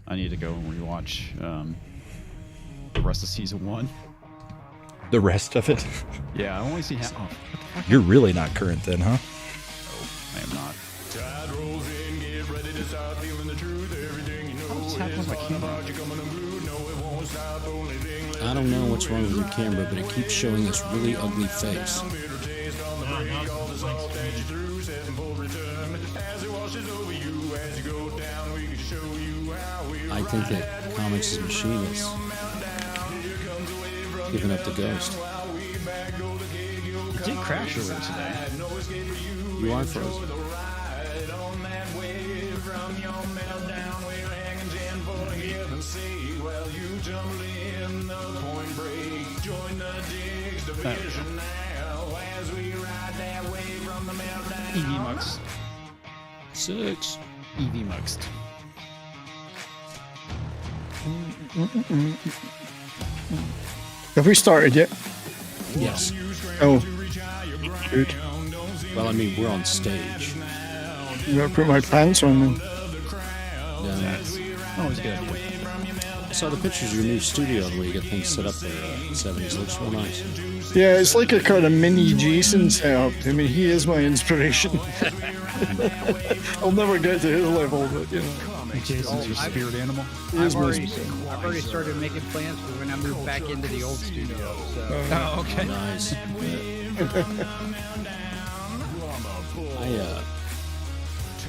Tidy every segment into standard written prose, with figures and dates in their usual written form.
I need to go and rewatch the rest of season 1. The rest of it? Yeah, I only see half. Oh, You're really not current then, huh? no, I am not. What's happening with my camera? I don't know what's wrong with your camera, but it keeps showing this really ugly face. I think that Comics' machine is giving up the ghost. It did crash earlier today. You are frozen. EV Mux. 6. EV Muxed. Have we started yet? Yes. Oh, good. Well, I mean, we're on stage. I'm gonna put my pants on then. Always a good idea. I saw the pictures of your new studio, the way you get things set up there. 70s looks real nice. Yeah, it's like a kind of mini Jason setup. I mean, he is my inspiration. I'll never get to his level, but you know. Jason's your spirit animal. He is my I've already started making plans for when I move back into the old studio. So. Oh, okay. Nice.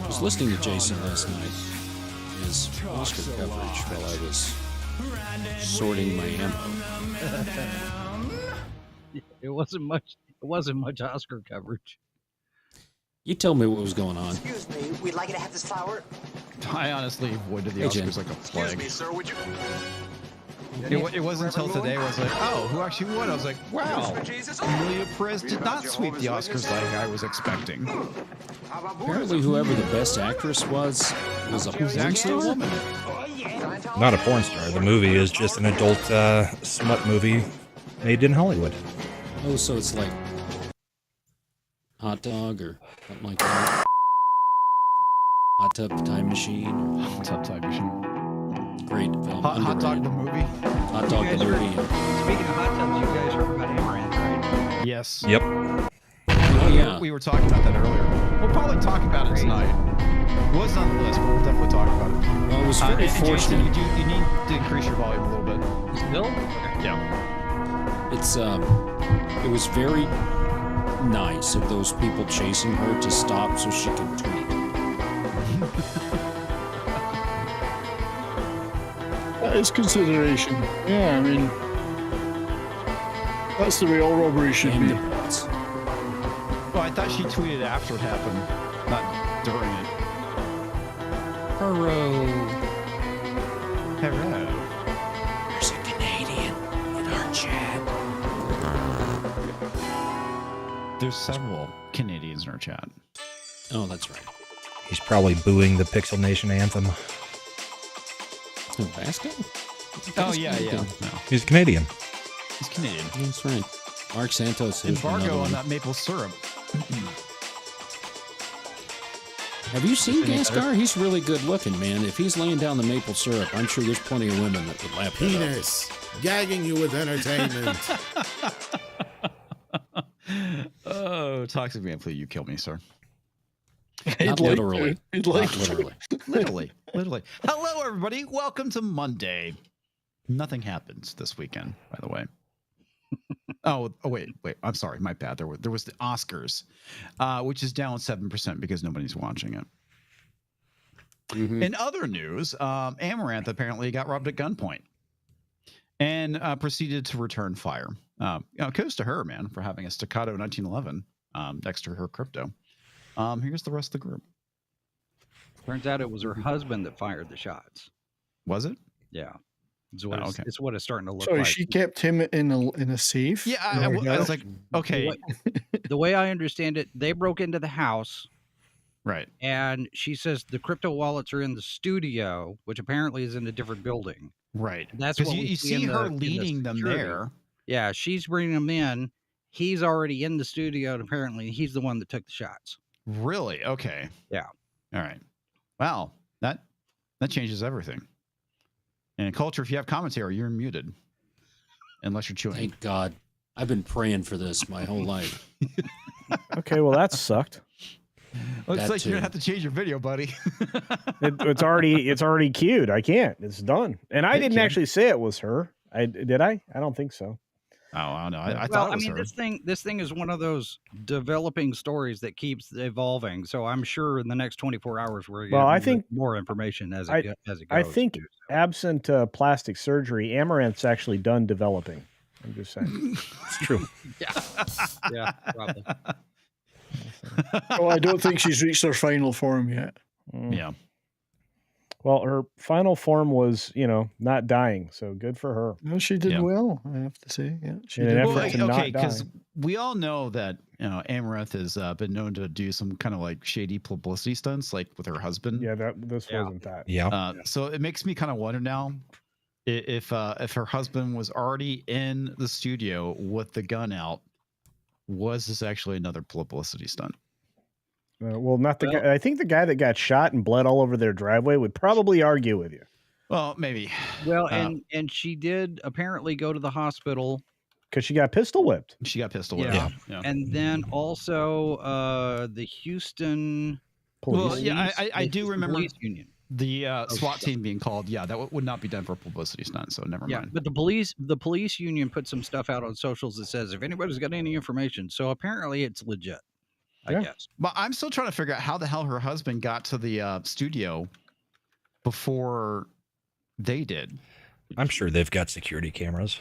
I was listening to Jason last night, his Oscar coverage, while I was sorting my ammo. It wasn't much. It wasn't much Oscar coverage. You tell me what was going on. Excuse me, we'd like you to have this flower. I honestly avoided the Hey, Jen. Oscars like a plague. sir, would you? It wasn't until today where I was like, oh, who actually won? I was like, wow, Amelia Perez did not sweep the Oscars like I was expecting. Apparently, whoever the best actress was a porn actually a star. woman. Not a porn star. The movie is just an adult smut movie made in Hollywood. Oh, so it's like Hot Dog or something like that. Hot Tub Time Machine. Top type machine. Great film. Hot Dog the movie. Hot Dog the movie. Speaking of hot tubs, you guys heard about Amaranth, right? Yes. Yep. Oh yeah. We were talking about that earlier. We'll probably talk about it tonight. It was on the list, but we'll definitely talk about it. Well, it was very And Jason, fortunate. you need to increase your volume a little bit. Still? Yeah. It's it was very nice of those people chasing her to stop so she could tweet. That is consideration. Yeah, I mean, that's the way all robbery should And be. the butts. Well, I thought she tweeted after it happened, not during it. Hurrah. Hello. There's a Canadian in our chat. There's several Canadians in our chat. Oh, that's right. He's probably booing the Pixel Nation anthem. Oh, Vasco? Oh, yeah. No, He's Canadian. he's Canadian. That's right. Mark Santos. Is another Embargo on one. that maple syrup. Have you seen Gascar? He's really good looking, man. If he's laying down the maple syrup, I'm sure there's plenty of women that would lap that up. Penis. Gagging you with entertainment. Oh, Toxic Man, please, you kill me, sir. Not like literally. to. He'd like Not literally. Literally. Hello, everybody. Welcome to Monday. Nothing happens this weekend, by the way. Wait. I'm sorry. My bad. There was the Oscars, which is down 7% because nobody's watching it. Mhm. In other news, Amaranth apparently got robbed at gunpoint and proceeded to return fire. Kudos to her, man, for having a staccato 1911 next to her crypto. Here's the rest of the group. Turns out it was her husband that fired the shots. Was it? Yeah. It's what, okay. it's what it's starting to look Sorry, like. she kept him in a safe. Yeah, I was like, okay, The way I understand it, they broke into the house, right. and she says the crypto wallets are in the studio, which apparently is in a different building. Right. That's Because what we you see see in her the leading them security. there. Yeah, she's bringing them in. He's already in the studio, and apparently he's the one that took the shots. Really? Okay. Yeah. All right. Wow. That changes everything. And Culture, if you have commentary, you're muted. Unless you're chewing. Thank God. I've been praying for this my whole life. Okay, well that sucked. Looks That like you're too. gonna have to change your video, buddy. It's already queued. I can't. It's done. And I Hey, didn't kid. actually say it was her. Did I? I don't think so. Oh, I don't know. I Well, thought it I was mean, her. this thing is one of those developing stories that keeps evolving. So I'm sure in the next 24 hours we're Well, going I to think- more information as it goes. I think too, so. absent plastic surgery, Amaranth's actually done developing. I'm just saying. It's true. Yeah, probably. Oh, I don't think she's reached her final form yet. Yeah. Well, her final form was, not dying. So good for her. Well, she did Yeah. well, I have to say. Yeah, she In an did effort well. to not okay, because die. we all know that Amaranth has been known to do some kind of like shady publicity stunts, like with her husband. Yeah, this Yeah. wasn't that. Yeah. So it makes me kind of wonder now if her husband was already in the studio with the gun out. Was this actually another publicity stunt? Well, not the guy. I think the guy that got shot and bled all over their driveway would probably argue with you Well, maybe. Well, and she did apparently go to the hospital, because she got pistol whipped. She got pistol Yeah. whipped. Yeah. and then also the Houston Police. Well, yeah, I the do Houston remember police union. the SWAT team being called. Yeah, that would not be done for a publicity stunt. So never Yeah, mind. but the police union put some stuff out on socials that says if anybody's got any information, so apparently it's legit. I Yeah. guess. But I'm still trying to figure out how the hell her husband got to the studio before they did. I'm sure they've got security cameras.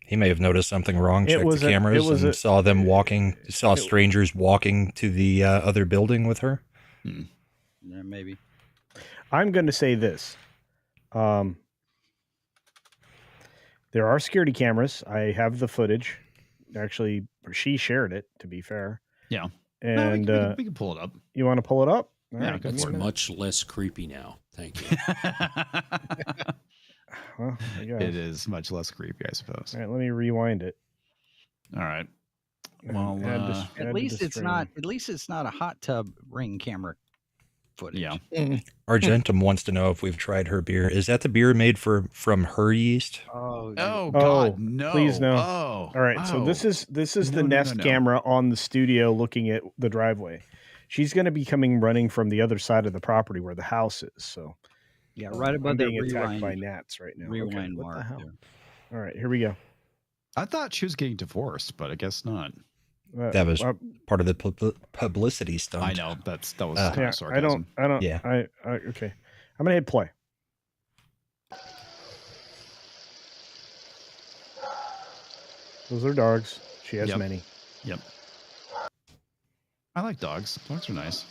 He may have noticed something wrong, checked the cameras, and saw them walking, saw strangers walking to the other building with her. Yeah, maybe. I'm going to say this. There are security cameras. I have the footage. Actually, she shared it, to be fair. Yeah. And No, we can pull it up. you want to pull it up? All Yeah, right, go give me It's a minute. much less creepy now. Thank you. Well, I guess. It is much less creepy, I suppose. All right, let me rewind it. All right. And Well, add to- At add to least the it's stream. not. At least it's not a hot tub ring camera footage. Yeah. Argentum wants to know if we've tried her beer. Is that the beer made from her yeast? Oh. Oh Oh, God, no! please no. Oh, All right, so this oh. is No, the no, Nest no. camera on the studio looking at the driveway. She's going to be coming running from the other side of the property where the house is. So Yeah, right I'm above the being attacked by rewind. gnats right now. Okay, Rewind what the mark. hell? there. All right, here we go. I thought she was getting divorced, but I guess not. That was part of the publicity stunt. I know that was kind yeah, of sarcasm. I don't. Yeah. I okay. I'm gonna hit play. Those are dogs. She has Yep. many. Yep. I like dogs. Dogs are nice.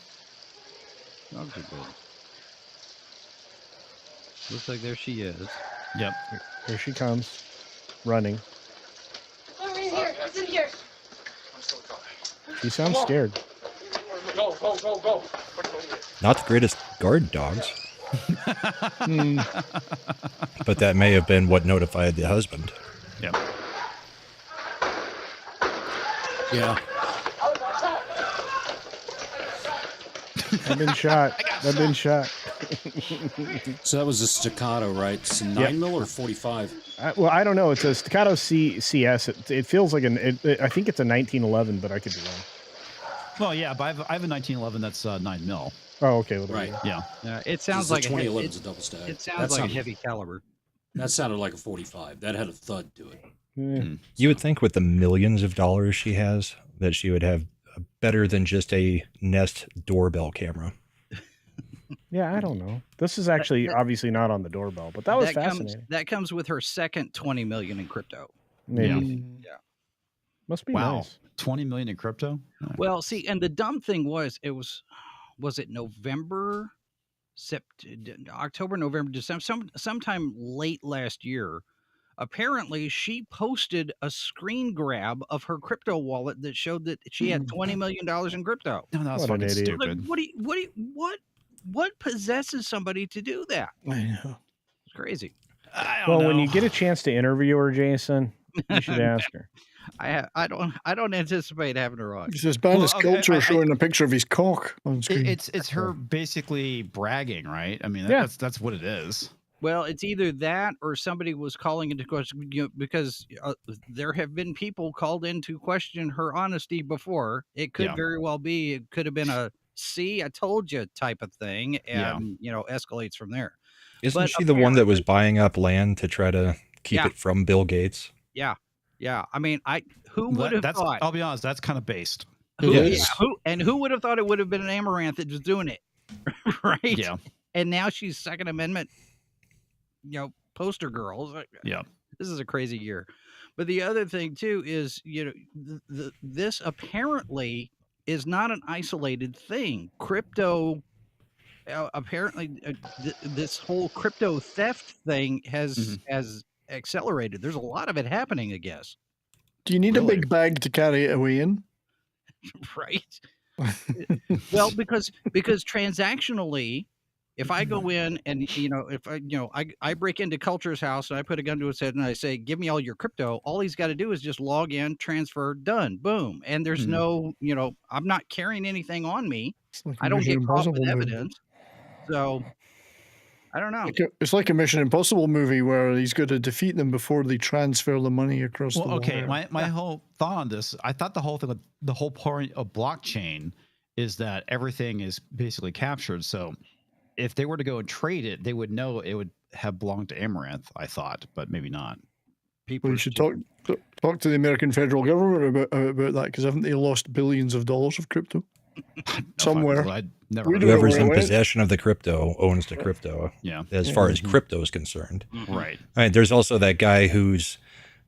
Dogs are good. Looks like there she is. Yep. Here she comes, running. Oh, right here. It's in here. She sounds scared. Not the greatest guard dogs, Hmm. but that may have been what notified the husband. Yep. Yeah. I've been shot. I've been shot. So that was a staccato, right? It's a 9mm or 45? Well, I don't know. It's a staccato CS. It feels like I think it's a 1911, but I could be wrong. Well, yeah, but I have a 1911 that's 9 mil. Oh, okay. Well, there Right. you go. Yeah. It sounds The like 2011 is a double stack. It sounds That like a sounded- heavy caliber. That sounded like a 45. That had a thud to it. Yeah. You would think with the millions of dollars she has that she would have better than just a Nest doorbell camera. Yeah, I don't know. This is actually obviously not on the doorbell, but that was fascinating. That comes with her second 20 million in crypto. Maybe. Yeah. Must be Wow. nice. 20 million in crypto? Oh. Well, see, and the dumb thing was it November, October, November, December, sometime late last year. Apparently, she posted a screen grab of her crypto wallet that showed that she had $20 million in crypto. No, that's What an fucking idiot. Like, stupid. what possesses somebody to do that? I know. It's crazy. I don't Well, when know. you get a chance to interview her, Jason, you should ask her. I don't anticipate having her on. It's as bad Well, as okay, Culture I- showing a picture of his cock on screen. It's her basically bragging, right? I mean, Yeah. that's what it is. Well, it's either that or somebody was calling into question, because there have been people called in to question her honesty before. It could very well be, it could have been a "see, I told you" type of thing, and escalates from there. Isn't she the one that was buying up land to try to keep it from Bill Gates? Yeah. I mean, who would have thought? I'll be honest, that's kind of based. Who would have thought it would have been an Amaranth that was doing it, right? Yeah. And now she's Second Amendment, poster girls. Yeah. This is a crazy year. But the other thing too is, this apparently is not an isolated thing. Crypto, apparently, this whole crypto theft thing has accelerated. There's a lot of it happening, I guess. Do you need a big bag to carry it away in? Right. Well, because transactionally, if I go in and if I break into Culture's house and I put a gun to his head and I say, "Give me all your crypto," all he's got to do is just log in, transfer, done, boom. And there's no, I'm not carrying anything on me. Like I don't get caught with evidence. So I don't know. It's like a Mission Impossible movie where he's got to defeat them before they transfer the money across the wire. My whole thought on this, I thought the whole thing, the whole point of blockchain is that everything is basically captured. So if they were to go and trade it, they would know it would have belonged to Amaranth, I thought, but maybe not. We should talk to the American federal government about that, because haven't they lost billions of dollars of crypto? Somewhere. Whoever's in possession of the crypto owns the crypto. Yeah. As far as crypto is concerned. Right. All right. There's also that guy who's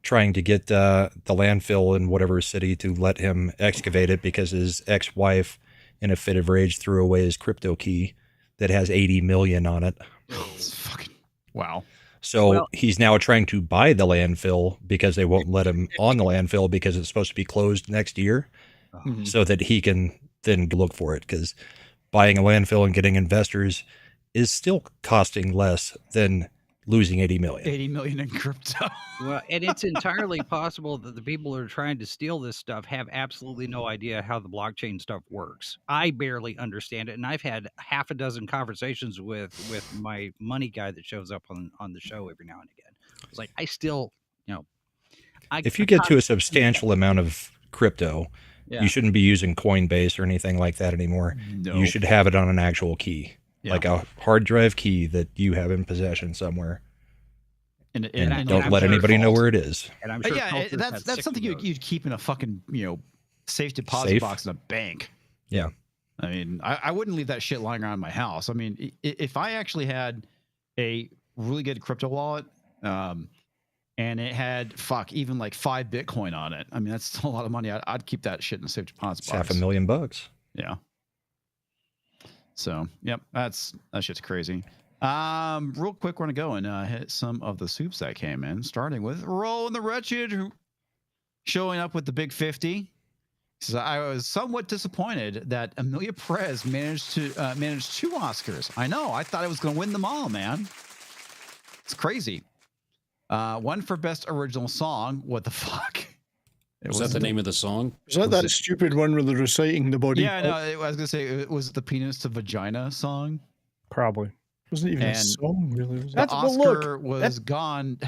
trying to get the landfill in whatever city to let him excavate it because his ex-wife, in a fit of rage, threw away his crypto key that has 80 million on it. It's fucking wow. So he's now trying to buy the landfill because they won't let him on the landfill because it's supposed to be closed next year, so that he can then look for it, because buying a landfill and getting investors is still costing less than losing 80 million. 80 million in crypto. Well, and it's entirely possible that the people who are trying to steal this stuff have absolutely no idea how the blockchain stuff works. I barely understand it, and I've had half a dozen conversations with my money guy that shows up on the show every now and again. It's like, I still, if you get to a substantial amount of crypto, you shouldn't be using Coinbase or anything like that anymore. No. You should have it on an actual key, like a hard drive key that you have in possession somewhere. And don't let anybody know where it is. And I'm sure that's something you'd keep in a fucking safe deposit box in a bank. Yeah. I mean, I wouldn't leave that shit lying around my house. I mean, if I actually had a really good crypto wallet, and it had even like 5 Bitcoin on it, I mean, that's still a lot of money. I'd keep that shit in a safe deposit box. $500,000. Yeah. So, yep, that shit's crazy. Real quick, we're gonna go and hit some of the soups that came in, starting with Roll and the Wretched, who showing up with the big 50. Says, I was somewhat disappointed that Emilia Perez managed 2 Oscars. I know, I thought I was gonna win them all, man. It's crazy. One for Best Original Song. What the fuck? Was that the name of the song? Was that stupid one where they're reciting the body? Yeah, no, I was gonna say, it was the Penis to Vagina song. Probably. Wasn't even a song, really. The Oscar was Gone,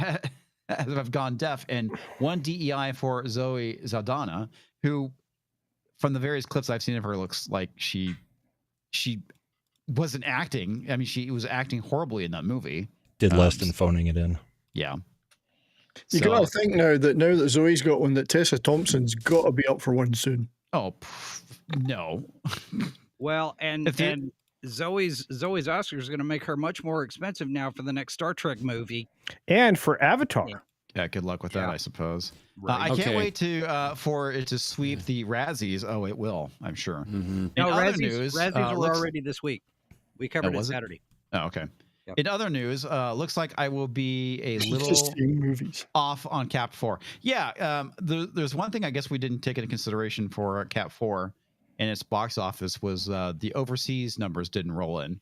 I've gone deaf, and 1 DEI for Zoe Saldana, who, from the various clips I've seen of her, looks like she wasn't acting. I mean, she was acting horribly in that movie. Did less than phoning it in. Yeah. You gotta think now that Zoe's got one, that Tessa Thompson's got to be up for one soon. Oh no. Well, and Zoe's Oscar is going to make her much more expensive now for the next Star Trek movie, and for Avatar. Yeah, good luck with that, I suppose. Right. I can't wait for it to sweep the Razzies. Oh, it will, I'm sure. No, Razzies were already this week. We covered it Saturday. Oh, okay. Yep. In other news, looks like I will be a little off on Cap 4. Yeah, there's one thing I guess we didn't take into consideration for Cap 4 and its box office was the overseas numbers didn't roll in,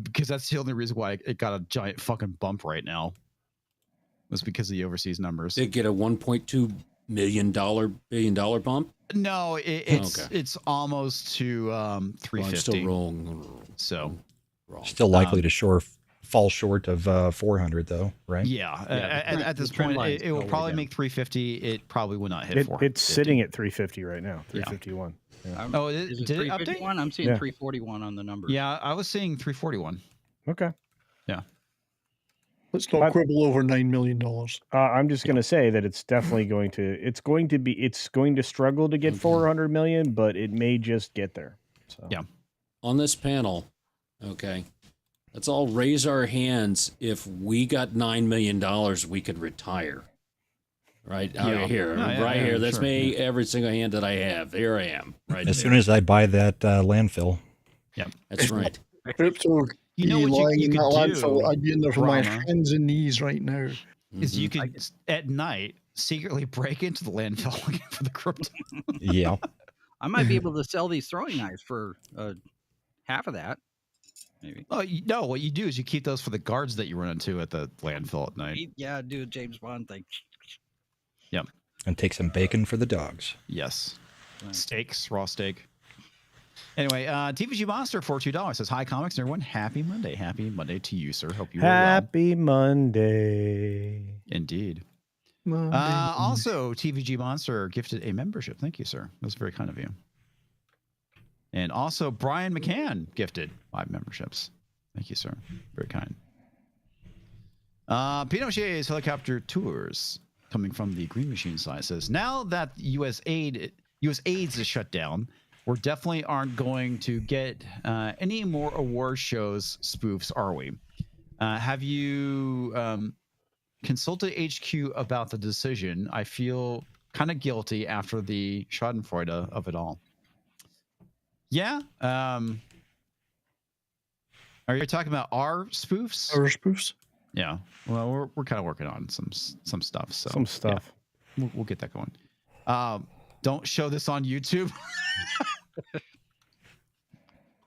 because that's the only reason why it got a giant fucking bump right now. Was because of the overseas numbers. Did it get a $1.2 billion bump? No, it's almost to 350. Well, I'm still wrong. So. Still likely to short fall short of 400 though, right? Yeah. Yeah, At this the trend point, lines it will go way probably down. make 350. It probably will not hit 450. It's sitting at 350 right now. 351. Yeah. Oh, Is it did it update? 351? I'm seeing Yeah. 341 on the numbers. Yeah, I was seeing 341. Okay. Yeah. Let's not quibble over $9 million. I'm just going to say that it's definitely going to struggle to get 400 million, but it may just get there. So Yeah. On this panel, okay, let's all raise our hands. If we got $9 million, we could retire. Right Yeah. here, Yeah, right yeah, here. That's sure, me. Every single hand that I have. Here I am. Right. As there. soon as I buy that landfill. Yeah. That's right. Crypto, You know what lying you in could that do, landfill, I'd be in there for my Brahma, hands and knees right now. is you could at night secretly break into the landfill looking for the crypto. Yeah. I might be able to sell these throwing knives for half of that. Maybe. Oh, no, what you do is you keep those for the guards that you run into at the landfill at night. Yeah, do a James Bond thing. Yep. And take some bacon for the dogs. Yes. Steaks, raw steak. Anyway, TVG Monster for $2 says, "Hi, comics and everyone. Happy Monday. Happy Monday to you, sir. Hope you are well." Happy Monday. Indeed. Monday. Also, TVG Monster gifted a membership. Thank you, sir. That was very kind of you. And also, Brian McCann gifted 5 memberships. Thank you, sir. Very kind. Pinochet's helicopter tours, coming from the Green Machine side, says, "Now that U.S. AIDS is shut down, we definitely aren't going to get any more award shows spoofs, are we? Have you consulted HQ about the decision? I feel kind of guilty after the schadenfreude of it all." Yeah. Are you talking about our spoofs? Our spoofs? Yeah. Well, we're kind of working on some stuff. So Some stuff. yeah, we'll get that going. Don't show this on YouTube.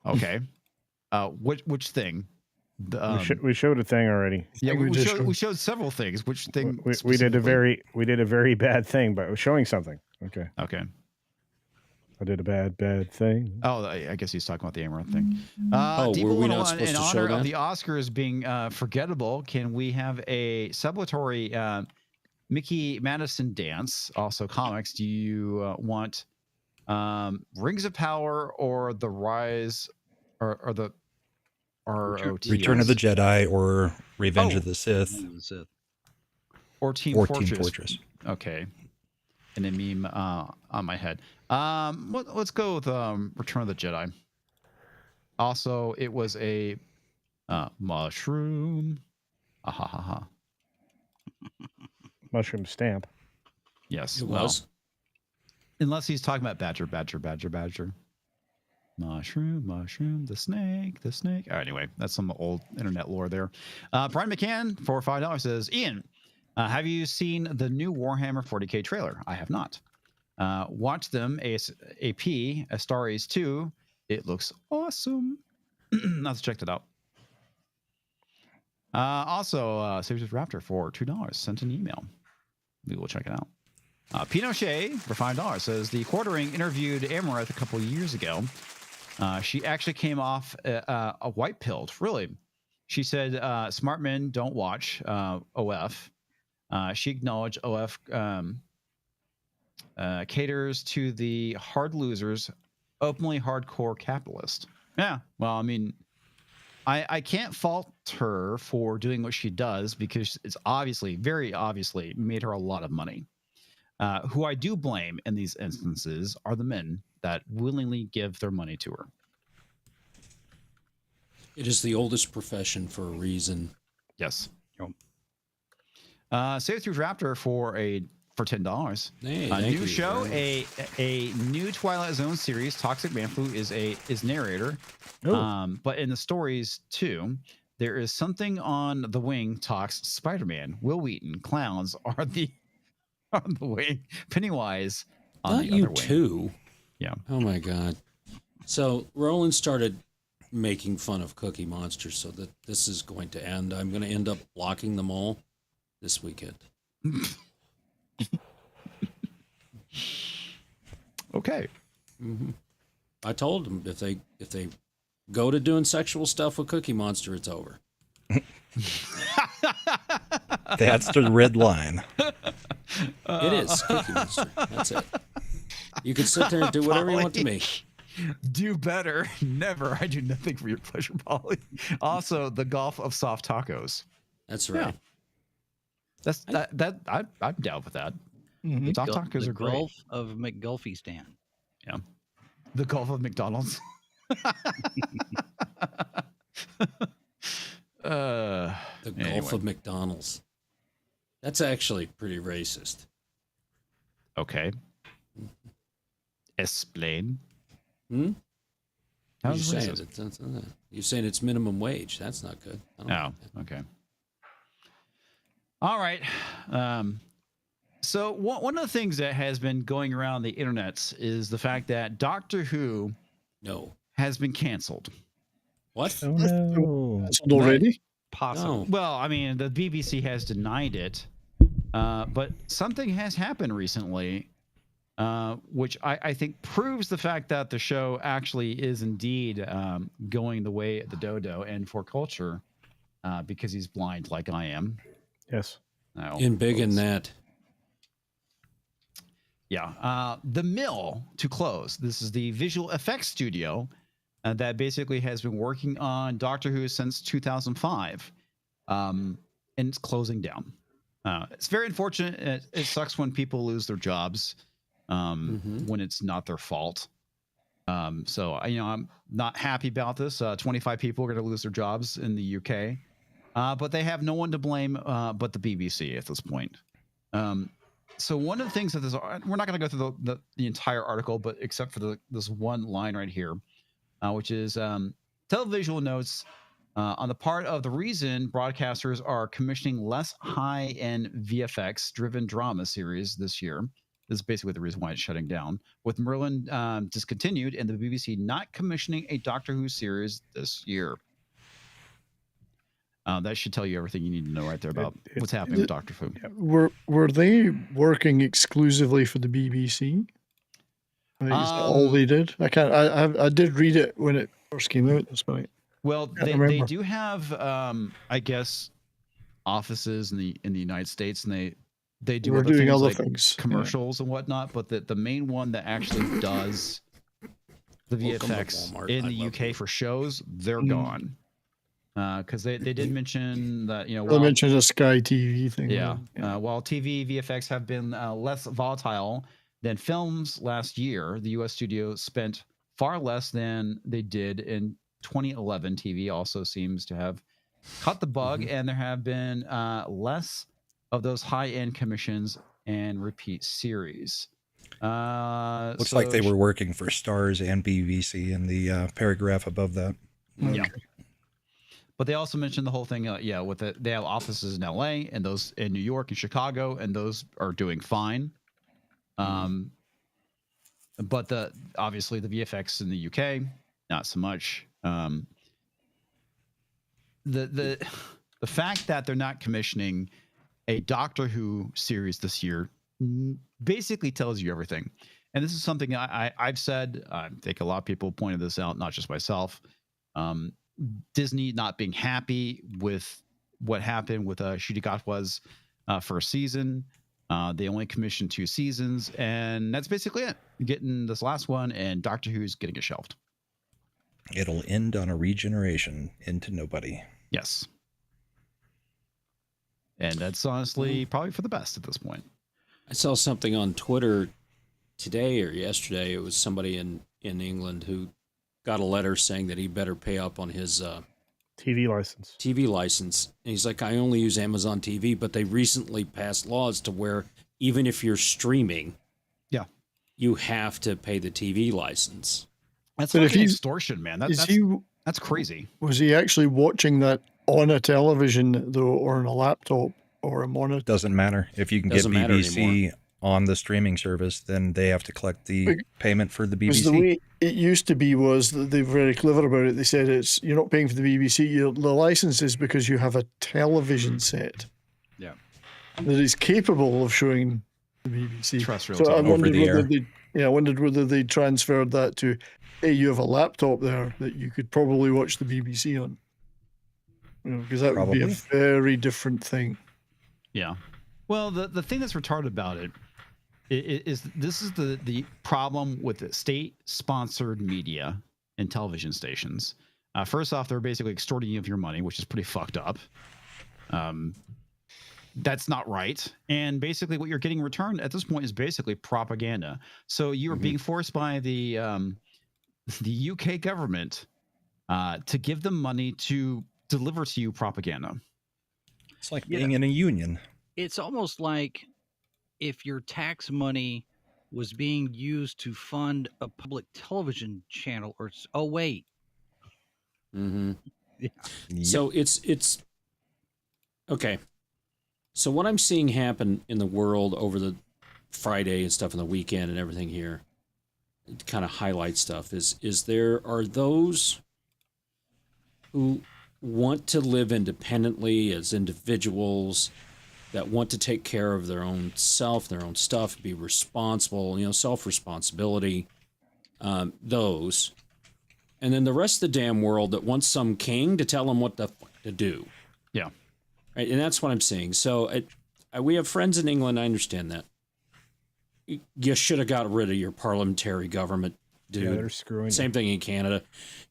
Okay. Which thing? We showed a thing already. Yeah, we showed several things. Which thing? We did a very bad thing, but we're showing something. Okay. Okay. I did a bad thing. Oh, I guess he's talking about the Amaranth thing. Were we not supposed in to honor show of that? the Oscars being forgettable, can we have a celebratory Mickey Madison dance? Also, comics. Do you want Rings of Power or the Rise or the ROTS? Return of the Jedi or Revenge of the Sith. Or Team Or Fortress. Team Fortress. Okay. And a meme on my head. Let's go with Return of the Jedi. Also, it was a mushroom. Ah, ha, ha, ha. Mushroom stamp. Yes. It well, was. unless he's talking about badger. Mushroom, the snake. Oh, anyway, that's some old internet lore there. Brian McCann for $5 says, "Ian, have you seen the new Warhammer 40K trailer? I have not. Watch them AP, A Star Ace 2. It looks awesome." Let's check that out. Also, Sabres Raptor for $2 sent an email. We will check it out. Pinochet for $5 says, "The Quartering interviewed Amaranth a couple years ago. She actually came off a white pilled. Really? She said, smart men don't watch OF. She acknowledged OF caters to the hard losers, openly hardcore capitalist." Yeah, well, I mean, I can't fault her for doing what she does because it's obviously, very obviously, made her a lot of money. Who I do blame in these instances are the men that willingly give their money to her. It is the oldest profession for a reason. Yes. Save Through Raptor for $10. Hey, A thank new you show, very a new Twilight Zone series. Toxic Manflu is narrator, but in the stories too, there is something on the wing. Talks Spider-Man, Will Wheaton, clowns are the on the wing. Pennywise on Not the you other wing. too. Yeah. Oh my God. So Roland started making fun of Cookie Monster, so that this is going to end. I'm going to end up blocking them all this weekend. Okay. Mm-hmm. I told them if they go to doing sexual stuff with Cookie Monster, it's over. That's the red line. It is Cookie Monster. That's it. You can sit there and do whatever you want to me. Do better. Never. I do nothing for your pleasure, Polly. Also, the Gulf of Soft Tacos. That's right. I'm down with that. Mhm. Soft tacos the are great. Gulf of McGulfistan. Yeah. The Gulf of McDonald's. The Anyway. Gulf of McDonald's. That's actually pretty racist. Okay. Explain. Hmm? How's You're it saying racist? you're saying it's minimum wage. That's not good. I don't Oh, like that. okay. All right. So one of the things that has been going around the internets is the fact that Doctor Who No. has been canceled. What? Oh no! Cancelled already? Possible. No. Well, I mean, the BBC has denied it, but something has happened recently, which I think proves the fact that the show actually is indeed going the way of the dodo and for culture, because he's blind like I am. Yes. No, In big and that. Yeah. The Mill to close. This is the visual effects studio that basically has been working on Doctor Who since 2005, and it's closing down. It's very unfortunate. It sucks when people lose their jobs when it's not their fault. So I'm not happy about this. 25 people are going to lose their jobs in the UK, but they have no one to blame but the BBC at this point. So one of the things that we're not going to go through the entire article, but except for this one line right here, which is televisual notes on the part of the reason broadcasters are commissioning less high-end VFX-driven drama series this year. This is basically the reason why it's shutting down. With Merlin discontinued and the BBC not commissioning a Doctor Who series this year. That should tell you everything you need to know right there about what's happening with Doctor Who. Were they working exclusively for the BBC? Is that all they did? I did read it when it first came out. That's why. Well, I they remember. do have, I guess, offices in the United States, and they do We're other doing things other like things, yeah. commercials and whatnot. But the main one that actually does the Welcome to VFX Walmart. in I the love UK you. for shows, they're gone. Because they did mention that They while, mentioned a Sky TV thing. yeah, while TV VFX have been less volatile than films last year, the US studio spent far less than they did in 2011. TV also seems to have caught the bug, and there have been less of those high-end commissions and repeat series. Looks like they were working for Stars and BBC in the paragraph above that. Yeah. But they also mentioned the whole thing, with they have offices in LA and those in New York and Chicago, and those are doing fine. But obviously the VFX in the UK, not so much. The fact that they're not commissioning a Doctor Who series this year basically tells you everything. And this is something I've said. I think a lot of people pointed this out, not just myself. Disney not being happy with what happened with Shurigatwa's first season. They only commissioned 2 seasons, and that's basically it. Getting this last one, and Doctor Who's getting it shelved. It'll end on a regeneration into nobody. Yes. And that's honestly probably for the best at this point. I saw something on Twitter today or yesterday. It was somebody in England who got a letter saying that he better pay up on his TV license. And he's like, I only use Amazon TV, but they recently passed laws to where even if you're streaming, you have to pay the TV license. That's But if fucking he's- extortion, man. That's crazy. Was he actually watching that on a television though, or on a laptop, or a monitor? Doesn't matter. If you can get Doesn't matter BBC anymore. on the streaming service, then they have to collect the payment for the Because BBC. the way it used to be was that they were very clever about it. They said you're not paying for the BBC. The license is because you have a television set. Yeah. That is capable of showing the BBC. Terrestrial So I television. wondered Over the whether I wondered whether they transferred that to, hey, you have a laptop there that you could probably watch the BBC on. Because that would be a very different thing. Yeah. Well, the thing that's retarded about it is this is the problem with the state-sponsored media and television stations. First off, they're basically extorting you of your money, which is pretty fucked up. That's not right. And basically what you're getting returned at this point is basically propaganda. So you're being forced by the UK government to give them money to deliver to you propaganda. It's like being in a union. It's almost like if your tax money was being used to fund a public television channel or wait. Mm-hmm. Yeah. So it's okay. So what I'm seeing happen in the world over the Friday and stuff on the weekend and everything here, to kind of highlight stuff, is there are those who want to live independently as individuals that want to take care of their own self, their own stuff, be responsible, self-responsibility, those. And then the rest of the damn world that wants some king to tell them what the fuck to do. Yeah. Right, and that's what I'm seeing. So we have friends in England. I understand that. You should have got rid of your parliamentary government, dude. Yeah, they're screwing. Same thing in Canada.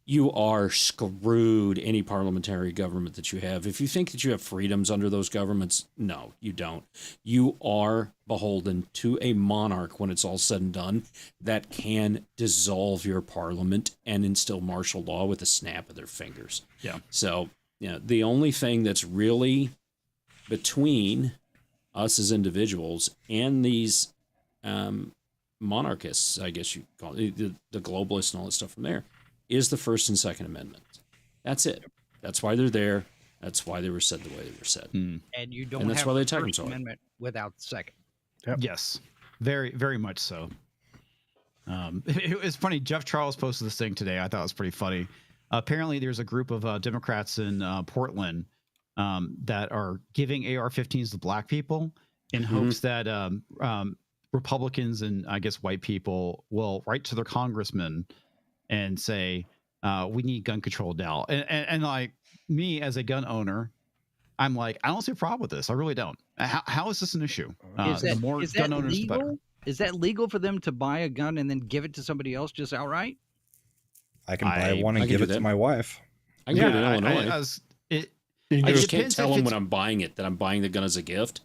You are screwed, any parliamentary government that you have. If you think that you have freedoms under those governments, no, you don't. You are beholden to a monarch when it's all said and done that can dissolve your parliament and instill martial law with a snap of their fingers. Yeah. So, the only thing that's really between us as individuals and these monarchists, I guess you call it, the globalists and all that stuff from there, is the First and Second Amendments. That's it. That's why they're there. That's why they were said the way they were said. And you don't And that's have why they the attack them First so hard. Amendment without the Second. Yep. Yes. Very, very much so. It was funny. Jeff Charles posted this thing today. I thought it was pretty funny. Apparently, there's a group of Democrats in Portland that are giving AR-15s to black people in hopes that Republicans and I guess white people will write to their congressmen and say, we need gun control now. And like me as a gun owner, I'm like, I don't see a problem with this. I really don't. How is this an issue? The more gun owners, the better. Is that legal for them to buy a gun and then give it to somebody else just outright? I can buy one and give it to my wife. I can do it in Illinois. I just can't tell them when I'm buying it that I'm buying the gun as a gift.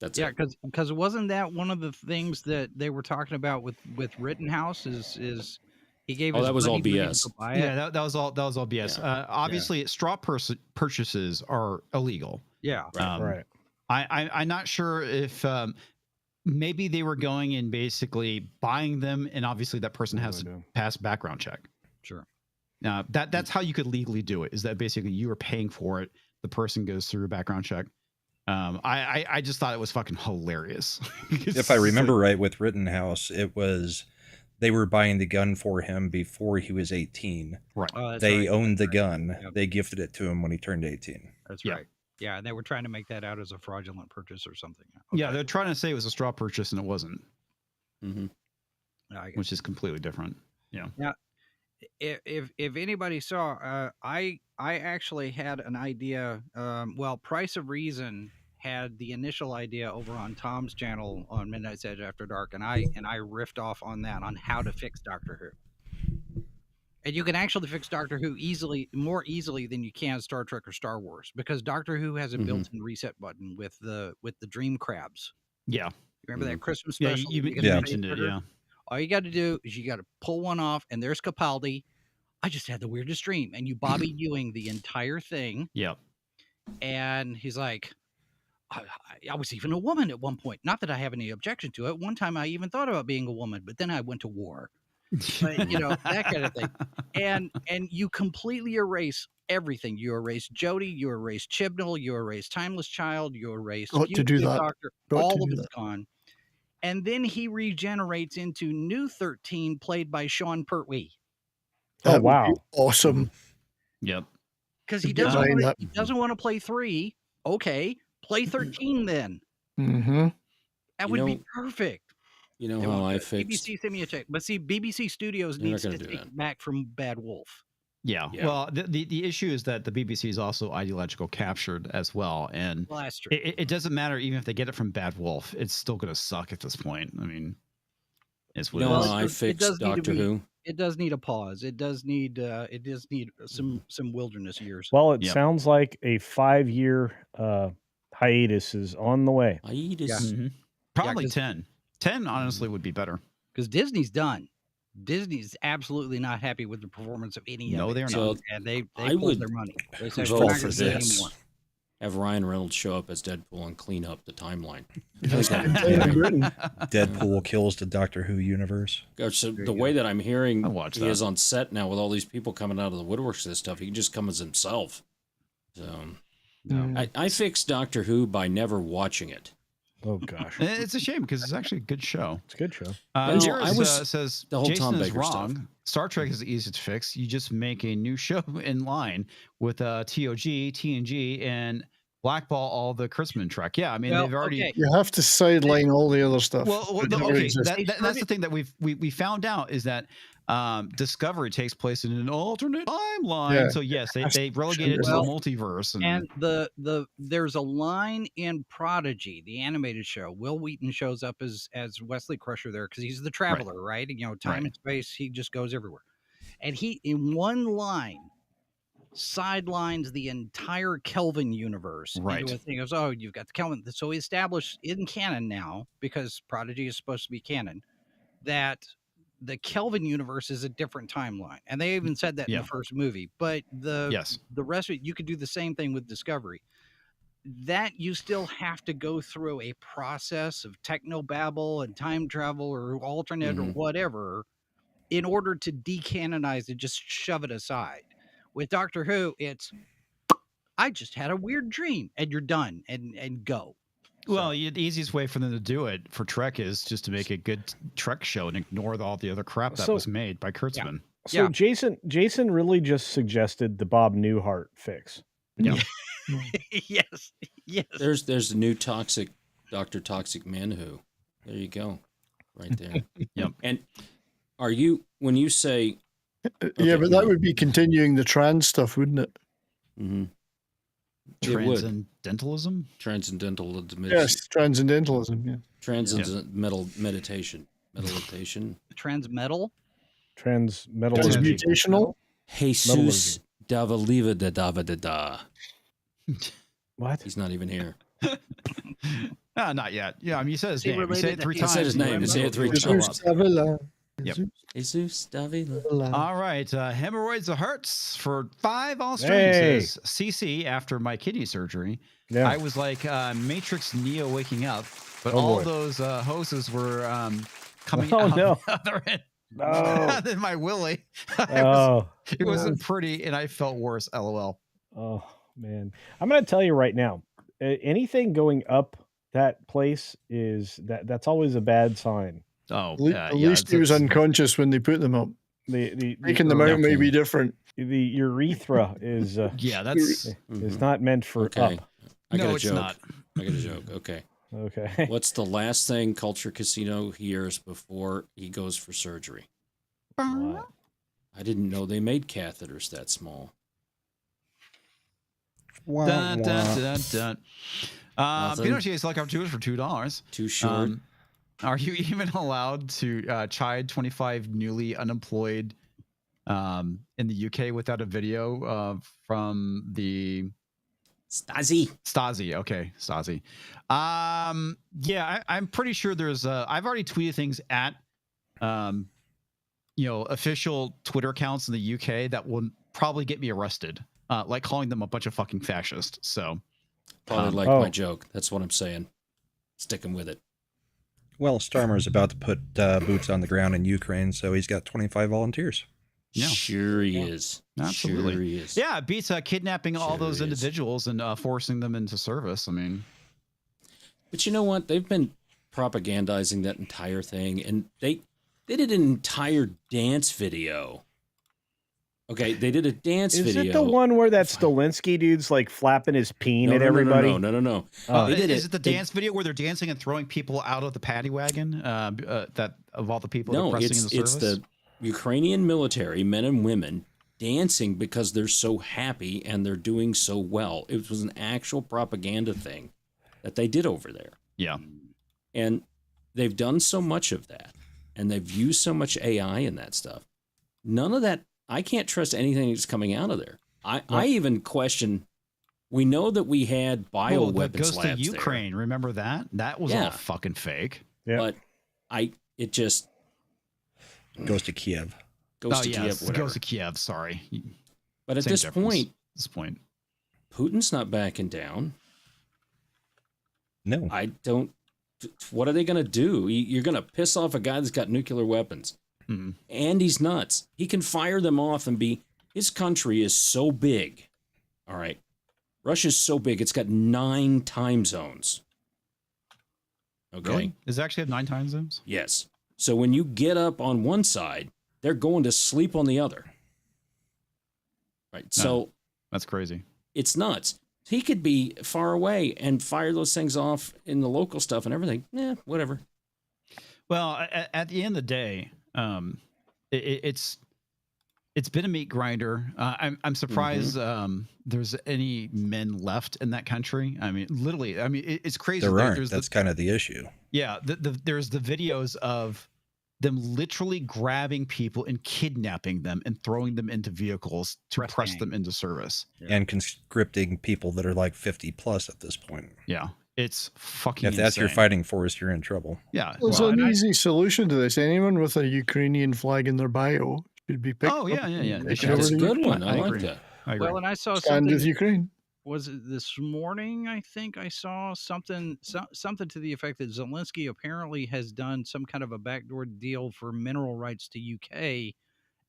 That's it. Because wasn't that one of the things that they were talking about with Rittenhouse is he gave his that was all money BS. to buy it? Yeah, that was all BS. Yeah. Obviously, straw purchases are illegal. Yeah, right. I'm not sure if maybe they were going and basically buying them, and obviously that person has to pass background check. Sure. Now that's how you could legally do it. Is that basically you are paying for it? The person goes through a background check. I just thought it was fucking hilarious. If I remember right, with Rittenhouse, it was they were buying the gun for him before he was 18. Right. They owned the gun. Yep. They gifted it to him when he turned 18. That's right. Yeah, and they were trying to make that out as a fraudulent purchase or something. Okay. Yeah, they're trying to say it was a straw purchase, and it wasn't. Mm-hmm. Which is completely different. Yeah. Now, if anybody saw, I actually had an idea. Price of Reason had the initial idea over on Tom's channel on Midnight's Edge After Dark, and I riffed off on that on how to fix Doctor Who. And you can actually fix Doctor Who more easily than you can Star Trek or Star Wars, because Doctor Who has a built-in reset button with the dream crabs. Yeah. Remember that Christmas special? Yeah, you mentioned it, yeah. All you got to do is you got to pull one off, and there's Capaldi. I just had the weirdest dream, and you Bobby Ewing the entire thing. Yeah. And he's like, I was even a woman at one point. Not that I have any objection to it. One time I even thought about being a woman, but then I went to war. But, that kind of thing. And you completely erase everything. You erase Jodie, you erase Chibnall, you erase Timeless Child, you erase to do that. Doctor. All of it's gone. And then he regenerates into New 13, played by Sean Pertwee. Oh, wow. Awesome. Yep. Because he doesn't want to play 3. Okay, play 13 then. Mm-hmm. That would be perfect. You know how I fixed... BBC sent me a check. But see, BBC Studios needs to take back from Bad Wolf. Yeah. Yeah. Well, the issue is that the BBC is also ideological captured as well, and Well, that's true. it doesn't matter even if they get it from Bad Wolf, it's still going to suck at this point. I mean, it's what You it know, is. I fixed Doctor Who. It does need a pause. It does need some wilderness years. Well, it Yep. sounds like a 5-year hiatus is on the way. Hiatus. Mhm. Probably 'cause- 10. 10 honestly would be better. Because Disney's done. Disney's absolutely not happy with the performance of any No, of it. they're So not. And they I pulled would their money. They said, vote "We're not for gonna do it this. anymore." Have Ryan Reynolds show up as Deadpool and clean up the timeline. Deadpool kills the Doctor Who universe. So the way that I'm hearing I'll watch he that. is on set now with all these people coming out of the woodworks and stuff, he can just come as himself. So I fixed Doctor Who by never watching it. Oh gosh, It's a shame because it's actually a good show. it's a good show. Jairus says the whole Jason Tom is Baker wrong. stuff. Star Trek is easy to fix. You just make a new show in line with TOG, TNG, and blackball all the Kurtzman Trek. Yeah, I mean Well, they've already. okay. You have to sideline all the other stuff. Well, that never okay, existed. that's the thing that we found out is that Discovery takes place in an alternate timeline. Yeah. So yes, they relegated it to Well, the multiverse. And there's a line in Prodigy, the animated show. Will Wheaton shows up as Wesley Crusher there because he's the traveler, right? You know, time and space. He just goes everywhere, and he in one line sidelines the entire Kelvin universe. Right. Into a thing. He goes, oh, you've got the Kelvin. So we established in canon now, because Prodigy is supposed to be canon, that the Kelvin universe is a different timeline. And they even said that in the first movie. But the rest of it, you could do the same thing with Discovery. That you still have to go through a process of technobabble and time travel or alternate or whatever in order to decanonize it, just shove it aside. With Doctor Who, it's I just had a weird dream, and you're done, and go. Well, the easiest way for them to do it for Trek is just to make a good Trek show and ignore all the other crap that was made by Kurtzman. So Jason really just suggested the Bob Newhart fix. Yeah. yes. There's the new Dr. Toxic Man Who. There you go. Right there. Yep. And are you when you say yeah, but that would be continuing the trans stuff, wouldn't it? Mm-hmm. Transcendentalism? Transcendentalism. Yes, transcendentalism. Yeah. Transcendental meditation. Meditation. Transmetal? Transmutational? Jesus Davaliva da Dava da da. What? He's not even here. Not yet. Yeah, I mean, you said his name. You said it 3 He times. said his name. He said it 3 times. Yep. Jesus Davila. All right. Hemorrhoids of Hertz for 5 Australians. Says CC after my kidney surgery. Yeah. I was like Matrix Neo waking up, but Oh, all boy. those hoses were coming Oh, out no. the other end. No. Then my willy. Oh. It wasn't pretty, and I felt worse. LOL. Oh man, I'm gonna tell you right now. Anything going up that place that's always a bad sign. Oh, At least he was unconscious when they put them up. Taking them out may be different. The urethra is yeah, that's is not meant for Okay. up. I got No, a it's joke. not. I got a joke. Okay. Okay. What's the last thing Culture Casino hears before he goes for surgery? What? I didn't know they made catheters that small. Dun, dun, dun, dun. Nothing. Pinochet is like opportunities for $2. Too short. Are you even allowed to chide 25 newly unemployed in the UK without a video from the Stasi? Okay, Stasi. Yeah, I'm pretty sure there's. I've already tweeted things at, official Twitter accounts in the UK that will probably get me arrested, like calling them a bunch of fucking fascists. So. Probably my joke. That's what I'm saying. Sticking with it. Well, Starmer's about to put boots on the ground in Ukraine, so he's got 25 volunteers. Yeah. Sure he is. Absolutely. Sure he is. Yeah, it beats kidnapping all Sure those is. individuals and forcing them into service. I mean, But you know what? They've been propagandizing that entire thing, and they did an entire dance video. Okay, they did a dance video. Is it the one where that Stalinsky dude's like flapping his peen at everybody? No. Oh. They did is it the dance video where they're dancing and throwing people out of the paddy wagon? That of all the people No, pressing in the it's service? the Ukrainian military, men and women, dancing because they're so happy and they're doing so well. It was an actual propaganda thing that they did over there. Yeah. And they've done so much of that, and they've used so much AI in that stuff. None of that, I can't trust anything that's coming out of there. I even question, we know that we had bioweapons that goes to labs Ukraine. there. Remember that? That was Yeah. all fucking fake. Yeah. But it just Goes to Kiev. goes to yes, Kiev, it whatever. goes to Kiev. Sorry. But at Same this difference. point, This point. Putin's not backing down. No. I don't. What are they going to do? You're going to piss off a guy that's got nuclear weapons. Mhm. And he's nuts. He can fire them off and be. His country is so big. All right. Russia's so big, it's got 9 time zones. Okay. Really? Does it actually have 9 time zones? Yes. So when you get up on one side, they're going to sleep on the other. Right. So That's crazy. it's nuts. He could be far away and fire those things off in the local stuff and everything. Yeah, whatever. Well, at the end of the day, it's been a meat grinder. I'm surprised there's any men left in that country. I mean, literally. I mean, it's crazy. There aren't. There's That's kind of the issue. Yeah, there's the videos of them literally grabbing people and kidnapping them and throwing them into vehicles to press them into service. And conscripting people that are like 50 plus at this point. Yeah, it's fucking If that's your insane. fighting force, you're in trouble. Yeah. There's well, an and easy solution to this. Anyone with a Ukrainian flag in their bio should be picked Oh, up yeah. and They taken should. over That's a to good Ukraine. one. I like agree. that. I agree. Well, and I saw Stand something. with Ukraine. Was it this morning? I think I saw something to the effect that Zelensky apparently has done some kind of a backdoor deal for mineral rights to UK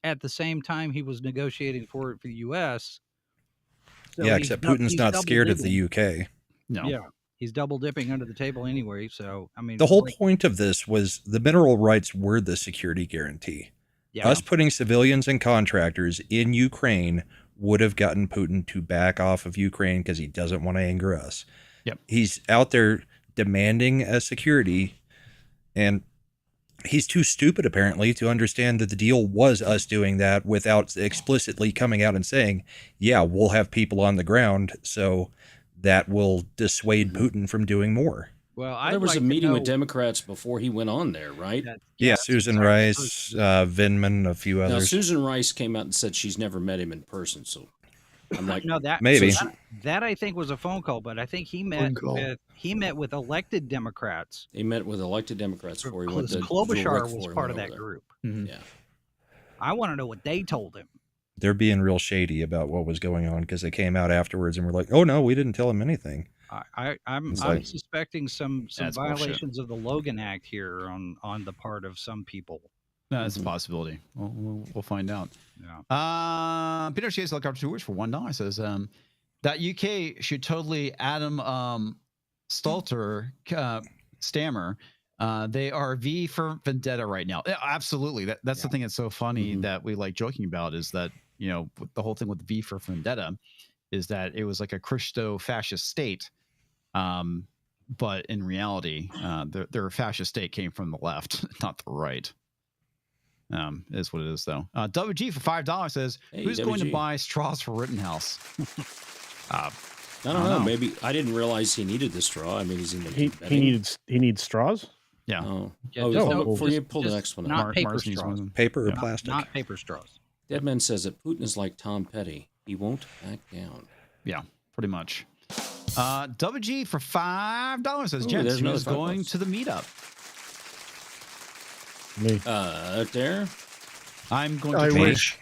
at the same time he was negotiating for it for the US. So yeah, he's except dou- Putin's he's not double scared of dipping. the UK. No. Yeah, he's double dipping under the table anyway. So I mean, The whole like, point of this was the mineral rights were the security guarantee. yeah, Us putting civilians and contractors in Ukraine would have gotten Putin to back off of Ukraine because he doesn't want to anger us. Yep. He's out there demanding a security, and he's too stupid apparently to understand that the deal was us doing that without explicitly coming out and saying, yeah, we'll have people on the ground, so that will dissuade Putin from doing more. well, There was like a to meeting with know Democrats before he went on there, right? that- Yeah, Susan Rice, Vindman, a few Now, others. Susan Rice came out and said she's never met him in person. So I'm like, No, that Maybe. that I think was a phone call, but I think he met call. with elected Democrats. he met with elected Democrats before he went to Klobuchar Rick was before he part went of that over group. Mhm. there. Yeah. I want to know what they told him. They're being real shady about what was going on because they came out afterwards and were like, "Oh no, we didn't tell him anything." I'm It's like- suspecting some That's bullshit. violations of the Logan Act here on the part of some people. That's a possibility. We'll find out. Yeah. Peter Chase Helicopter Tours for $1 says that UK should totally Adam Stammer. They are V for Vendetta right now. Yeah, absolutely. That's the thing that's so funny that we like joking about is that, you know, the whole thing with V for Vendetta is that it was like a Christo-fascist state. But in reality, their fascist state came from the left, not the right. Is what it is, though. WG for $5 says, Hey, who's going to WG. buy straws for Rittenhouse? I don't know. Maybe I didn't realize he needed the straw. I mean, he's in the He needs straws. Yeah. Oh, Yeah, oh, just hold no- on, before just- you pull the just next one not out. paper Mars needs straws. one. Paper or Yeah. plastic? Not paper straws. Deadman says that Putin is like Tom Petty. He won't back down. Yeah, pretty much. WG for $5 says, Ooh, Jens, there's another who's going $5. to the meetup? Me. Out there. I'm going to I try. wish.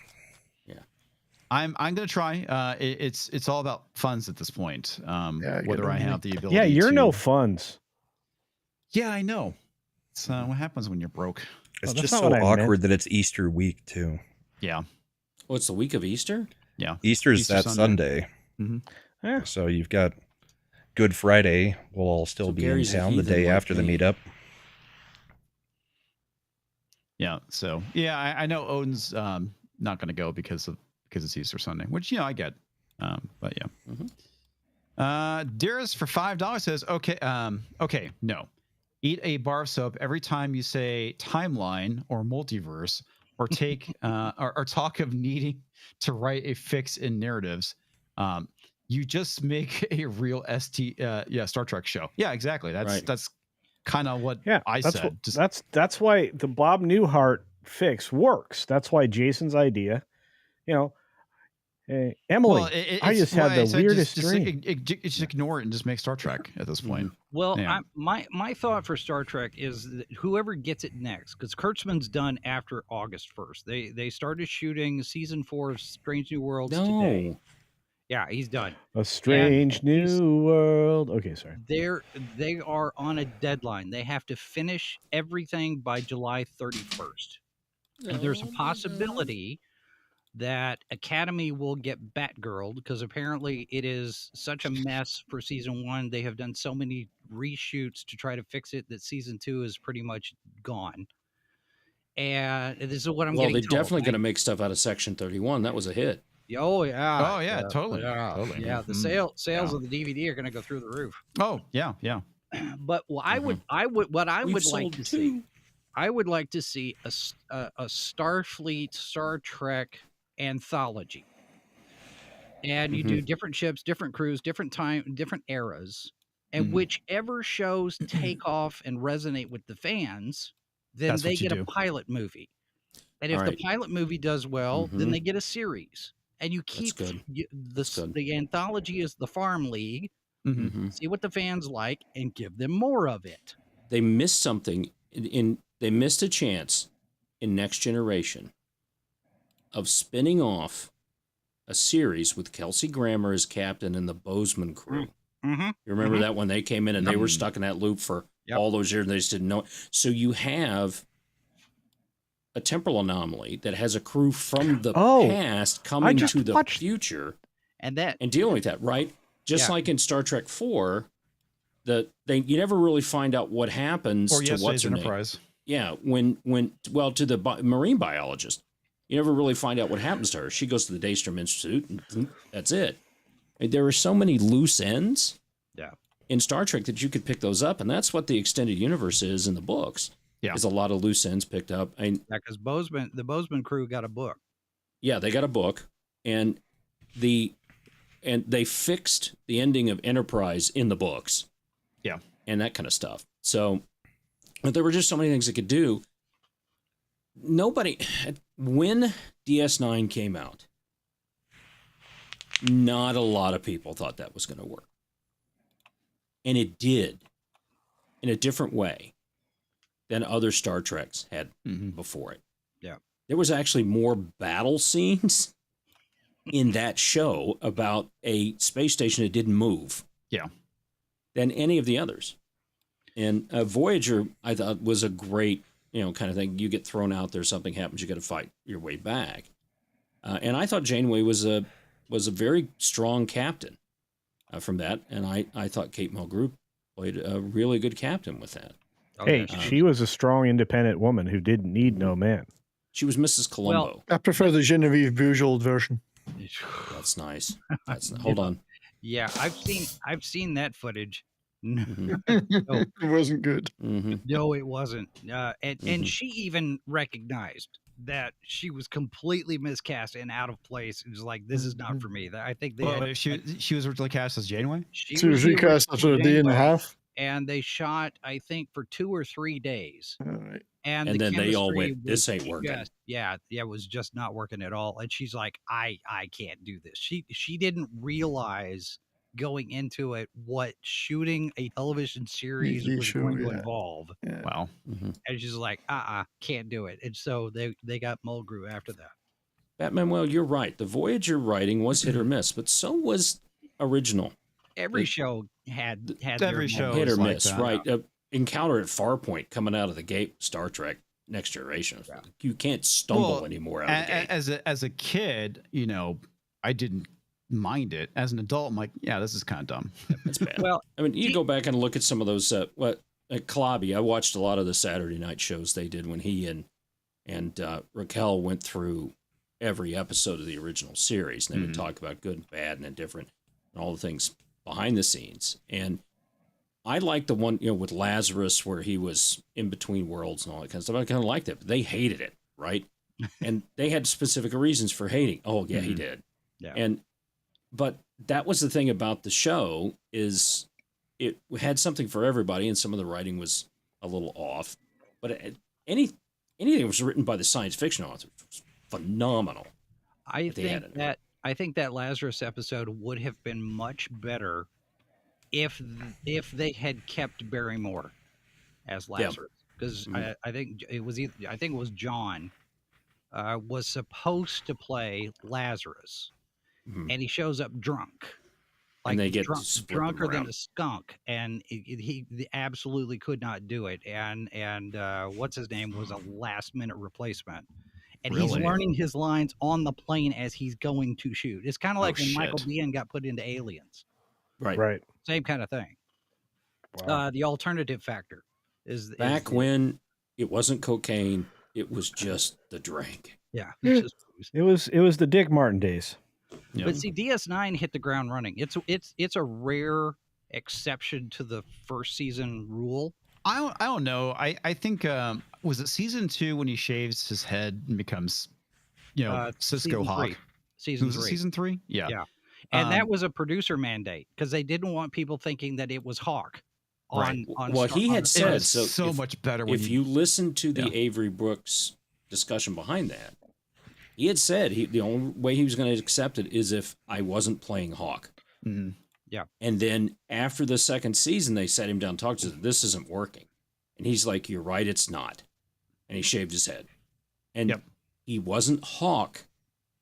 I'm going to try. It's all about funds at this point. Yeah, Whether get I on have the ability. Yeah, you're to... no funds. Yeah, I know. It's what happens when you're broke. It's that's just not so what I meant. awkward that it's Easter week too. Yeah, Oh, it's the week of Easter? yeah. Easter's Easter that Sunday. Sunday. Yeah. So you've got Good Friday. We'll all still So be Gary's a in town the heathen day like after the me. meetup. Yeah. So yeah, I know Odin's not going to go because it's Easter Sunday, which I get. But yeah. Dearest for $5 says, okay, no. Eat a bar of soap every time you say timeline or multiverse. or take or talk of needing to write a fix in narratives, you just make a real Star Trek show. Yeah, exactly. That's kind of what I said. That's why the Bob Newhart fix works. That's why Jason's idea, hey, Emily, I just had the weirdest dream. Just ignore it and just make Star Trek at this point. Well, my thought for Star Trek is that whoever gets it next, because Kurtzman's done after August 1st. They started shooting season 4 of Strange New Worlds today. Yeah, he's done. A Strange New World. Okay, sorry. They are on a deadline. They have to finish everything by July 31st. And there's a possibility that Academy will get Batgirled because apparently it is such a mess for season 1. They have done so many reshoots to try to fix it that season 2 is pretty much gone. And this is what I'm getting told. Well, they're definitely going to make stuff out of Section 31. That was a hit. Oh yeah. Oh yeah, totally. Totally. Yeah, the sales of the DVD are going to go through the roof. Oh yeah. But I would like to see a Starfleet Star Trek anthology, and you do different ships, different crews, different time, different eras, and whichever shows take off and resonate with the fans, then they get a pilot movie. And if the pilot movie does well, then they get a series. And you keep the anthology is the Farm League. See what the fans like and give them more of it. They missed something they missed a chance in Next Generation of spinning off a series with Kelsey Grammer as captain and the Bozeman crew. You remember that when they came in and they were stuck in that loop for all those years and they just didn't know it. So you have a temporal anomaly that has a crew from the past coming to the future and dealing with that, right? Just like in Star Trek 4, you never really find out what happens to what's her Enterprise. Yeah, to the marine biologist, you never really find out what happens to her. She goes to the Daystrom Institute, and that's it. There are so many loose ends in Star Trek that you could pick those up, and that's what the extended universe is in the books. Yeah, is a lot of loose ends picked up. Because the Bozeman crew got a book. Yeah, they got a book, and they fixed the ending of Enterprise in the books. Yeah, and that kind of stuff. So, but there were just so many things they could do. When DS9 came out, not a lot of people thought that was going to work, and it did, in a different way than other Star Treks had before it. Yeah. There was actually more battle scenes in that show about a space station that didn't move. Yeah. Than any of the others. And Voyager, I thought, was a great, kind of thing. You get thrown out there, something happens, you got to fight your way back. And I thought Janeway was a very strong captain from that. And I thought Kate Mulgrew played a really good captain with that. Hey, she was a strong, independent woman who didn't need no man. She was Mrs. Columbo. Well, I prefer the Genevieve Bujold version. That's nice. Hold on. Yeah, I've seen that footage. It wasn't good. No, it wasn't. And she even recognized that she was completely miscast and out of place. It was like, this is not for me. I think she was originally cast as Janeway. She was recast after a day and a half. And they shot, I think, for 2 or 3 days. All right. And then they all went, this ain't working. It was just not working at all. And she's like, I can't do this. She didn't realize going into it what shooting a television series was going to involve. Yeah. Wow. And she's like, can't do it. And so they got Mulgrew after that. Batman, well, you're right. The Voyager writing was hit or miss, but so was original. Every show had every show hit or like miss, that. right? Encounter at Farpoint coming out of the gate, Star Trek Next Generation. Yeah. You can't stumble anymore out of the gate. As a kid, I didn't mind it. As an adult, I'm like, yeah, this is kind of dumb. It's bad. Well, I mean, you go back and look at some of those. At Calabi, I watched a lot of the Saturday night shows they did when he and Raquel went through every episode of the original series, and they would talk about good and bad and indifferent and all the things behind the scenes. And I liked the one, with Lazarus where he was in between worlds and all that kind of stuff. I kind of liked it, but they hated it, right? And they had specific reasons for hating. Oh yeah, he did. Yeah. But that was the thing about the show, is it had something for everybody, and some of the writing was a little off. But anything that was written by the science fiction authors was phenomenal. I think that Lazarus episode would have been much better if they had kept Barrymore as Lazarus, because I think it was John was supposed to play Lazarus, and he shows up drunk, like and they get drunker than a skunk, and he absolutely could not do it. And what's his name was a last minute replacement. And he's learning his lines on the plane as he's going to shoot. It's kind of like when Michael Biehn got put into Aliens. Right. Same kind of thing. Wow. The alternative factor is when it wasn't cocaine, it was just the drink. Yeah. It was the Dick Martin days. Yep. But see, DS9 hit the ground running. It's a rare exception to the first season rule. I don't know. I think was it season 2 when he shaves his head and becomes, Cisco Hawk? Season 3. Season 3? Yeah. Yeah. And that was a producer mandate, because they didn't want people thinking that it was Hawk. He had said so much better. If you listen to the Avery Brooks discussion behind that, he had said the only way he was going to accept it is if I wasn't playing Hawk. Mm-hmm. Yeah. And then after the second season, they sat him down and talked to him. This isn't working. And he's like, "You're right, it's not." And he shaved his head. And he wasn't Hawk.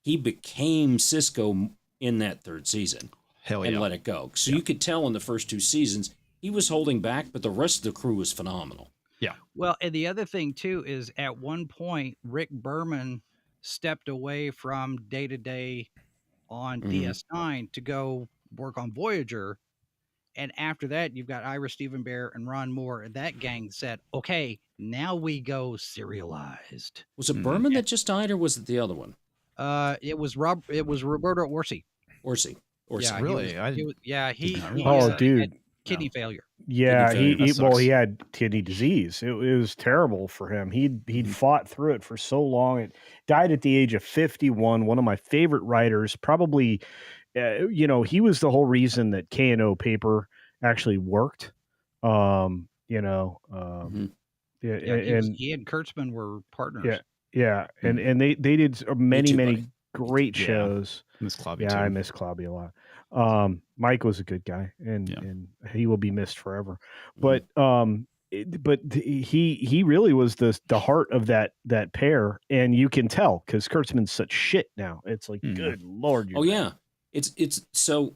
He became Cisco in that third season. Hell yeah. And let it go. So you could tell in the first 2 seasons, he was holding back, but the rest of the crew was phenomenal. Yeah. Well, and the other thing, too, is at one point, Rick Berman stepped away from day-to-day on DS9 to go work on Voyager. And after that, you've got Ira Stephen Bear and Ron Moore, and that gang said, okay, now we go serialized. Was it Berman that just died, or was it the other one? It was Roberto Orci. Orci. Yeah, really? He dude. had kidney failure. Yeah, he had kidney disease. It was terrible for him. He'd fought through it for so long. It died at the age of 51. One of my favorite writers, probably, he was the whole reason that K&O paper actually worked. He and Kurtzman were partners. Yeah, and they did many great shows. Miss Clobby too. I miss Clobby a lot. Mike was a good guy, and he will be missed forever. But he really was the heart of that pair, and you can tell because Kurtzman's such shit now. It's like, good Lord. It's so.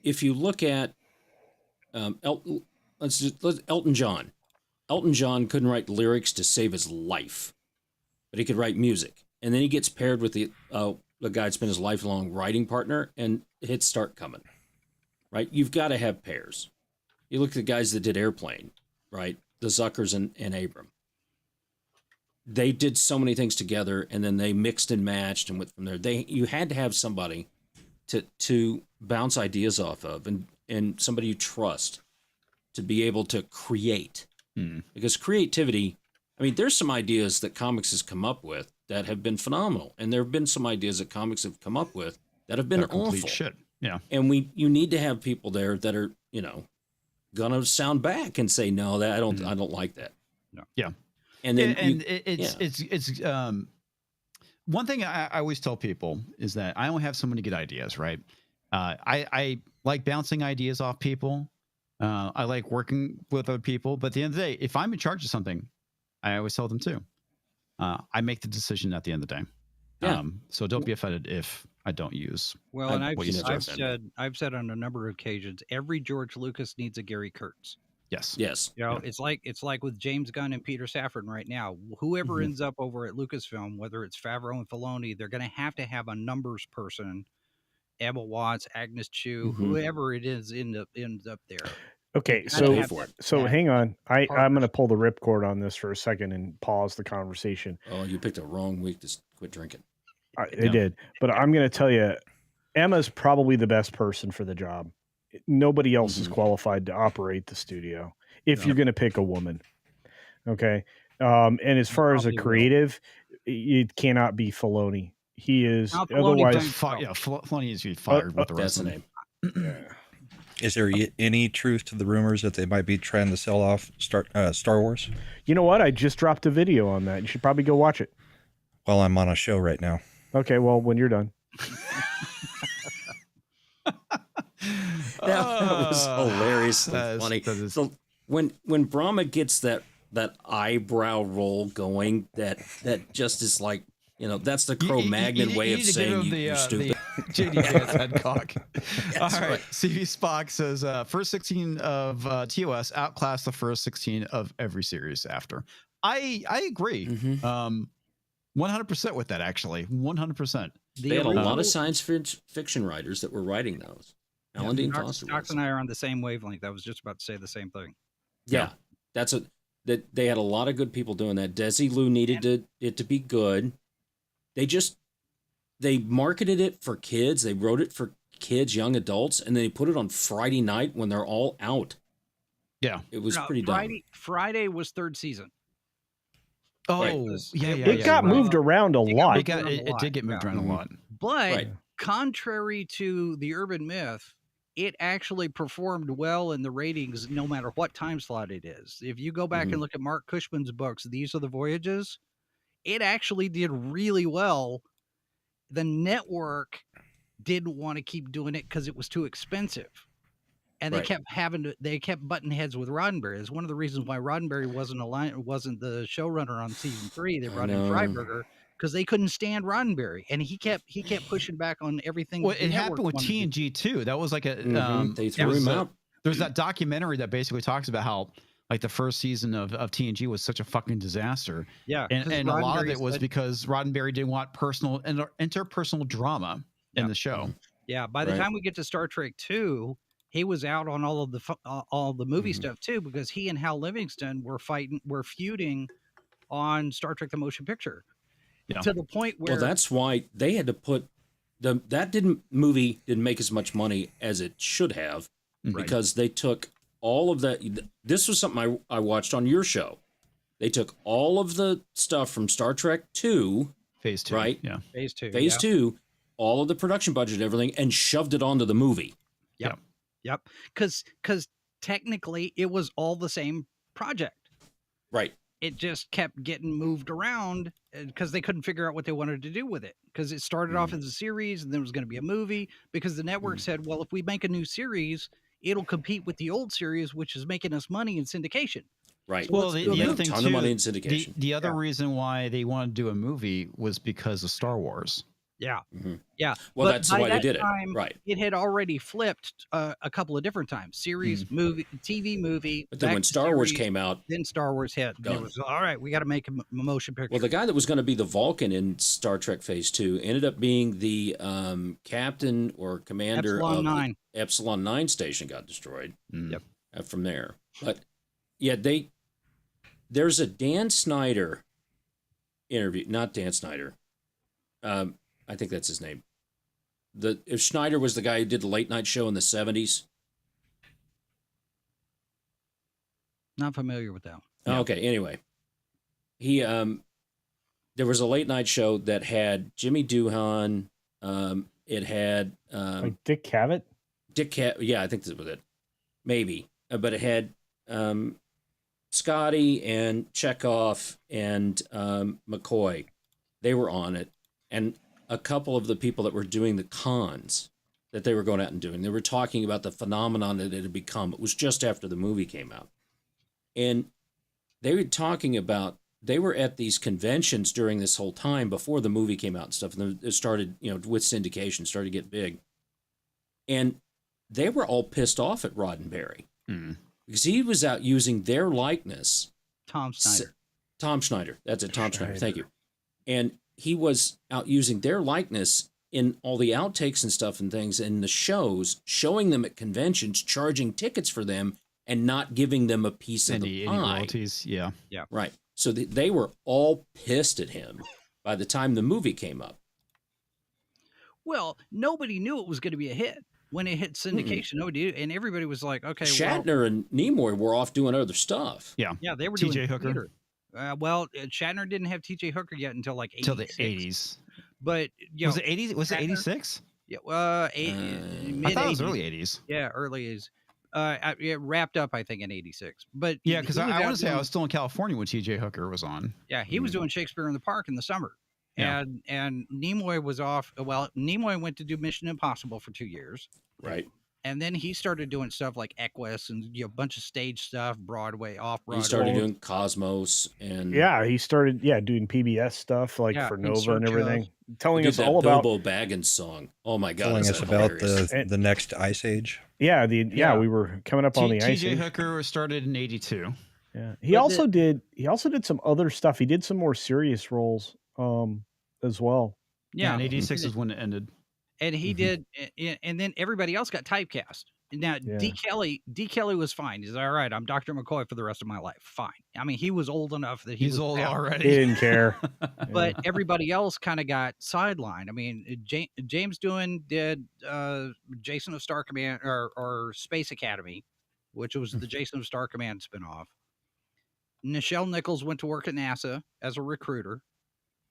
If you look at Elton John. Elton John couldn't write lyrics to save his life, but he could write music. And then he gets paired with the guy that's been his lifelong writing partner, and hits start coming. Right? You've got to have pairs. You look at the guys that did Airplane, right? The Zuckers and Abram. They did so many things together, and then they mixed and matched and went from there. You had to have somebody to bounce ideas off of, and somebody you trust to be able to create. Because creativity, I mean, there's some ideas that comics has come up with that have been phenomenal, and there have been some ideas that comics have come up with that have been awful. Shit. Yeah. And you need to have people there that are, gonna sound back and say, no, that I don't like that. No. Yeah. And then it's one thing I always tell people is that I only have so many good ideas, right? I like bouncing ideas off people. I like working with other people, but at the end of the day, if I'm in charge of something, I always tell them too. I make the decision at the end of the day. Yeah. So don't be offended if I don't use. Well, and I've said on a number of occasions, every George Lucas needs a Gary Kurtz. Yes. It's like with James Gunn and Peter Safran right now. Whoever ends up over at Lucasfilm, whether it's Favreau and Filoni, they're going to have a numbers person. Emma Watts, Agnes Chu, whoever it is ends up there. Okay, so hang on. I'm going to pull the ripcord on this for a second and pause the conversation. Oh, you picked a wrong week to quit drinking. I did, but I'm going to tell you, Emma's probably the best person for the job. Nobody else is qualified to operate the studio if you're going to pick a woman. Okay, And as far as a Probably will. creative, it cannot be Filoni. He is Now, Filoni otherwise. Filoni needs to be fired with the That's rest the of name. them. Is there any truth to the rumors that they might be trying to sell off Star Wars? You know what? I just dropped a video on that. You should probably go watch it. Well, I'm on a show right now. Okay, well, when you're done. That was hilariously funny. So when Brahma gets that eyebrow roll going, that just is like, that's the Cro-Magnon way of saying you stupid. JD Vance head cock. All right. right. CV Spock says first 16 of TOS outclass the first 16 of every series after. I agree. 100% with that, actually. 100%. They had a lot of science fiction writers that were writing those. Alan Dean Foster. Docs and I are on the same wavelength. I was just about to say the same thing. Yeah, that they had a lot of good people doing that. Desilu needed it to be good. They marketed it for kids. They wrote it for kids, young adults, and they put it on Friday night when they're all out. Yeah, it was pretty dumb. Friday was third season. Oh, yeah. It got moved around a lot. It did get moved around a lot. But contrary to the urban myth, it actually performed well in the ratings no matter what time slot it is. If you go back and look at Mark Cushman's books, These Are the Voyages, it actually did really well. The network didn't want to keep doing it because it was too expensive. And they kept butting heads with Roddenberry. It's one of the reasons why Roddenberry wasn't the showrunner on season 3. They brought in Freiberger because they couldn't stand Roddenberry, and he kept pushing back on everything. Well, it happened with TNG too. That was like a they threw him out. There's that documentary that basically talks about how like the first season of TNG was such a fucking disaster. Yeah, and a lot of it was because Roddenberry didn't want personal and interpersonal drama in the show. Yeah, by the time we get to Star Trek 2, he was out on all the movie stuff too, because he and Hal Livingston were feuding on Star Trek: The Motion Picture, to the point where. Well, that's why they had to put movie didn't make as much money as it should have, because they took all of that. This was something I watched on your show. They took all of the stuff from Star Trek 2, Phase 2, right? Yeah, Phase 2, all of the production budget and everything, and shoved it onto the movie. Yep. Because technically it was all the same project. Right. It just kept getting moved around because they couldn't figure out what they wanted to do with it. Because it started off as a series and then it was going to be a movie, because the network said, well, if we make a new series, it'll compete with the old series, which is making us money in syndication. Right. So well, the other thing ton too, of money in syndication. The other reason why they wanted to do a movie was because of Star Wars. Yeah. Yeah. Well, but that's by why that they did time, it. Right. It had already flipped a couple of different times. Series, movie, TV movie. But then when Star Wars came out, then Star Wars hit. It was, all right, we got to make a motion picture. Well, the guy that was going to be the Vulcan in Star Trek Phase 2 ended up being the captain or commander Epsilon of 9. the Epsilon 9 station got destroyed. Yep. From there. But yeah, there's a Dan Snyder interview, not Dan Snyder. I think that's his name. If Schneider was the guy who did the late night show in the 70s. Not familiar with that. Yeah. Okay. Anyway, he there was a late night show that had Jimmy Doohan. It had like Dick Cavett. Yeah, I think this was it. Maybe, but it had Scotty and Chekhov and McCoy. They were on it, and a couple of the people that were doing the cons that they were going out and doing. They were talking about the phenomenon that it had become. It was just after the movie came out. And they were talking about, they were at these conventions during this whole time before the movie came out and stuff. And it started, with syndication, started to get big. And they were all pissed off at Roddenberry because he was out using their likeness. Tom Schneider. Tom Schneider. That's it. Tom Schneider. Thank you. And he was out using their likeness in all the outtakes and stuff and things in the shows, showing them at conventions, charging tickets for them, and not giving them a piece of the pie. Any royalties, yeah. Right. So they were all pissed at him by the time the movie came up. Well, nobody knew it was going to be a hit when it hit syndication. Nobody, and everybody was like, okay. Shatner and Nimoy were off doing other stuff. Yeah. Yeah, they were T.J. doing Hooker. theater. Well, Shatner didn't have T.J. Hooker yet until like 86. Till the 80s. But Was it 80s? Was it 86? Yeah, I thought it was early 80s. Yeah, early 80s. It wrapped up, I think, in 86. But yeah, because I want to say I doing, was still in California when T.J. Hooker was on. Yeah, he was doing Shakespeare in the Park in the summer. Yeah. And Nimoy was off. Well, Nimoy went to do Mission Impossible for 2 years. Right. And then he started doing stuff like Equus and a bunch of stage stuff, Broadway, off Broadway. He started doing Cosmos and he started doing PBS stuff like for Nova and everything. Telling us all about Bilbo Baggins song. Oh my God! Telling us about the next Ice Age. Yeah, we were coming up on the Ice Age. T.J. Hooker started in 82. Yeah, he also did some other stuff. He did some more serious roles as well. Yeah, and 86 is when it ended. And he did, and then everybody else got typecast. Now, D. Kelly was fine. He's all right. I'm Dr. McCoy for the rest of my life. Fine. I mean, he was old enough that he's old already. He didn't care. But everybody else kind of got sidelined. I mean, James Doohan did Jason of Star Command or Space Academy, which was the Jason of Star Command spinoff. Nichelle Nichols went to work at NASA as a recruiter.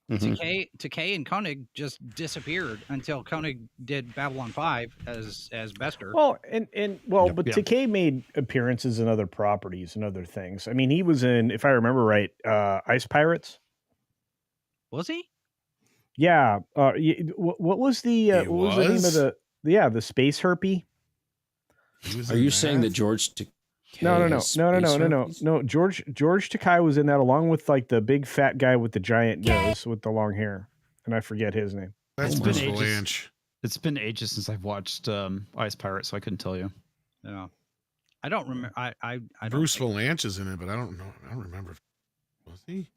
Takei and Koenig just disappeared until Koenig did Babylon 5 as Bester. Well, but Takei made appearances in other properties and other things. I mean, he was in, if I remember right, Ice Pirates. Was he? Yeah. What was the name of the Space Herpy? Are you saying that George Takei? No. George Takei was in that along with like the big fat guy with the giant nose with the long hair, and I forget his name. That's Bruce Valanche. It's been ages since I've watched Ice Pirates, so I couldn't tell you. Yeah, I don't remember. I Bruce Valanche is in it, but I don't know. I don't remember. Was he?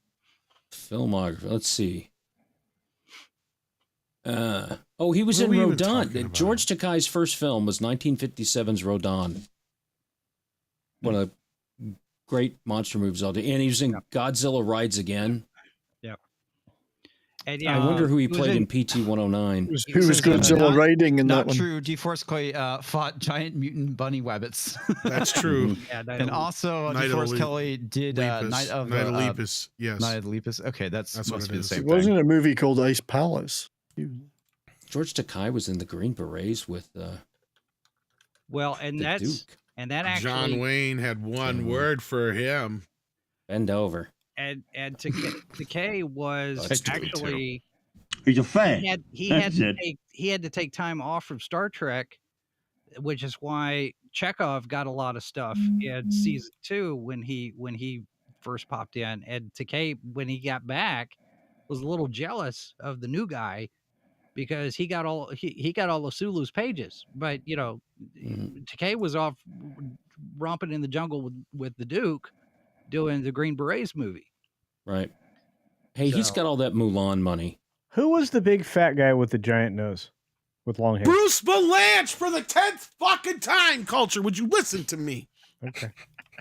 Filmography. Let's see. He was in Rodin. George Takei's first film was 1957's Rodin. One of the great monster movies all day. And he was in Godzilla Rides Again. Yep. And I wonder who he played in PT 109. Who was Godzilla riding in that one? Not true. DeForest Kelly fought giant mutant bunny wabbits. That's true. And also DeForest Kelly did Night of Lepus. Yes. Night of Lepus. Okay, that's must be the same It thing. wasn't a movie called Ice Palace. George Takei was in the Green Berets with Duke. And that actually, John Wayne had one word for him. Bend over. And Takei was actually he's a fan. He had to take time off from Star Trek, which is why Chekhov got a lot of stuff in season 2 when he first popped in. And Takei, when he got back, was a little jealous of the new guy because he got all of Sulu's pages, but Takei was off romping in the jungle with the Duke doing the Green Berets movie. Right. Hey, he's got all that Mulan money. Who was the big fat guy with the giant nose with long hair? Bruce Valanche for the 10th fucking time. Culture, would you listen to me? Okay.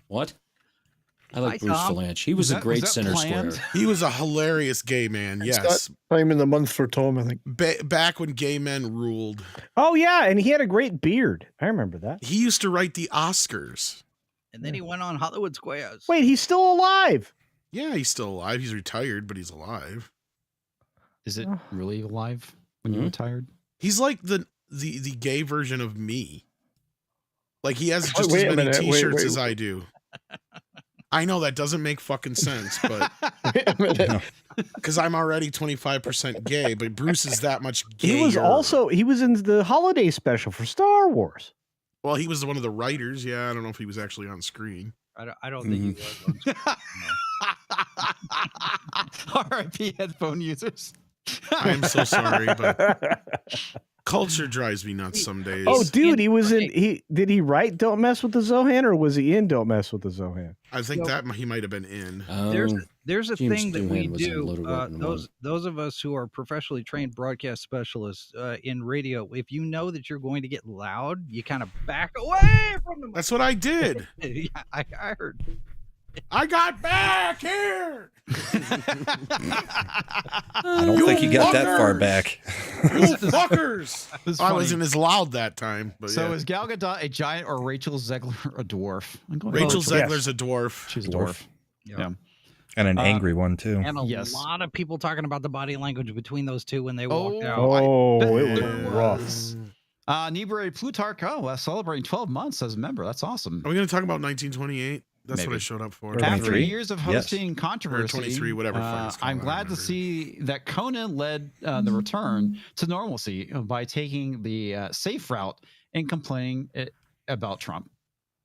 What? I like Bruce Valanche. He was a great center square. He was a hilarious gay man. Yes. Time in the month for Tom, I think. Back when gay men ruled. Oh, yeah. And he had a great beard. I remember that. He used to write the Oscars. And then he went on Hollywood Squares. Wait, he's still alive. Yeah, he's still alive. He's retired, but he's alive. Is it really alive when you're retired? He's like the gay version of me. Like he has just as many t-shirts as I do. I know that doesn't make fucking sense, but because I'm already 25% gay, but Bruce is that much gay. He was in the holiday special for Star Wars. Well, he was one of the writers. Yeah, I don't know if he was actually on screen. I don't think he was on screen. R.I.P. headphone users. I am so sorry, but culture drives me nuts some days. Oh, dude, he was did he write Don't Mess with the Zohan, or was he in Don't Mess with the Zohan? I think that he might have been in. There's a thing that we do. Those of us who are professionally trained broadcast specialists in radio, if you know that you're going to get loud, you kind of back away from them. That's what I did. Yeah, I heard. I got back here. I don't think you got that far back. You fuckers. I wasn't as loud that time. But so is Gal Gadot a giant or Rachel Zegler a dwarf? Rachel Zegler's a dwarf. She's a dwarf. Yeah. And an angry one, too. And a Yes. lot of people talking about the body language between those two when they walked out. Oh, it was there rough. was. Nibere Plutarch, celebrating 12 months as a member. That's awesome. Are we going to talk about 1928? That's Maybe. what I showed up for. Or After 23? years of Yes. hosting controversy, Or 23, whatever fuck it's called, I'm I glad to remember. see that Conan led the return to normalcy by taking the safe route and complaining about Trump.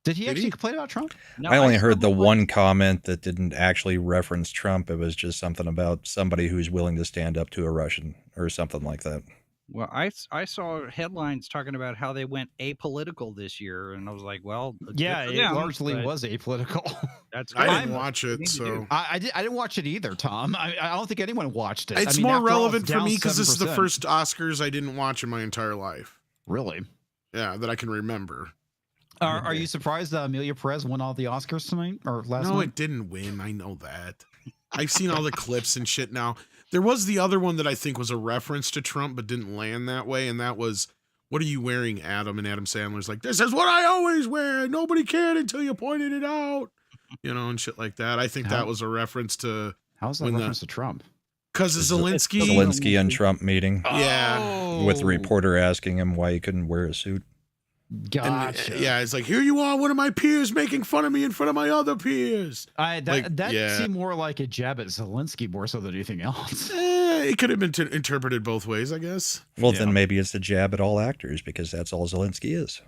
Did he actually complain about Trump? No, I only heard the saw one comment that didn't actually reference Trump. It was just something about somebody who's willing to stand up to a Russian or something like that. Well, I saw headlines talking about how they went apolitical this year, and I was like, well, good Yeah, for it them, largely but was apolitical. That's I good. didn't watch it, need to so do. I didn't watch it either, Tom. I don't think anyone watched it. it's I mean, more after all, relevant it's for down me because this is the 7%. first Oscars I didn't watch in my entire life. Really? Yeah, that I can remember. Are you surprised that Amelia Perez won all the Oscars tonight or last No, night? it didn't win. I know that. I've seen all the clips and shit now. There was the other one that I think was a reference to Trump, but didn't land that way. And that was, "What are you wearing, Adam?" And Adam Sandler's like, "This is what I always wear. Nobody cared until you pointed it out." You know, and shit like that. I think that was a reference to, How's that when the- reference to Trump? because Zelensky. Zelensky and Trump meeting Yeah. with the reporter asking him why he couldn't wear a suit. Gotcha. And, yeah, it's like, here you are, one of my peers making fun of me in front of my other peers. That seemed more like a jab at Zelensky more so than anything else. It could have been interpreted both ways, I guess. Well, Yeah. then maybe it's a jab at all actors because that's all Zelensky is.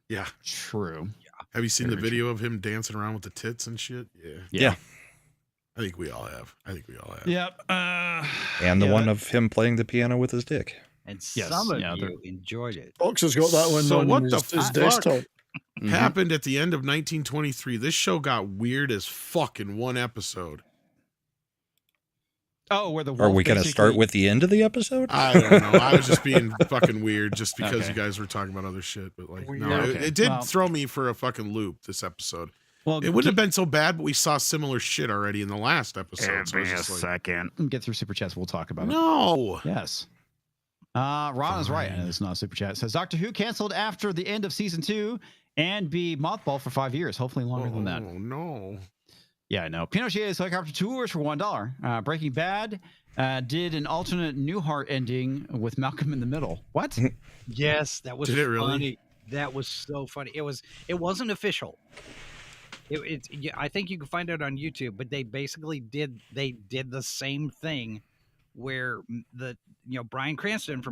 Yeah. True. Have you seen Very the video of him dancing around with the tits and shit? Yeah. Yeah. I think we all have. Yep. And the yeah, one that- of him playing the piano with his dick. And Yes, some of yeah, you enjoyed it. Fox has got that one So on what his, the his fuck? desktop. Happened at the end of 1923. This show got weird as fuck in one episode. Oh, where the Are wolf we going to start basically- with the end of the episode? I don't know. I was just being fucking weird just because Okay. you guys were talking about other shit. But like, no, Yeah, it, okay. it did Well- throw me for a fucking loop this episode. Well, It wouldn't have been so bad, but we saw similar shit already in the last episode. So I was just like, second. Get through super chats. We'll talk about it. no. Yes. Ron is right, and it's not a super chat. It says Doctor Who canceled after the end of season 2 and be mothballed for 5 years, hopefully longer than that. Oh no. Yeah, I know. Pinochet's helicopter tours for $1. Breaking Bad did an alternate Newhart ending with Malcolm in the Middle. What? Yes, that was Did it really? funny. That was so funny. It wasn't official. Yeah, I think you can find it on YouTube, but they basically did the same thing where Bryan Cranston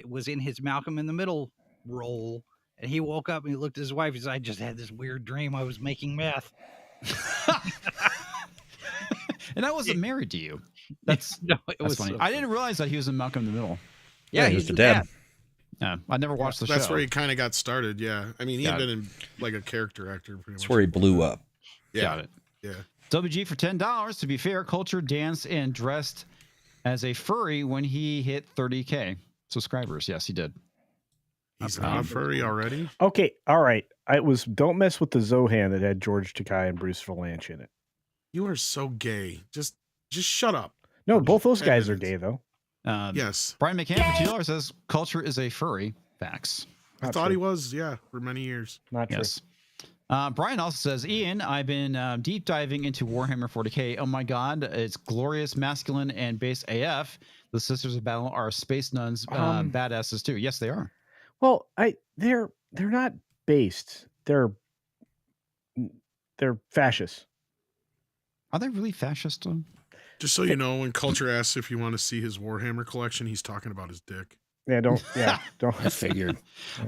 was in his Malcolm in the Middle role, and he woke up and he looked at his wife. He said, "I just had this weird dream. I was making meth." And I wasn't married to you. That's No, it that's was funny. so I didn't realize that he was in Malcolm in the Middle. Yeah, he was he's the the dad. dad. I never watched the That's show. where he kind of got started. Yeah. I mean, he had Got been in like a character actor pretty much. That's where he blew up. Yeah. Got it. Yeah. WG for $10. To be fair, Culture danced and dressed as a furry when he hit 30K subscribers. Yes, he did. He's not a furry already. Okay, all right. Don't mess with the Zohan that had George Takei and Bruce Valanche in it. You are so gay. Just shut up. No, both those 10 guys are minutes. gay though. Yes. Brian McCann for $2 says Culture is a furry. Facts. I Not thought true. he was, yeah, for many years. Not true. Yes. Brian also says, Ian, I've been deep diving into Warhammer 40K. Oh my God, it's glorious, masculine, and base AF. The Sisters of Battle are space nuns, badasses too. Yes, they are. Well, they're not based. They're fascists. Are they really fascist? Just so you know, when Culture asks if you want to see his Warhammer collection, he's talking about his dick. Yeah, don't. I figured.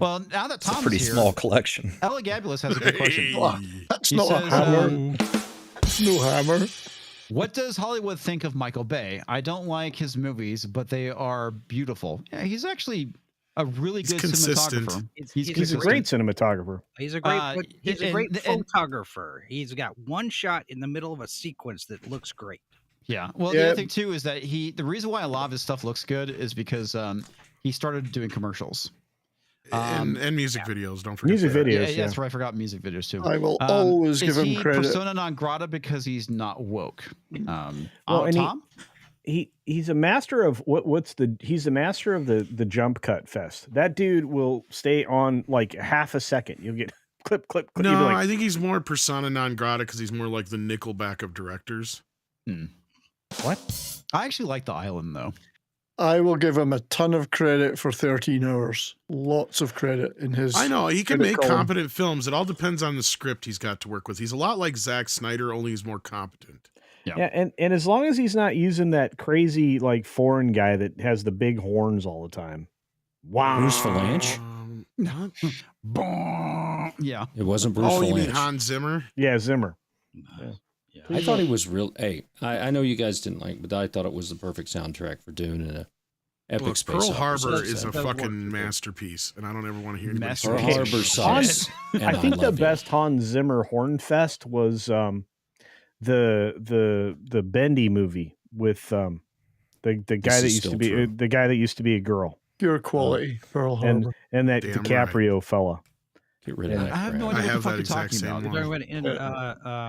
Well, now that It's a Tom's pretty here, small collection. Ella Gabulus has a good question. Hey. That's He not a says, hammer. It's no hammer. What does Hollywood think of Michael Bay? I don't like his movies, but they are beautiful. Yeah, he's actually a really He's good consistent. cinematographer. He's a great cinematographer. He's a great. He's a and- great and- photographer. He's got one shot in the middle of a sequence that looks great. Yeah. Well, the Yeah. other thing too is that the reason why a lot of his stuff looks good is because he started doing commercials. And music videos, don't forget Music that. videos. Yeah, that's right. I forgot music videos too. I will always is give him he credit. persona non grata because he's not woke? Well, and Tom? he's a master of he's a master of the jump cut fest. That dude will stay on like half a second. You'll get clip. No, You'll be like, I think he's more persona non grata because he's more like the Nickelback of directors. What? I actually like The Island, though. I will give him a ton of credit for 13 hours. Lots of credit in his. I know he can make column. competent films. It all depends on the script he's got to work with. He's a lot like Zack Snyder, only he's more competent. Yeah, and as long as he's not using that crazy like foreign guy that has the big horns all the time. Wow. Bruce Valanche? Yeah. It wasn't Bruce Oh, Valanche. you mean Hans Zimmer? Yeah, Zimmer. Yeah. I thought he was real. Hey, I know you guys didn't like, but I thought it was the perfect soundtrack for Dune and a epic Look, space. Pearl opera. Harbor So is a that worked. fucking masterpiece, and I don't ever want to hear anybody say Pearl it. Harbor sucks. and I think the love you. best Hans Zimmer horn fest was the Bendy movie with the guy that is used to still be true. the guy that used to be a girl Pure quality, Pearl and Harbor. that Damn DiCaprio fella. Get rid of that. I have no crap. idea I what the have fuck that you're talking exact about. same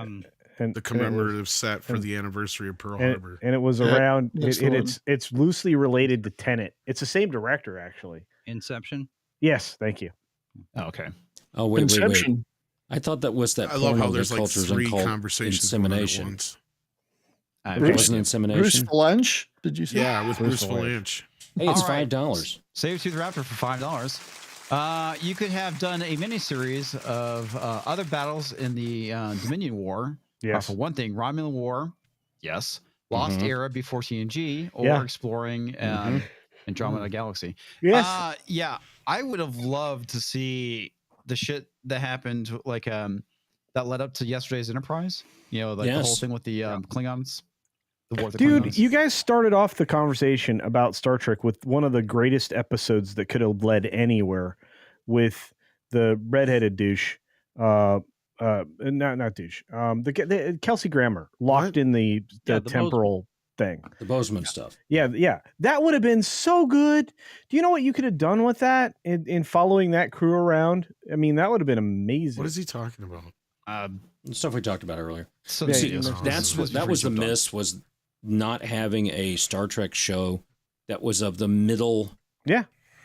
one. And The commemorative set for the anniversary of Pearl Harbor. and it was Yeah, around excellent. it's loosely related to Tenet. It's the same director actually. Inception. Yes, thank you. Oh, okay. Oh wait. Inception. I thought that was that. I love porno how that there's like cultures three and cult conversations going on at insemination. once. It wasn't Bruce insemination. Valanche, did you say? Yeah, with Bruce Bruce Valanche. Hey, it's All right. $5. Save Tooth Raptor for $5. You could have done a miniseries of other battles in the Dominion War. Yes. For one thing, Romulan War. Yes. Lost Era before TNG, or Yeah. exploring Andromeda Galaxy. Yes. Yeah. I would have loved to see the shit that happened, like that led up to yesterday's Enterprise. You know, like the whole Yes. thing with the Klingons. The war with the Dude, Klingons. you guys started off the conversation about Star Trek with one of the greatest episodes that could have led anywhere, with the redheaded douche, not douche, the Kelsey Grammer locked in the the temporal thing. The Bozeman stuff. Yeah, that would have been so good. Do you know what you could have done with that in following that crew around? I mean, that would have been amazing. What is he talking about? The stuff we talked about earlier. So Yeah, See, you know, that was the miss, was not having a Star Trek show that was of the middle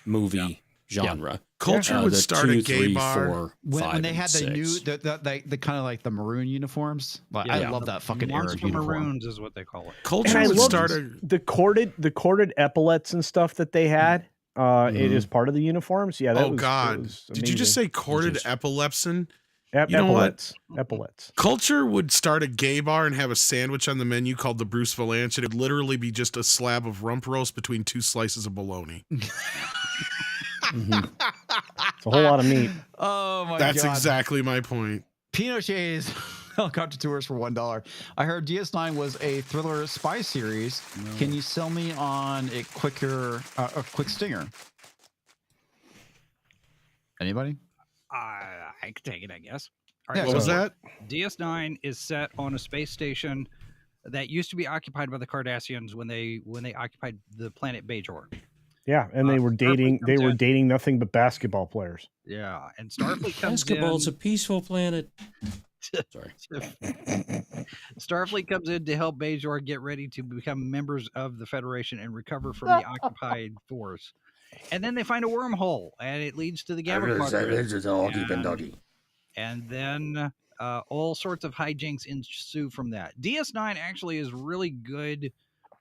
movie genre. Culture would the start 2, a gay 3, bar. 4, when 5, they and had the 6. new the kind of like the maroon uniforms. Like, I Yeah. love that fucking era of Monster uniform. Maroons is what they call it. Culture And I would love start a. the corded epaulets and stuff that they had. It is part of the uniforms. Yeah. That Oh was, God! that was Did you just say corded Just- epilepsin? You know what? Epaulets. Culture would start a gay bar and have a sandwich on the menu called the Bruce Valanche. It would literally be just a slab of rump roast between 2 slices of bologna. It's a whole lot of meat. Oh my That's god! exactly my point. Pinochet's helicopter tours for $1. I heard DS9 was a thriller spy series. Can you sell me on a quick stinger? Anybody? I could take it, I guess. All Yeah, right, What was that? DS9 is set on a space station that used to be occupied by the Cardassians when they occupied the planet Bajor. Yeah, and they were dating. Starfleet They comes were in. dating nothing but basketball players. Yeah, and Starfleet comes Basketball's in. a peaceful planet. Sorry. Starfleet comes in to help Bajor get ready to become members of the Federation and recover from the occupied force. And then they find a wormhole, and it leads to the Gamma Quadrant. And then all sorts of hijinks ensue from that. DS9 actually is really good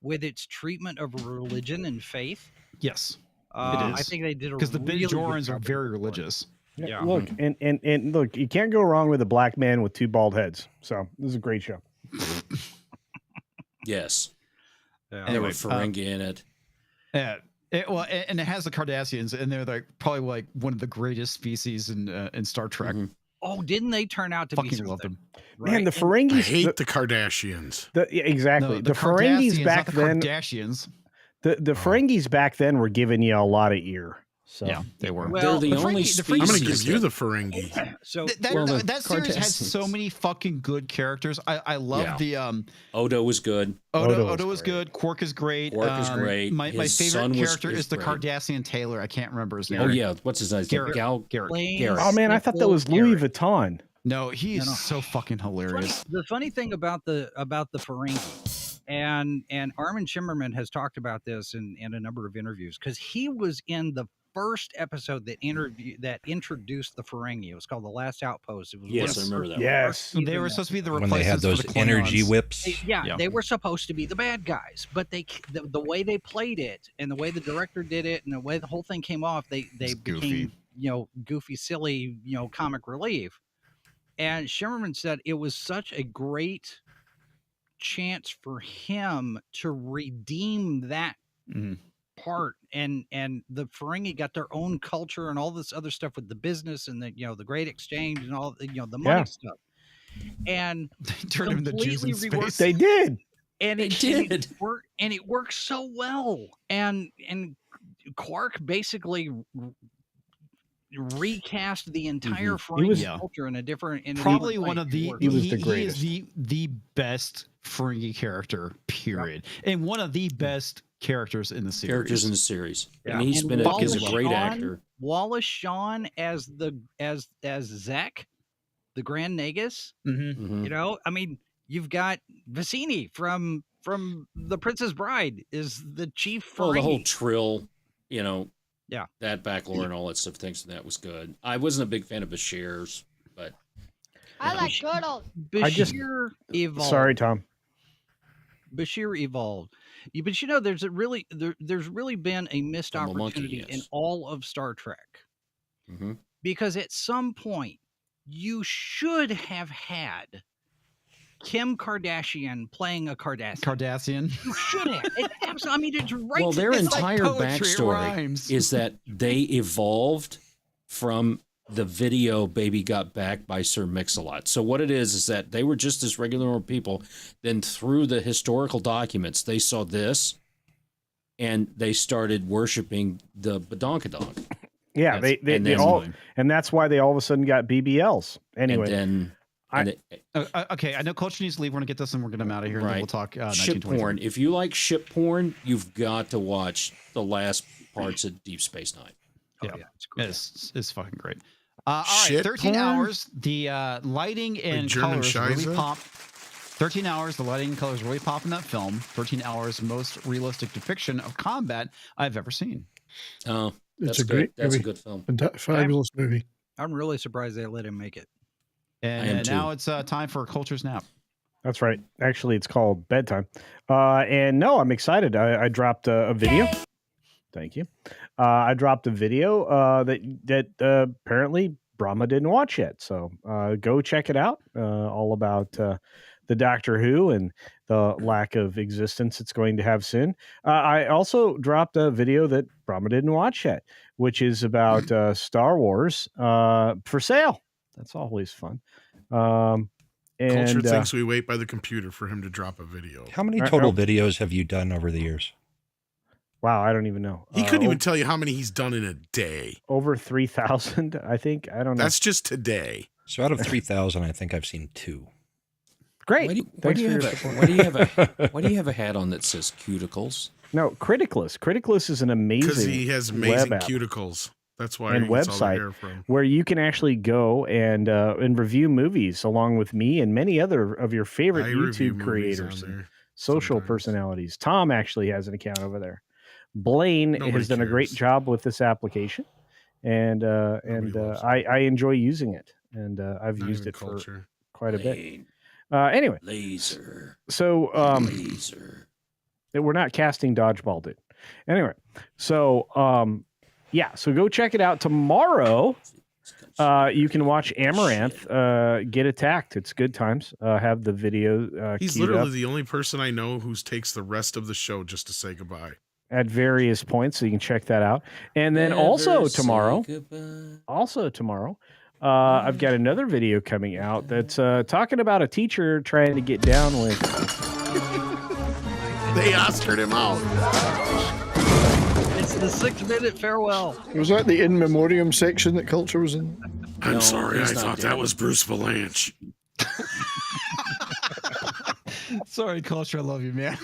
with its treatment of religion and faith. Yes, I think they did a because the really good Bajorans job are with very it. religious. Yeah. Look, and look, you can't go wrong with a black man with 2 bald heads. So this is a great show. Yes. Yeah. There were Anyway, Ferengi in it. Yeah. And it has the Cardassians, and they're like probably like one of the greatest species in Star Trek. Oh, didn't they turn out to be Fucking something? love them. Man, the I Ferengis. hate the Kardashians. Exactly. No, the Ferengis Cardassians, back not the then. Kardashians. The Ferengis back then were giving you a lot of ear. So Yeah, they were. Well, They're the the only Ferengi- the species. I'm going to give that- you the Ferengi. So That series has Cardassians. so many fucking good characters. I love the Odo was good. Odo is good. Quark is great. Quark is great. My His favorite son character is is the great. Cardassian tailor. I can't remember his name. Oh yeah, what's his name? Garrett. Garrett. Planes, oh man, I thought that was Louis Garrett. Vuitton. No, he is No. so fucking hilarious. The funny thing about the Ferengi, and Armin Shimmerman has talked about this in a number of interviews, because he was in the first episode that introduced the Ferengi. It was called The Last Outpost. It was Yes, I remember that. Yes. They were supposed to be the When they had replacements for those the energy Klingons. whips. They were supposed to be the bad guys, but the way they played it and the way the director did it and the way the whole thing came off, they became goofy, silly, comic relief. And Shimmerman said it was such a great chance for him to redeem that part, and the Ferengi got their own culture and all this other stuff with the business and the great exchange and all the money stuff, and they turned him into Jews in space. They did, and it worked, and it worked so well, and Quark basically recast the entire Ferengi culture in a different, probably one of the he was the greatest. He is the best Ferengi character, period, and one of the best characters in the series. Characters in the series. Yeah. And he's and been Wallace a great Shawn, actor. Wallace Shawn as Zek, the Grand Nagus. I mean, you've got Vicini from The Princess Bride is the chief Ferengi. Well, the whole Trill, that backlore and all that stuff. Thinks that was good. I wasn't a big fan of Bashir's, but I like turtles. Bashir evolved. Sorry, Tom. Bashir evolved. But there's really been a missed opportunity in all of Star Trek. Because at some point you should have had Kim Kardashian playing a Cardassian. You should have. Absolutely. I mean, it's right. Well, their entire backstory rhymes. is that they evolved from the video Baby Got Back by Sir Mix-a-Lot. So what it is that they were just as regular people. Then through the historical documents, they saw this and they started worshiping the Badonkadonk. Yeah, they all, and that's why they all of a sudden got BBLs. Anyway, and then okay, I know Culture needs to leave. We're gonna get this and we're gonna get out of here. And then we'll talk ship porn. If you like ship porn, you've got to watch the last parts of Deep Space Nine. It's great. It's fucking great. All right, 13 hours. The lighting and colors really pop. 13 hours. The lighting and colors really pop in that film. 13 hours. Most realistic depiction of combat I've ever seen. Oh, it's a great That's movie. a good film. Fabulous movie. I'm really surprised they let him make it. And now it's time for Culture's Nap. That's right. Actually, it's called Bedtime. And no, I'm excited. I dropped a video. Thank you. I dropped a video that apparently Brahma didn't watch yet. So go check it out. All about the Doctor Who and the lack of existence it's going to have soon. I also dropped a video that Brahma didn't watch yet, which is about Star Wars for sale. That's always fun. And Culture thinks we wait by the computer for him to drop a video. How many total videos have you done over the years? Wow, I don't even know. He couldn't even tell you how many he's done in a day. Over 3,000, I think. I don't know. That's just today. So out of 3,000, I think I've seen 2. Great. Why do you have a hat on that says cuticles? No, Criticless. Criticless is an amazing because he has amazing web app cuticles. That's why and he gets all the website hair from. where you can actually go and review movies along with me and many other of your favorite YouTube creators and social personalities. Tom actually has an account over there. Blaine has done a great job with this application, and I enjoy using it, and I've used it for quite a bit. Anyway, laser. So laser. We're not casting dodgeball, dude. Anyway, so so go check it out tomorrow. You can watch Amaranth get attacked. It's good times. Have the video. He's literally the only person I know who takes the rest of the show just to say goodbye at various points, so you can check that out. And then also tomorrow, I've got another video coming out that's talking about a teacher trying to get down with. They Oscared him out. It's the 6-minute farewell. Was that the in memoriam section that Culture was in? I'm sorry, I thought that was Bruce Valanche. Sorry, Culture, I love you, man.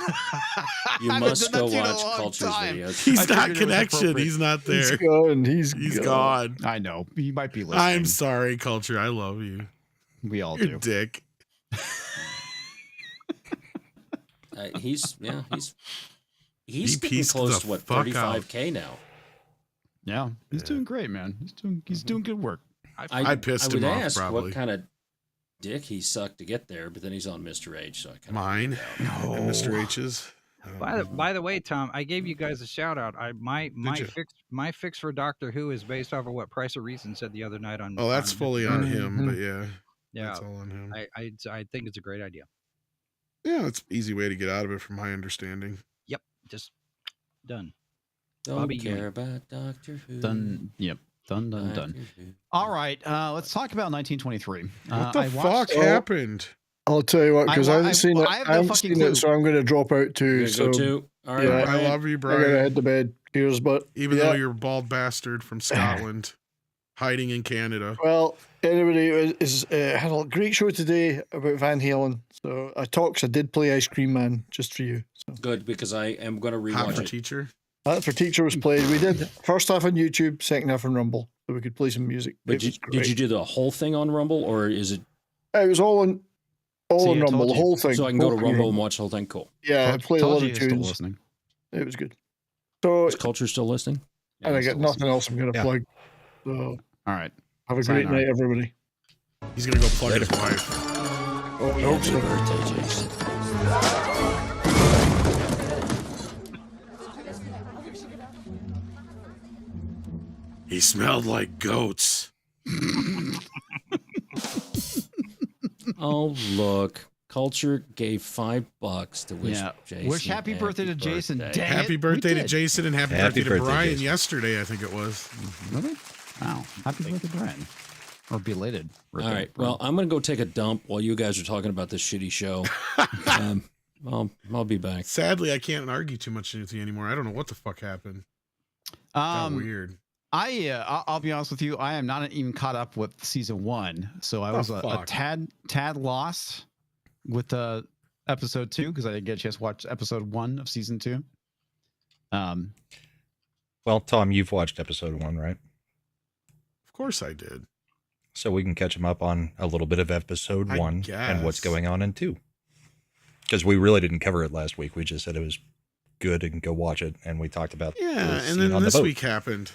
You must go watch Culture's videos. He's not connection. He's not there. He's gone. He's gone. I know. He might be listening. I'm sorry, Culture. I love you. We all You're do. Dick. He's getting close to what, 35K now. Yeah, he's doing great, man. He's doing good work. I pissed him off, probably. What kind of dick he sucked to get there, but then he's on Mr. H, so I kind Mine No. and Mr. H's. By the way, Tom, I gave you guys a shout out. My fix for Doctor Who is based off of what Price of Reason said the other night on. Oh, that's fully on him, but yeah, that's all on him. I think it's a great idea. Yeah, it's an easy way to get out of it, from my understanding. Yep, just done. Don't care about Doctor Who. Done. Yep. Done. All right, let's talk about 1923. What the fuck happened? I'll tell you what, because I haven't seen it. I have I no haven't fucking seen clue. it, so I'm going to drop out too. Go too. All right, yeah, I love you, I gotta Brian. head to bed. Cheers, but Even though you're a bald bastard from Scotland, hiding in Canada. Well, anybody had a great show today about Van Halen. So I did play Ice Cream Man just for you. So. Good, because I am going to Hot rewatch for it. Teacher. That for Teacher was played. We did first half on YouTube, second half on Rumble, so we could play some music. But did you do the whole thing on Rumble, or is it? It was all on Rumble, the whole thing. So I can go to Rumble and watch the whole thing. Cool. Yeah, I played a lot of Still tunes. listening. It was good. So Is Culture still listening? and I got nothing else I'm going to plug. So All right. have a great night, everybody. He's gonna go plug his wife. Oh, I hope so. Birthday, Jason. He smelled like goats. Oh, look. Culture gave $5 to wish Jason. Wish happy birthday to Jason. Dang Happy it, birthday we to did. Jason, and happy Happy birthday to birthday, Brian Jason. yesterday, I think it was. Really? Wow. Happy birthday, Brian. Or belated. All right. Well, I'm going to go take a dump while you guys are talking about this shitty show. I'll be back. Sadly, I can't argue too much with you anymore. I don't know what the fuck happened. Got weird. I'll be honest with you. I am not even caught up with season 1, so I was a tad lost with episode 2 because I didn't get a chance to watch episode 1 of season 2. Well, Tom, you've watched episode 1, right? Of course I did. So we can catch him up on a little bit of episode 1 and what's going on in 2. Because we really didn't cover it last week. We just said it was good and go watch it, and we talked about and then this week happened.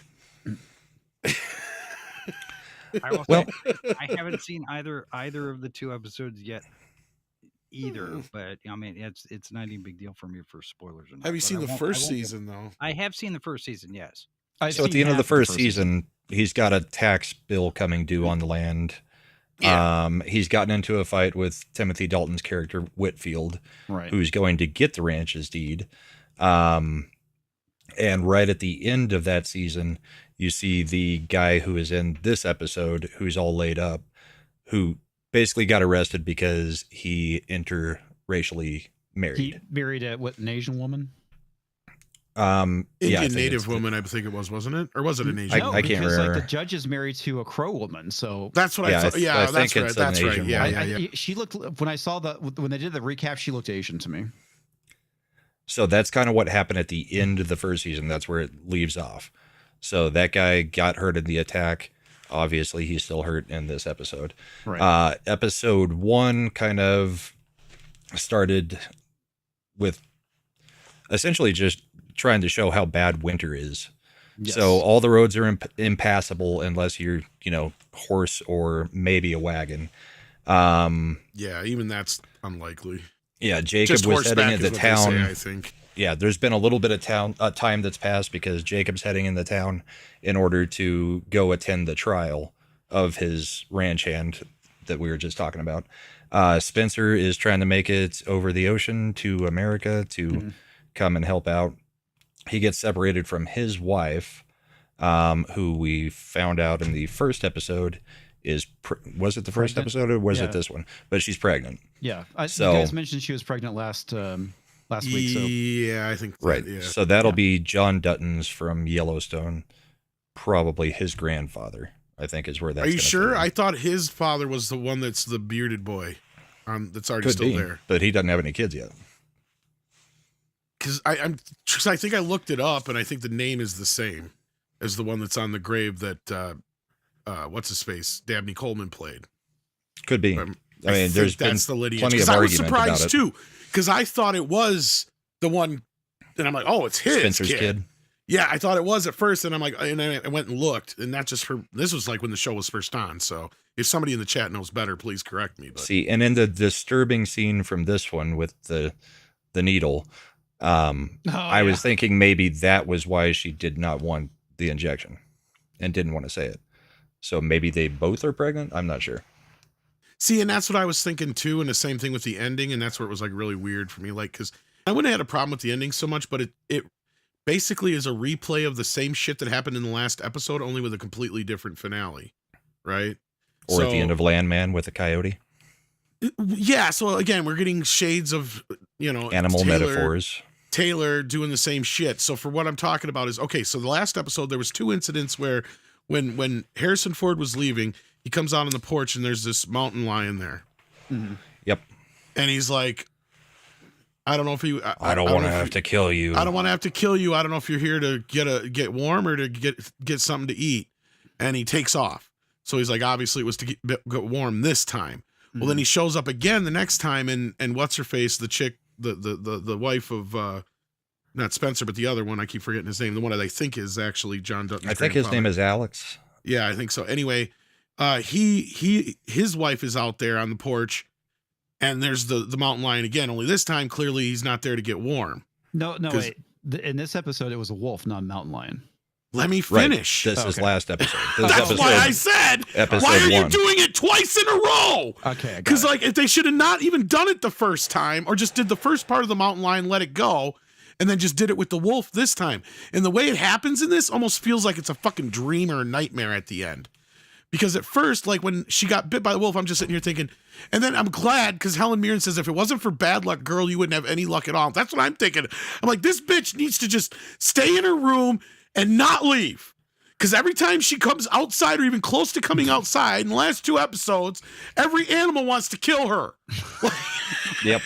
I will say, I haven't seen either of the 2 episodes yet either, but I mean it's not even a big deal for me for spoilers or not. Have you seen the first season though? I have seen the first season, yes. So at the end of the first season, he's got a tax bill coming due on the land. Yeah. He's gotten into a fight with Timothy Dalton's character Whitfield, who's going to get the ranch's deed. And right at the end of that season, you see the guy who is in this episode, who's all laid up, who basically got arrested because he interracially married. He married an Asian woman? Indian native woman, I think it was, wasn't it? Or was it an Asian? No, I can't because remember. Like the judge is married to a Crow woman, so that's what I thought. Yeah, that's right. That's right. Yeah. She looked, when I saw when they did the recap, she looked Asian to me. So that's kind of what happened at the end of the first season. That's where it leaves off. So that guy got hurt in the attack. Obviously, he's still hurt in this episode. Right. Episode 1 kind of started with essentially just trying to show how bad winter is. Yes. So all the roads are impassable unless you're, horse or maybe a wagon. Yeah, even that's unlikely. Yeah, Jacob was heading into town. I think. Yeah, there's been a little bit of time that's passed because Jacob's heading into town in order to go attend the trial of his ranch hand that we were just talking about. Spencer is trying to make it over the ocean to America to come and help out. He gets separated from his wife, who we found out in the first episode was it the first episode or was it this one? But she's pregnant. Yeah. You guys mentioned she was pregnant last week. So. Yeah, I think. Right. Yeah. So that'll be John Dutton's from Yellowstone, probably his grandfather, I think is where that's. Are you sure? I thought his father was the one that's the bearded boy that's already still there. But he doesn't have any kids yet. Because I think I looked it up, and I think the name is the same as the one that's on the grave that what's his face Dabney Coleman played. Could be. I mean, there's been the lineage. plenty of argument about it. I was surprised too, because I thought it was the one, and I'm like, oh, it's his Spencer's kid. Yeah, I thought it was at first, and I'm like, and I went and looked, and that's just this was like when the show was first on. So if somebody in the chat knows better, please correct me. But. See, and in the disturbing scene from this one with the needle, I was thinking maybe that was why she did not want the injection and didn't want to say it. So maybe they both are pregnant. I'm not sure. See, and that's what I was thinking too, and the same thing with the ending, and that's where it was like really weird for me, like because I wouldn't have had a problem with the ending so much, but it basically is a replay of the same shit that happened in the last episode, only with a completely different finale, right? Or at the end of Landman with a coyote. Yeah, so again, we're getting shades of, animal metaphors. Taylor doing the same shit. So for what I'm talking about is, okay, so the last episode, there was 2 incidents where when Harrison Ford was leaving, he comes out on the porch and there's this mountain lion there. Mm-hmm. Yep. And he's like, I don't know if he. I don't want to have to kill you. I don't want to have to kill you. I don't know if you're here to get warm or to get something to eat. And he takes off. So he's like, obviously it was to get warm this time. Mm-hmm. Well, then he shows up again the next time, and what's her face, the chick, the wife of not Spencer, but the other one, I keep forgetting his name. The one that I think is actually John Dutton's I think his name is Alex. Yeah, I think so. Anyway, his wife is out there on the porch. And there's the mountain lion again, only this time, clearly, he's not there to get warm. No, wait. In this episode, it was a wolf, not a mountain lion. Let me finish. Right. This is last episode. That's why I said, why are you doing it twice in a row? Okay. Because, like, if they should have not even done it the first time, or just did the first part of the mountain lion, let it go, and then just did it with the wolf this time. And the way it happens in this almost feels like it's a fucking dream or a nightmare at the end. Because at first, like when she got bit by the wolf, I'm just sitting here thinking, and then I'm glad because Helen Mirren says, if it wasn't for bad luck, girl, you wouldn't have any luck at all. That's what I'm thinking. I'm like, this bitch needs to just stay in her room and not leave. Because every time she comes outside or even close to coming outside in the last 2 episodes, every animal wants to kill her. Yep.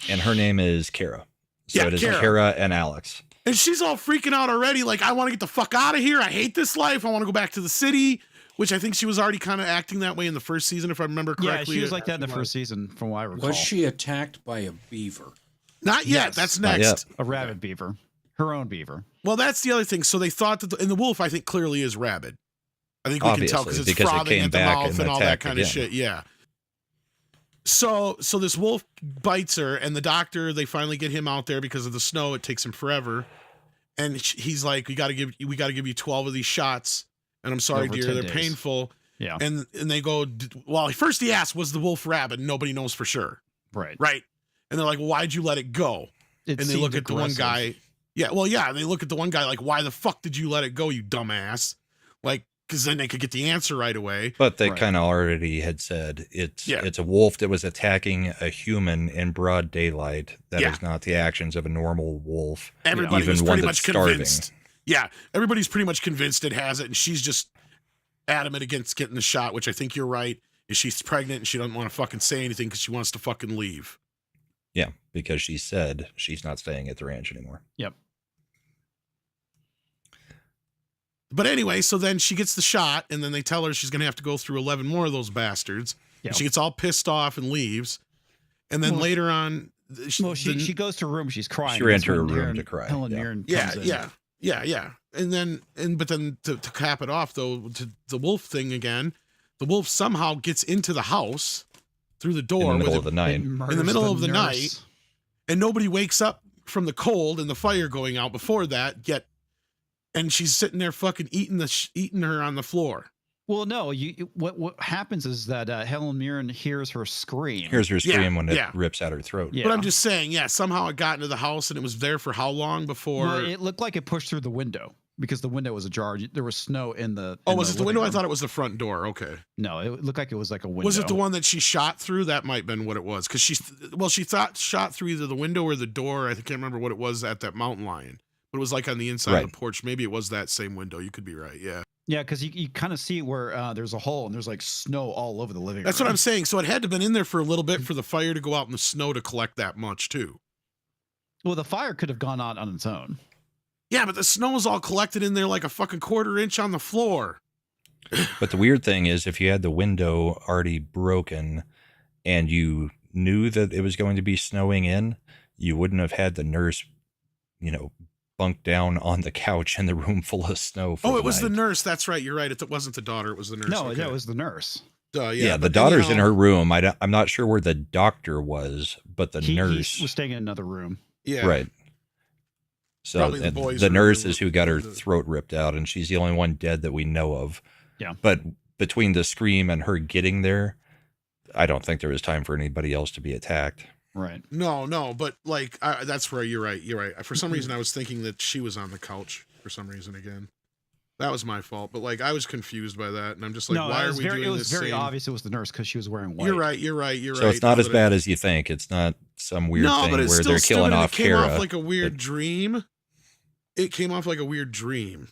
And her name is Kara. So it is Kara and Alex. And she's all freaking out already. Like, I want to get the fuck out of here. I hate this life. I want to go back to the city, which I think she was already kind of acting that way in the first season, if I remember correctly. Yeah, she was like that in the first season, from what I recall. Was she attacked by a beaver? Not yet. Yes, that's next. A rabid beaver. Her own beaver. Well, that's the other thing. So they thought that, and the wolf, I think, clearly is rabid. I think we Obviously, can tell because it's frothing at the mouth and all that kind again. of shit. Yeah. So this wolf bites her, and the doctor, they finally get him out there because of the snow. It takes him forever. And he's like, we got to give you 12 of these shots. And I'm sorry, Over dear, 10 they're days. painful. Yeah. And they go, well, first he asked, was the wolf rabid? Nobody knows for sure. Right. And they're like, well, why'd you let it go? It and they look at the one guy. Yeah. Well, yeah. They look at the one guy like, why the fuck did you let it go, you dumbass? Like, because then they could get the answer right away. But they kind of already had said it's a wolf that was attacking a human in broad daylight. That is not the actions of a normal wolf. Everybody even was one pretty that's much convinced. starving. Yeah, everybody's pretty much convinced it has it, and she's just adamant against getting the shot, which I think you're right. Is she's pregnant and she doesn't want to fucking say anything because she wants to fucking leave. Yeah, because she said she's not staying at the ranch anymore. Yep. But anyway, so then she gets the shot, and then they tell her she's going to have to go through 11 more of those bastards. Yep. And she gets all pissed off and leaves. And then later on... she goes to her room. She's crying. She ran to her room to cry. Helen Mirren comes in. Yeah. And then, but then to cap it off, though, to the wolf thing again, the wolf somehow gets into the house through the door. In the middle of the night. In the middle of the night. And nobody wakes up from the cold and the fire going out before that, yet... And she's sitting there fucking eating her on the floor. Well, no, what happens is that Helen Mirren hears her scream. When it rips out her throat. Yeah. But I'm just saying, somehow it got into the house and it was there for how long before? Well, it looked like it pushed through the window because the window was ajar. There was snow in the. Oh, was it the window? Room. I thought it was the front door. Okay. No, it looked like it was like a window. Was it the one that she shot through? That might have been what it was. Because she thought shot through either the window or the door. I can't remember what it was at that mountain lion. But it was like on the inside of the porch. Maybe it was that same window. You could be right. Yeah. Yeah, because you kind of see where there's a hole and there's like snow all over the living room. That's what I'm saying. So it had to have been in there for a little bit for the fire to go out in the snow to collect that much too. Well, the fire could have gone on its own. Yeah, but the snow was all collected in there like a fucking quarter inch on the floor. But the weird thing is if you had the window already broken and you knew that it was going to be snowing in, you wouldn't have had the nurse bunked down on the couch in the room full of snow. Oh, it was the nurse. That's right. You're right. It wasn't the daughter. It was the nurse. No, okay. it was the nurse. Yeah, the daughter's in her room. I'm not sure where the doctor was, but the nurse was staying in another room. Yeah. Right. So the nurse is who got her throat ripped out, and she's the only one dead that we know of. Yeah. But between the scream and her getting there, I don't think there was time for anybody else to be attacked. Right. No, but like that's where you're right. You're right. For some reason, I was thinking that she was on the couch for some reason again. That was my fault. But like, I was confused by that, and I'm just like, why are we doing this? It was very obvious it was the nurse because she was wearing white. You're right. So it's not as bad as you think. It's not some weird thing where they're killing off Kara. It came off like a weird dream. It came off like a weird dream,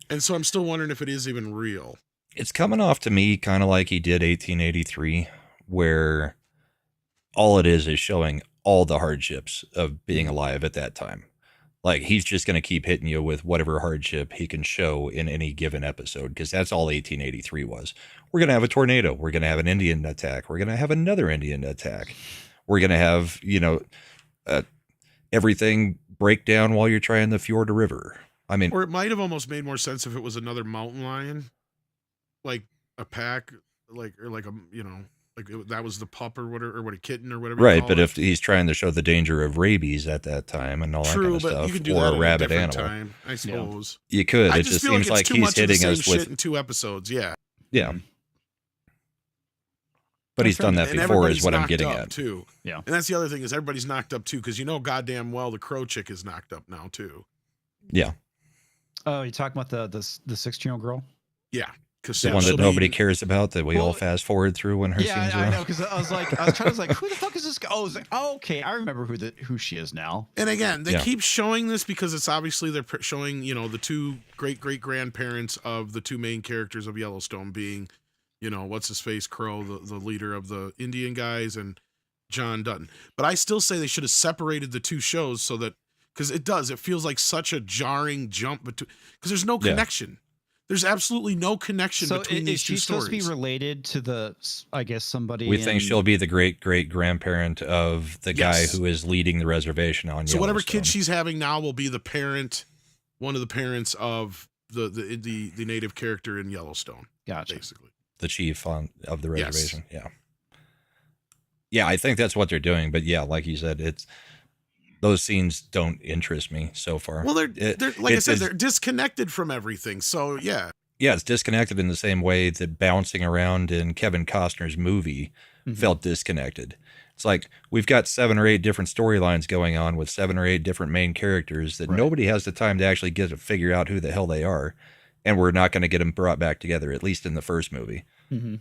and so I'm still wondering if it is even real. It's coming off to me kind of like he did 1883, where all it is showing all the hardships of being alive at that time. Like, he's just going to keep hitting you with whatever hardship he can show in any given episode, because that's all 1883 was. We're going to have a tornado. We're going to have an Indian attack. We're going to have another Indian attack. We're going to have, everything break down while you're trying the Fjord River. I mean, or it might have almost made more sense if it was another mountain lion, like a pack, that was the pup or whatever, or what, a kitten or whatever. Right, but if he's trying to show the danger of rabies at that time and all that kind of stuff, you could do or that a rabid at a animal, time, I suppose you could. I it just feel seems like he's hitting us with in 2 episodes. Yeah. But he's done that before, is what I'm getting at. Too. Yeah, and that's the other thing is everybody's knocked up too, because goddamn well the crow chick is knocked up now too. Yeah. Oh, you talking about the 16-year-old girl? Yeah. The one that nobody cares about, that we all fast forward through when her scenes are. Yeah, I know, because I was like, who the fuck is this guy? Oh, I was like, oh, okay, I remember who she is now. And again, they keep showing this because it's obviously they're showing, the 2 great-great-grandparents of the 2 main characters of Yellowstone being, what's his face, Crow, the leader of the Indian guys, and John Dutton. But I still say they should have separated the 2 shows so that, because it feels like such a jarring jump between, because there's no connection. There's absolutely no connection between these 2 stories. So is she supposed to be related to somebody? We think she'll be the great-great-grandparent of the guy who is leading the reservation on Yellowstone. So whatever kid she's having now will be the parent, one of the parents of the native character in Yellowstone. Gotcha. Basically. The chief of the reservation. Yes. Yeah, I think that's what they're doing. But yeah, like you said, those scenes don't interest me so far. Well, they're like I said, they're disconnected from everything. So yeah, it's disconnected in the same way that bouncing around in Kevin Costner's movie felt disconnected. It's like we've got 7 or 8 different storylines going on with 7 or 8 different main characters that nobody has the time to actually get to figure out who the hell they are, and we're not going to get them brought back together, at least in the first movie. Mm-hmm.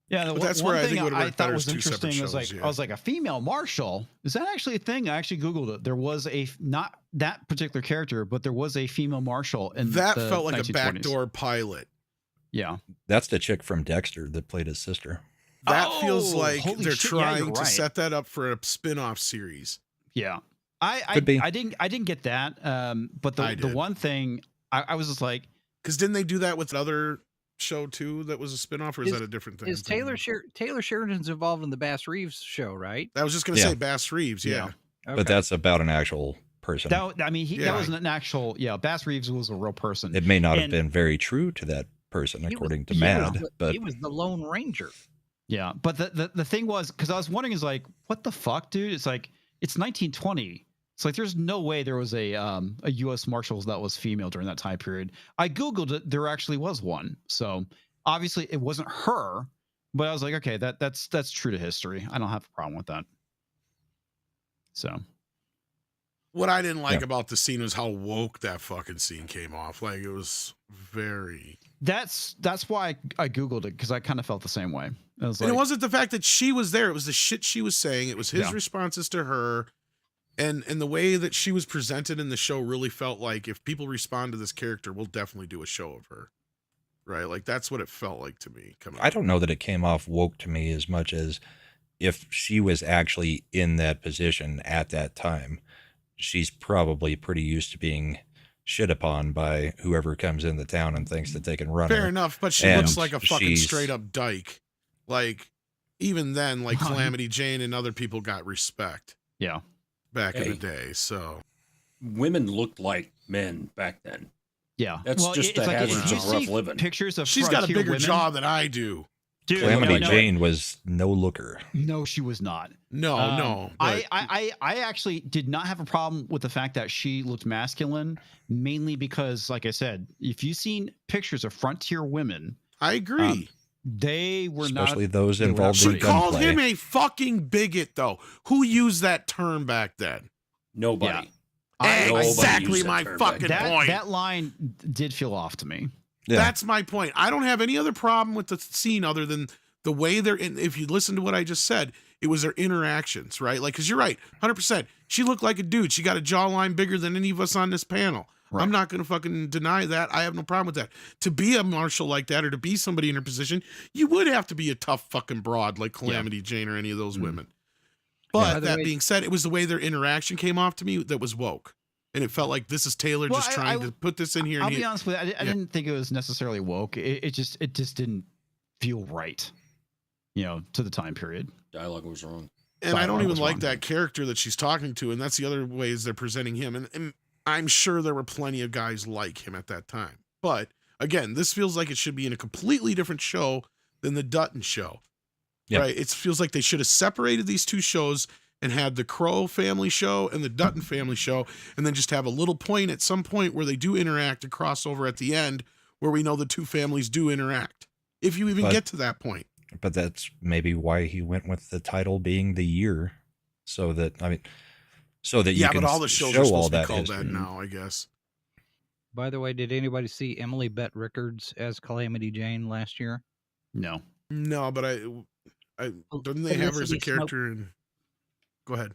Yeah, but that's where I think it I thought was interesting was I was like, a female marshal, is that actually a thing? I actually googled it. There was not that particular character, but there was a female marshal, and that felt like a backdoor pilot. Yeah, that's the chick from Dexter that played his sister. That feels like they're trying to set that up for a spin-off series. Yeah, I didn't get that. But the one thing I was just like, because didn't they do that with other show too that was a spin-off, or is that a different thing? Is Taylor Sheridan's involved in the Bass Reeves show, right? I was just going to say Bass Reeves, Okay. But that's about an actual person. That wasn't an actual, Bass Reeves was a real person. It may not have been very true to that person, according to Mad, but he was the Lone Ranger. Yeah, but the thing was, because I was wondering, is like, what the fuck, dude? It's like, it's 1920. It's like there's no way there was a U.S. Marshals that was female during that time period. I googled it. There actually was one. So obviously it wasn't her, but I was like, okay, that's true to history. I don't have a problem with that. So what I didn't like about the scene was how woke that fucking scene came off. Like, it was very. That's why I googled it, because I kind of felt the same way. And it wasn't the fact that she was there. It was the shit she was saying. It was his responses to her. And the way that she was presented in the show really felt like, if people respond to this character, we'll definitely do a show of her. Right? Like, that's what it felt like to me. I don't know that it came off woke to me as much as if she was actually in that position at that time, she's probably pretty used to being shit upon by whoever comes in the town and thinks that they can run her. Fair enough, but she looks like a fucking straight up dyke. Like, even then, like Calamity Jane and other people got respect. Yeah. back in the day. So women looked like men back then. Yeah, that's just the hazards of rough living. Pictures of she's got a bigger women, jaw than I do. Dude, Calamity Jane was no looker. No, she was not. No. I actually did not have a problem with the fact that she looked masculine, mainly because, like I said, if you've seen pictures of frontier women, I agree. They were especially not, those involved in gunplay. She called him a fucking bigot, though. Who used that term back then? Nobody. Yeah. Exactly my fucking point. That line did feel off to me. Yeah. That's my point. I don't have any other problem with the scene other than the way they're in. If you listen to what I just said, it was their interactions, right? Like, because you're right, 100%. She looked like a dude. She got a jawline bigger than any of us on this panel. Right. I'm not going to fucking deny that. I have no problem with that. To be a marshal like that, or to be somebody in her position, you would have to be a tough fucking broad like Calamity Jane or any of those women. But that being said, it was the way their interaction came off to me that was woke. And it felt like this is Taylor just trying to put this in here. I'll be honest with you. I didn't think it was necessarily woke. It just didn't feel right, to the time period. Dialogue was wrong. And I don't even like that character that she's talking to. And that's the other ways they're presenting him. And I'm sure there were plenty of guys like him at that time. But again, this feels like it should be in a completely different show than the Dutton show. Yep. Right? It feels like they should have separated these two shows and had the Crow family show and the Dutton family show, and then just have a little point at some point where they do interact and cross over at the end where we know the two families do interact. If you even get to that point. But that's maybe why he went with the title being The Year. So that you can but all the shows show are supposed all to be that called history. that now, I guess. By the way, did anybody see Emily Bett Rickards as Calamity Jane last year? No. No, but I didn't they have her as a character in... Go ahead.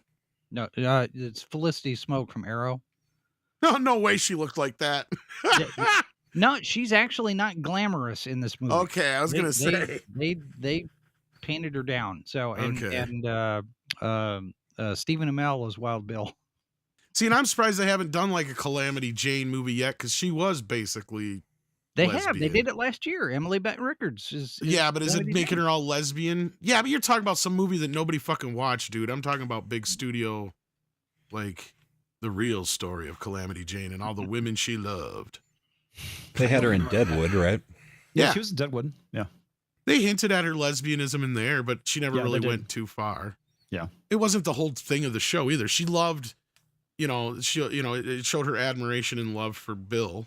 No, it's Felicity Smoke from Arrow. No way she looked like that. No, she's actually not glamorous in this movie. Okay, I was going to say. They painted her down. So, and Stephen Amell as Wild Bill. See, and I'm surprised they haven't done like a Calamity Jane movie yet, because she was basically lesbian. They did it last year. Emily Bett Rickards is but is it making her all lesbian? Yeah, but you're talking about some movie that nobody fucking watched, dude. I'm talking about big studio, like the real story of Calamity Jane and all the women she loved. They had her in Deadwood, right? Yeah, she was in Deadwood. Yeah. They hinted at her lesbianism in there, but she never really went too far. Yeah. It wasn't the whole thing of the show either. She loved, it showed her admiration and love for Bill.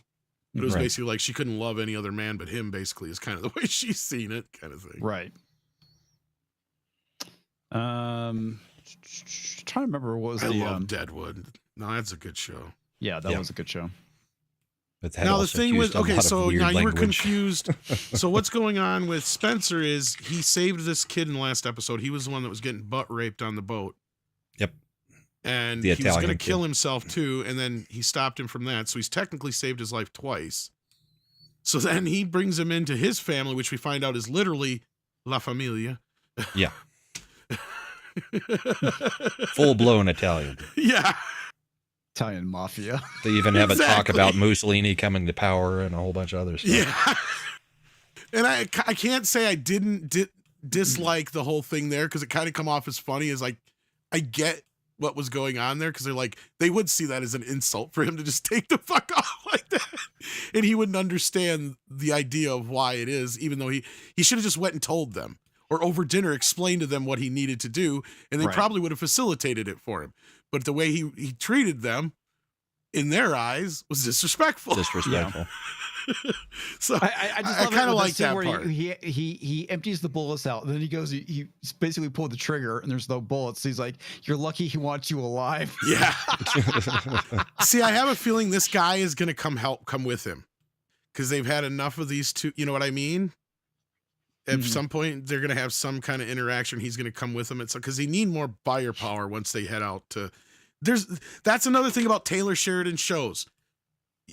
But it was basically like she couldn't love any other man but him, basically, is kind of the way she's seen it, kind of thing. Right. Trying to remember what was I love Deadwood. No, that's a good show. Yeah, that was a good show. But now the thing was, okay, so now you were language. confused. So what's going on with Spencer is he saved this kid in the last episode. He was the one that was getting butt raped on the boat. Yep. And he was going to kill himself too, and then he stopped him from that. So he's technically saved his life twice. So then he brings him into his family, which we find out is literally La Familia. Yeah. Full-blown Italian. Yeah. Italian mafia. They even have a talk about Mussolini coming to power and a whole bunch of other stuff. Yeah. And I can't say I didn't dislike the whole thing there, because it kind of come off as funny as like, I get what was going on there, because they're like, they would see that as an insult for him to just take the fuck off like that, and he wouldn't understand the idea of why it is, even though he should have just went and told them, or over dinner explained to them what he needed to do, and they probably would have facilitated it for him. But the way he treated them, in their eyes, was disrespectful. Disrespectful. So I just kind of like that part. He empties the bullets out, and then he goes, he basically pulled the trigger, and there's no bullets. He's like, "You're lucky he wants you alive." Yeah. See, I have a feeling this guy is gonna come with him, because they've had enough of these two. You know what I mean? At some point, they're gonna have some kind of interaction. He's gonna come with them. It's because they need more firepower once they head out to. That's another thing about Taylor Sheridan shows.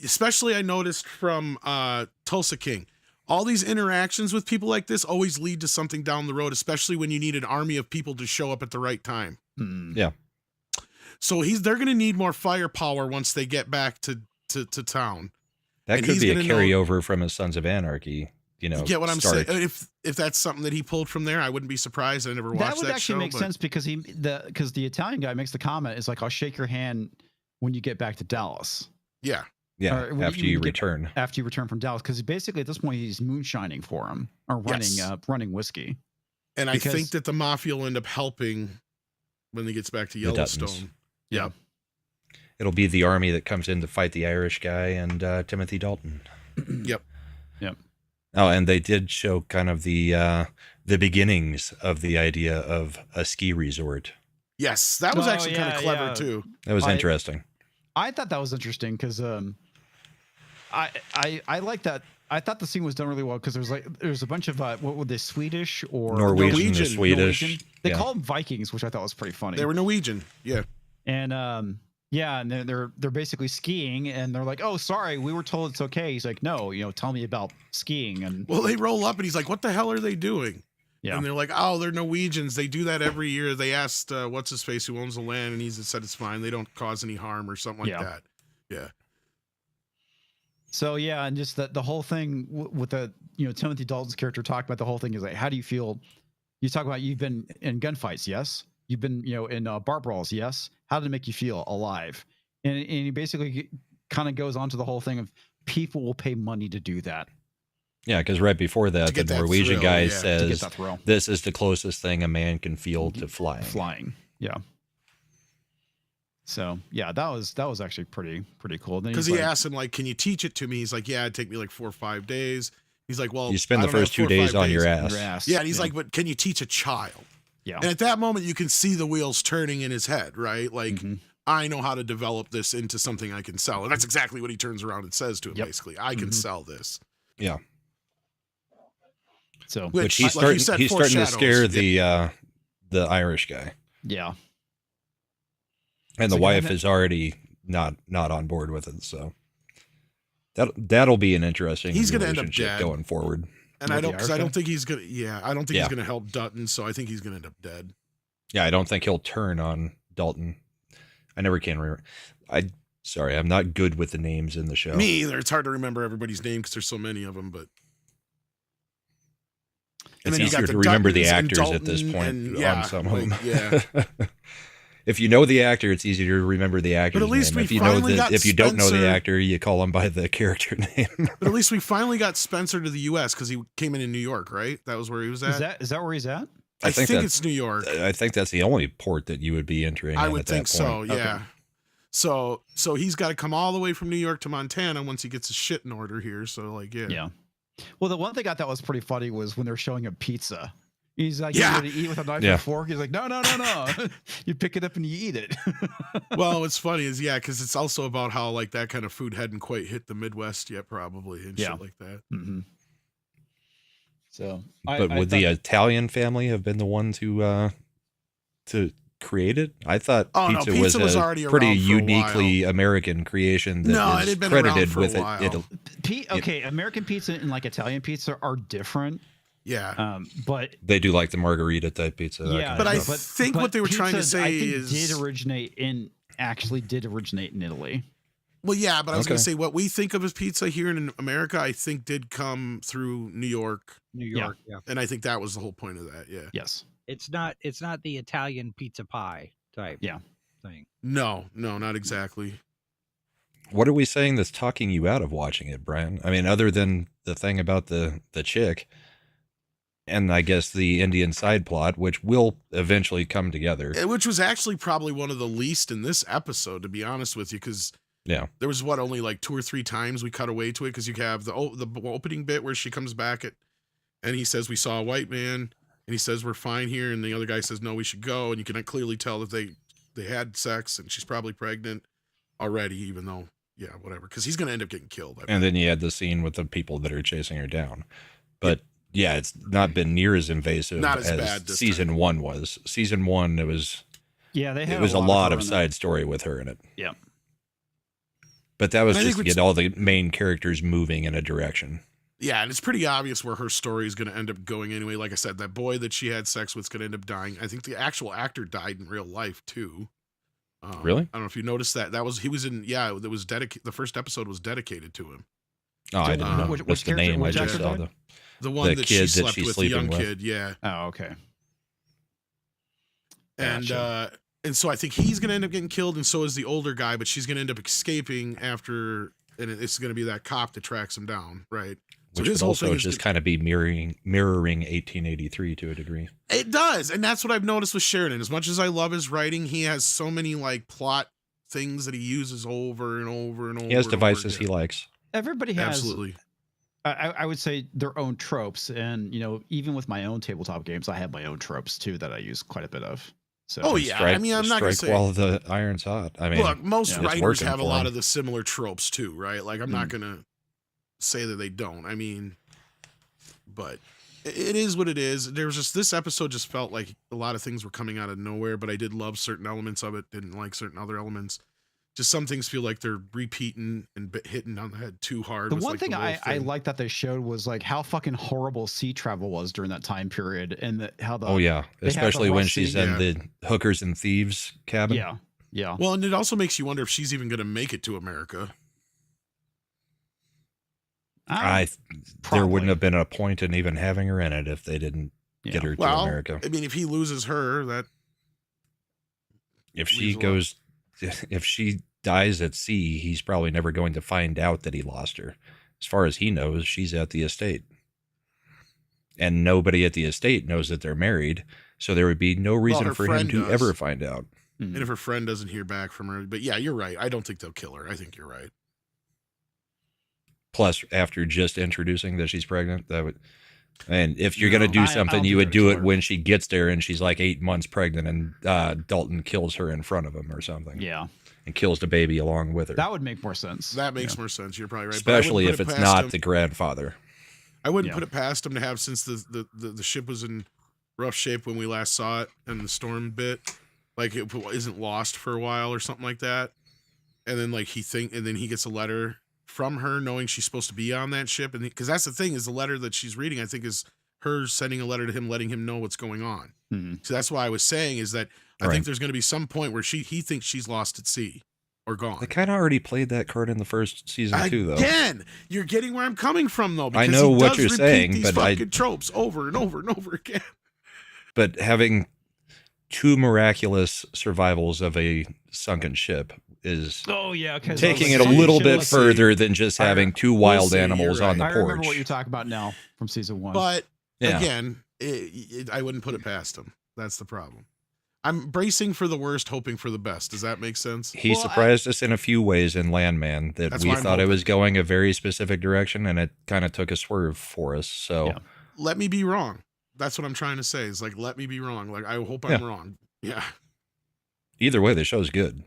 Especially I noticed from Tulsa King. All these interactions with people like this always lead to something down the road, especially when you need an army of people to show up at the right time. Yeah. So they're going to need more firepower once they get back to town. That could be a carryover from his Sons of Anarchy you know, You get what I'm start. saying? If that's something that he pulled from there, I wouldn't be surprised. I never watched that That would actually show, make but sense because the Italian guy makes the comment is like, I'll shake your hand when you get back to Dallas. yeah. Yeah, Or when after you you get- return. After you return from Dallas, because basically at this point he's moonshining for him or running whiskey. And Because- I think that the mafia will end up helping when he gets back to The Duttons. Yellowstone. Yeah. It'll be the army that comes in to fight the Irish guy and Timothy Dalton. Yep. Oh, and they did show kind of the beginnings of the idea of a ski resort. Yes, that was Oh, actually kind yeah, of clever yeah. too. That was I- interesting. I thought that was interesting because I like that. I thought the scene was done really well because there's a bunch of what were they, Swedish or Norwegian, Norwegian. Swedish. They Yeah. call them Vikings, which I thought was pretty funny. They were Norwegian. Yeah. And yeah, and they're basically skiing, and they're like, "Oh, sorry, we were told it's okay." He's like, "No, tell me about skiing." And Well, they roll up and he's like, "What the hell are they doing?" Yeah. And they're like, "Oh, they're Norwegians. They do that every year." They asked what's his face who owns the land, and he said it's fine. They don't cause any harm or something like Yeah. that. Yeah. so yeah, and just the whole thing with the Timothy Dalton's character talked about the whole thing is like, how do you feel? You talk about you've been in gunfights, yes. You've been in bar brawls, yes. How did it make you feel alive? And he basically kind of goes on to the whole thing of people will pay money to do that. Yeah, because right before that, the get that Norwegian thrill, guy yeah. To get says, that thrill. "This is the closest thing a man can feel to flying." Yeah. So yeah, that was actually pretty cool. Then Because he's he like, asked him like, "Can you teach it to me?" He's like, "Yeah, it'd take me like 4 or 5 days." He's like, "Well, You spend I the don't first have 2 4 or 5 days on your ass. your ass. Yeah, and he's like, "But can you teach a child?" yeah. And at that moment, you can see the wheels turning in his head, right? Like, Mhm. I know how to develop this into something I can sell. And that's exactly what he turns around and says to him, Yep. basically. I can Mhm. sell this. Yeah, So which he's like you starting. said, He's starting to foreshadows. scare the Irish guy, yeah. and So the yeah, wife that- is already not on board with it. So that'll be an interesting. He's gonna end up relationship dead. going forward. And With I the don't Irish guy? think he's gonna. Yeah, I don't think Yeah. he's gonna help Dutton. So I think he's gonna end up dead. Yeah, I don't think he'll turn on Dalton. I never can remember. Sorry, I'm not good with the names in the show. Me either. It's hard to remember everybody's name because there's so many of them. But It's then you got easier the to remember the Duttons and actors at this Dalton point and- on yeah, some of like, them. yeah. If you know the actor, it's easier to remember the actor's at least name. we If you know finally got if you don't know the Spencer- actor, you call him by the character name. But at least we finally got Spencer to the U.S. because he came in New York, right? That was where he was at. Is that where he's at? I think that's- it's New York. I think that's the only port that you would be entering. I in would at think that so. point. Yeah. So he's got to come all the way from New York to Montana once he gets his shit in order here. So like, yeah. Yeah. Well, the one thing I thought was pretty funny was when they're showing him pizza. He's like, Yeah. "You ready to eat with a knife Yeah. and fork?" He's like, "No, no, no, no." You pick it up and you eat it. Well, what's funny is because it's also about how like that kind of food hadn't quite hit the Midwest yet, probably, and Yeah. shit like that. Mm-hmm. So, But would the Italian family have been the one to create it? I thought Oh, no, pizza, pizza was a already pretty around for a uniquely American creation that No, it is had been around credited for a with it. while. okay, American pizza and like Italian pizza are different. Yeah. But They do like the margarita type pizza. that yeah, kind But of I stuff. think what they were trying to pizza, say I think is did originate in Italy. Well, yeah, but I was going Okay. to say what we think of as pizza here in America, I think did come through New York, New York. Yeah. and I think that was the whole point of that. Yeah. Yes. It's not the Italian pizza pie type Yeah. thing. No, not exactly. What are we saying that's talking you out of watching it, Brian? I mean, other than the thing about the chick, and I guess the Indian side plot, which will eventually come together. Which was actually probably one of the least in this episode, to be honest with you, because Yeah. there was only like 2 or 3 times we cut away to it, because you have the opening bit where she comes back and he says we saw a white man, and he says we're fine here, and the other guy says no, we should go, and you can clearly tell that they had sex, and she's probably pregnant already, even though whatever, because he's gonna end up getting killed. And then you had the scene with the people that are chasing her down. But yeah, it's not been near as invasive Not as as bad this season time. 1 was. Season 1, it was Yeah, a lot of side story with her in it. Yeah. But that was And I just think to get all the main characters moving in a direction. Yeah, and it's pretty obvious where her story is going to end up going anyway. Like I said, that boy that she had sex with is going to end up dying. I think the actual actor died in real life too. Really? I don't know if you noticed that. He was in. Yeah, that was dedicated. The first episode was dedicated to him. Oh, I didn't know. Which What's the character- name? I which just actor saw died? The one that she kid slept she's with, the young sleeping with. kid, yeah. Oh, okay. And Gotcha. and so I think he's gonna end up getting killed, and so is the older guy, but she's gonna end up escaping after, and it's gonna be that cop that tracks him down, right? So Which his could whole also thing is just kind of be mirroring 1883 to a degree. It does, and that's what I've noticed with Sheridan. As much as I love his writing, he has so many like plot things that he uses over and over and over. He has and devices over he again. likes. Everybody has Absolutely. I would say their own tropes, and even with my own tabletop games, I have my own tropes too that I use quite a bit of. So Oh yeah, I mean, I'm not gonna strike say. while the iron's hot. I mean, Look, most it's writers working have a for lot him. of the similar tropes too, right? Like I'm not gonna say that they don't. I mean, but it is what it is. There was just this episode just felt like a lot of things were coming out of nowhere, but I did love certain elements of it. Didn't like certain other elements. Just some things feel like they're repeating and hitting on the head too hard. The with, one like, thing the wolf I like that they showed was like how fucking horrible sea travel was during that time period, and how the yeah, they have the especially when rough she's sea. in the hookers and thieves cabin. Yeah. Well, and it also makes you wonder if she's even going to make it to America. There wouldn't have been a point in even having her in it if they didn't get her to America. I mean, if he loses her, that if she dies at sea, he's probably never going to find out that he lost her. As far as he knows, she's at the estate. And nobody at the estate knows that they're married, so there would be no reason for him to ever find out. And if her friend doesn't hear back from her, but yeah, you're right. I don't think they'll kill her. I think you're right. Plus, after just introducing that she's pregnant, that would, and if you're going to do something, you would do it when she gets there and she's like 8 months pregnant, and Dalton kills her in front of him or something. Yeah. And kills the baby along with her. That would make more sense. That makes more sense. You're probably right. Especially if it's not the grandfather. I wouldn't put it past him to have, since the ship was in rough shape when we last saw it and the storm bit, like it isn't lost for a while or something like that. And then and then he gets a letter from her knowing she's supposed to be on that ship. And because that's the thing, is the letter that she's reading, I think, is her sending a letter to him, letting him know what's going on. So that's why I was saying is that I think there's going to be some point where he thinks she's lost at sea or gone. They kind of already played that card in the first season too, though. Again, you're getting where I'm coming from, though. I know he what does you're repeat saying, these but fucking tropes over and over and over again. But having 2 miraculous survivals of a sunken ship is taking it a little bit further than just having 2 wild animals on the porch. I remember what you're talking about now from season 1. But again, I wouldn't put it past him. That's the problem. I'm bracing for the worst, hoping for the best. Does that make sense? He surprised us in a few ways in Landman that we thought it was going a very specific direction, and it kind of took a swerve for us. So let me be wrong. That's what I'm trying to say. Is like, let me be wrong. Like, I hope I'm wrong. Yeah. Either way, the show's good.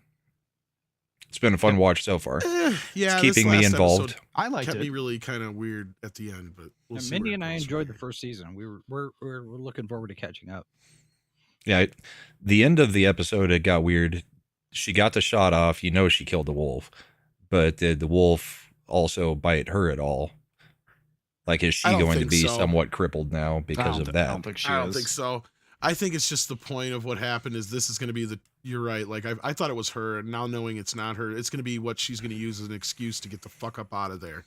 It's been a fun watch so far. Yeah, it's keeping me involved. I liked kept it. me really kind of weird at the end, but Mindy and I enjoyed the first season. We're looking forward to catching up. Yeah, the end of the episode, it got weird. She got the shot off. You know she killed the wolf. But did the wolf also bite her at all? Like, is she going to be somewhat crippled now because of that? I don't think so. I think it's just the point of what happened is this is going to be you're right. Like, I thought it was her, and now knowing it's not her, it's going to be what she's going to use as an excuse to get the fuck up out of there.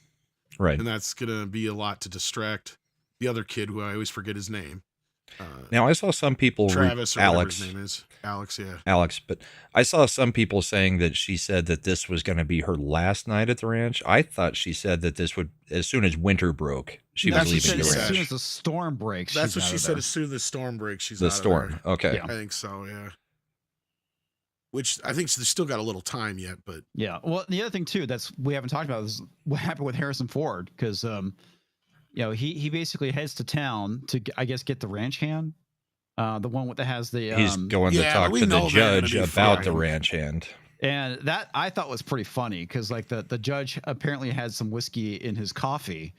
Right. And that's going to be a lot to distract the other kid, who I always forget his name. Now, I saw some people, Travis, or Alex, his name is Alex, yeah, Alex, but I saw some people saying that she said that this was going to be her last night at the ranch. I thought she said that this would, as soon as winter broke, she was leaving the ranch. As soon as the storm breaks, that's what she said. As soon as the storm breaks, she's the out storm. Of there. Okay, I think so. Yeah. Which I think she's still got a little time yet, but Well, the other thing too we haven't talked about is what happened with Harrison Ford, because he basically heads to town to, I guess, get the ranch hand. The one that has the he's going to talk to the judge about the ranch hand, and that I thought was pretty funny because like the judge apparently had some whiskey in his coffee,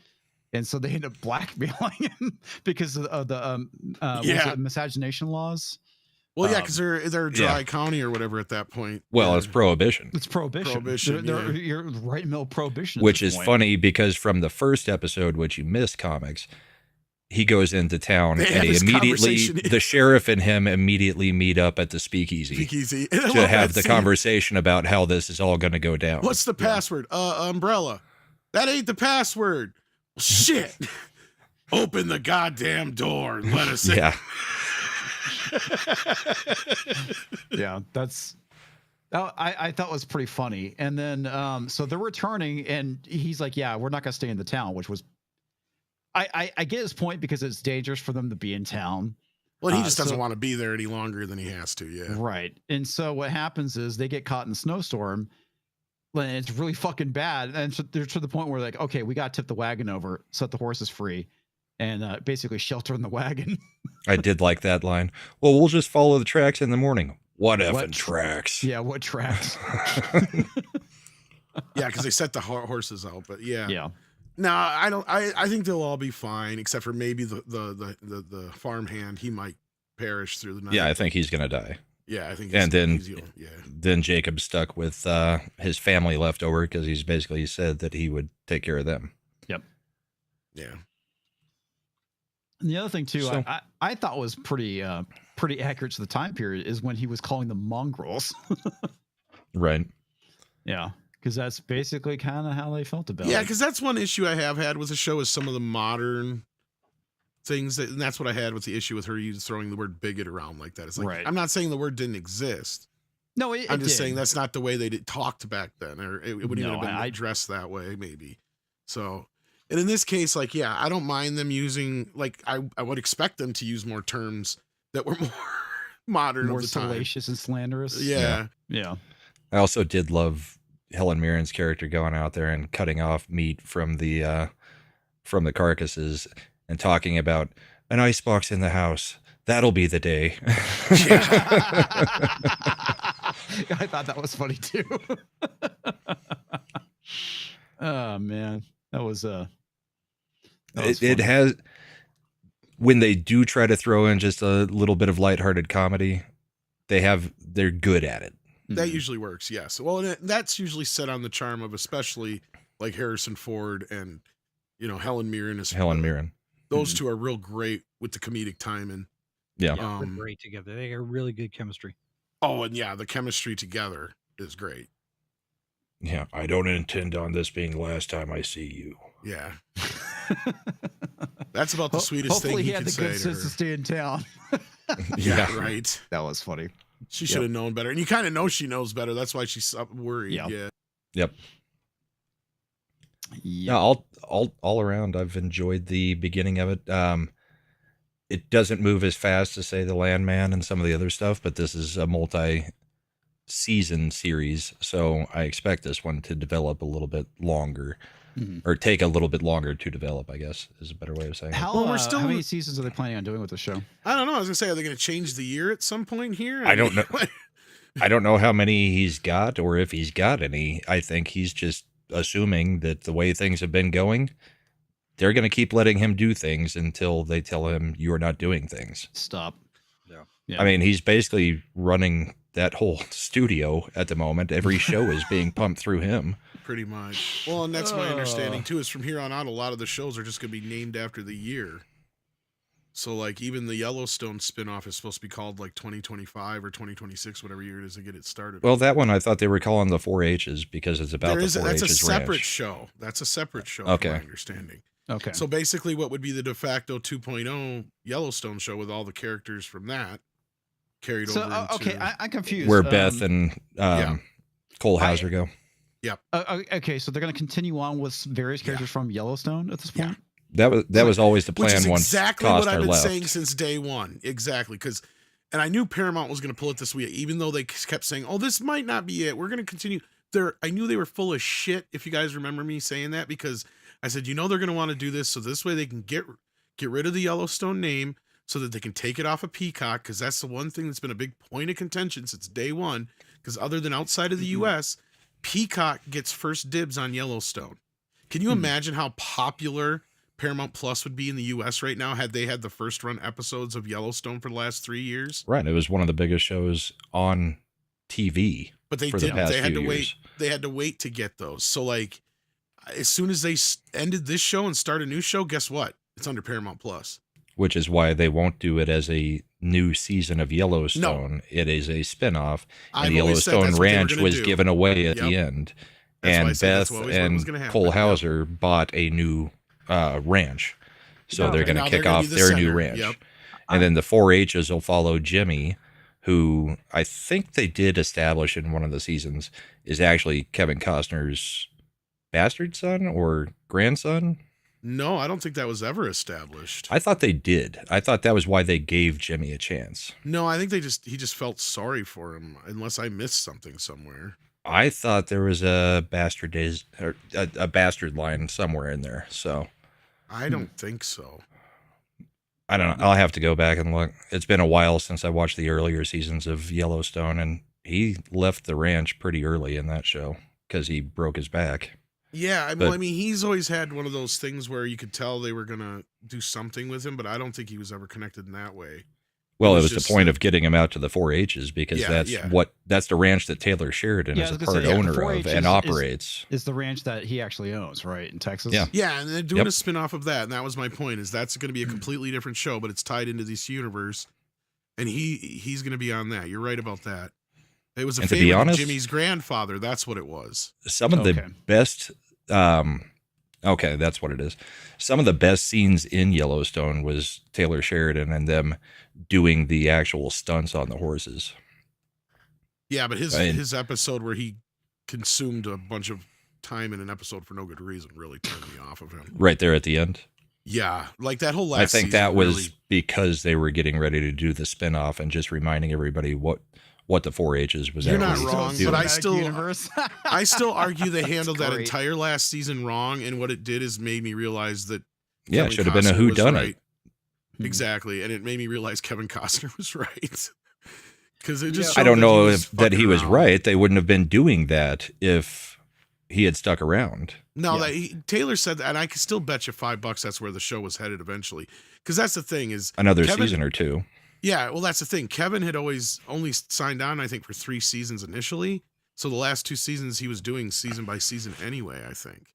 and so they ended up blackmailing him because of the miscegenation laws. Well, yeah, because they're dry county or whatever at that point. Well, it's prohibition. It's prohibition. You're right, middle prohibition. Which is funny because from the first episode, which you missed, comics, he goes into town and he the sheriff and him immediately meet up at the speakeasy to have the conversation about how this is all going to go down. What's the password? Umbrella. That ain't the password. Shit. Open the goddamn door and let us in. Yeah. Yeah, that's. I thought was pretty funny. And then so they're returning, and he's like, "Yeah, we're not gonna stay in the town," which was. I get his point because it's dangerous for them to be in town. Well, he just doesn't want to be there any longer than he has to. Yeah. Right. And so what happens is they get caught in a snowstorm, and it's really fucking bad. And so they're to the point where like, okay, we got to tip the wagon over, set the horses free, and basically shelter in the wagon. I did like that line. Well, we'll just follow the tracks in the morning. What effing tracks? Yeah, what tracks? Yeah, because they set the horses out. But yeah. Yeah. No, I don't. I think they'll all be fine, except for maybe the farmhand. He might perish through the night. Yeah, I think he's gonna die. Yeah, I think. And then Jacob's stuck with his family left over because he's basically said that he would take care of them. Yep. Yeah. And the other thing too, I thought was pretty accurate to the time period is when he was calling them mongrels. Right. Yeah. Because that's basically kind of how they felt about it. Yeah, because that's one issue I have had with the show is some of the modern things, and that's what I had with the issue with her throwing the word bigot around like that. It's like, right. I'm not saying the word didn't exist. No, I'm just saying that's not the way they talked back then, or it wouldn't even have been addressed that way, maybe. So, and in this case, like, yeah, I don't mind them using, like, I would expect them to use more terms that were more modern, more of the time. salacious and slanderous. Yeah. I also did love Helen Mirren's character going out there and cutting off meat from the carcasses and talking about an icebox in the house. That'll be the day. I thought that was funny too. Oh man, that was it has, when they do try to throw in just a little bit of lighthearted comedy, they're good at it. That usually works, yes. Well, and that's usually set on the charm of especially like Harrison Ford and, Helen Mirren. Those two are real great with the comedic timing. Yeah, they're great together. They got really good chemistry. Oh, and yeah, the chemistry together is great. Yeah, I don't intend on this being the last time I see you. Yeah. That's about the sweetest thing he could say to her. Hopefully he had the good sense to stay in town. Yeah, right. That was funny. She should have known better. And you kind of know she knows better. That's why she's worried. Yeah. Yep. No, all around, I've enjoyed the beginning of it. It doesn't move as fast as, say, The Landman and some of the other stuff, but this is a multi-season series, so I expect this one to develop a little bit longer, or take a little bit longer to develop, I guess, is a better way of saying it. How many seasons are they planning on doing with the show? I don't know. I was going to say, are they going to change the year at some point here? I don't know. I don't know how many he's got or if he's got any. I think he's just assuming that the way things have been going, they're going to keep letting him do things until they tell him you're not doing things. Stop. Yeah. I mean, he's basically running that whole studio at the moment. Every show is being pumped through him. Pretty much. Well, and that's my understanding too, is from here on out, a lot of the shows are just going to be named after the year. So like even the Yellowstone spinoff is supposed to be called like 2025 or 2026, whatever year it is to get it started. Well, that one I thought they were calling the 4-H's because it's about the 4-H's That's a separate ranch. show. That's a separate show, Okay. from my understanding. Okay. So basically what would be the de facto 2.0 Yellowstone show with all the characters from that carried over into... Okay, I'm confused. Where Beth and Cole Hauser go. Yep. Okay, so they're going to continue on with various characters from Yellowstone at this point? Yeah. That was always the plan. Which is once exactly Costner what I've been left. saying since day one. Exactly, and I knew Paramount was going to pull it this week, even though they kept saying, "Oh, this might not be it. We're going to continue." I knew they were full of shit. If you guys remember me saying that, because I said, they're going to want to do this, so this way they can get rid of the Yellowstone name, so that they can take it off of Peacock, because that's the one thing that's been a big point of contention since day one. Because other than outside of the U.S., Peacock gets first dibs on Yellowstone. Can you imagine how popular Paramount Plus would be in the U.S. right now had they had the first run episodes of Yellowstone for the last 3 years? Right. It was one of the biggest shows on TV. But they did. They had to wait. They had to wait to get those. So like, as soon as they ended this show and start a new show, guess what? It's under Paramount Plus. Which is why they won't do it as a new season of Yellowstone. No. It is a spinoff. And the Yellowstone Ranch was given away at the end. That's and Beth and Cole Hauser bought a new ranch. So they're going to Now kick they're gonna off be the their new center. ranch. Yep. And then the 4-H's will follow Jimmy, who I think they did establish in one of the seasons is actually Kevin Costner's bastard son or grandson. No, I don't think that was ever established. I thought they did. I thought that was why they gave Jimmy a chance. No, I think he just felt sorry for him, unless I missed something somewhere. I thought there was a bastard line somewhere in there. So I don't think so. I don't know. I'll have to go back and look. It's been a while since I watched the earlier seasons of Yellowstone, and he left the ranch pretty early in that show because he broke his back. Yeah, I mean, he's always had one of those things where you could tell they were going to do something with him, but I don't think he was ever connected in that way. Well, it was the point of getting him out to the 4-H's because Yeah, that's the ranch that Taylor Sheridan is a part owner of and operates. Is the ranch that he actually owns, right, in Texas? Yeah. Yeah, and they're doing a spin-off of that, and that was my point, is that's going to be a completely different show, but it's tied into this universe, and he's going to be on that. You're right about that. It was a favor of Jimmy's grandfather. That's what it was. Some of the best... okay, that's what it is. Some of the best scenes in Yellowstone was Taylor Sheridan and them doing the actual stunts on the horses. Yeah, but his episode where he consumed a bunch of time in an episode for no good reason really turned me off of him. Right there at the end. Yeah, like that whole last I think that really... was because they were getting ready to do the spinoff and just reminding everybody what the 4-H's was. You're not wrong, but I still argue they handled that entire last season wrong, and what it did is made me realize that it should have been a whodunit. Right. Exactly, and it made me realize Kevin Costner was right. Because it just I don't know if that he was right. They wouldn't have been doing that if he had stuck around. No, Taylor said that, and I could still bet you $5 that's where the show was headed eventually. Because that's the thing is another season or two. Yeah, well, that's the thing. Kevin had always only signed on, I think, for 3 seasons initially. So the last 2 seasons he was doing season by season anyway, I think.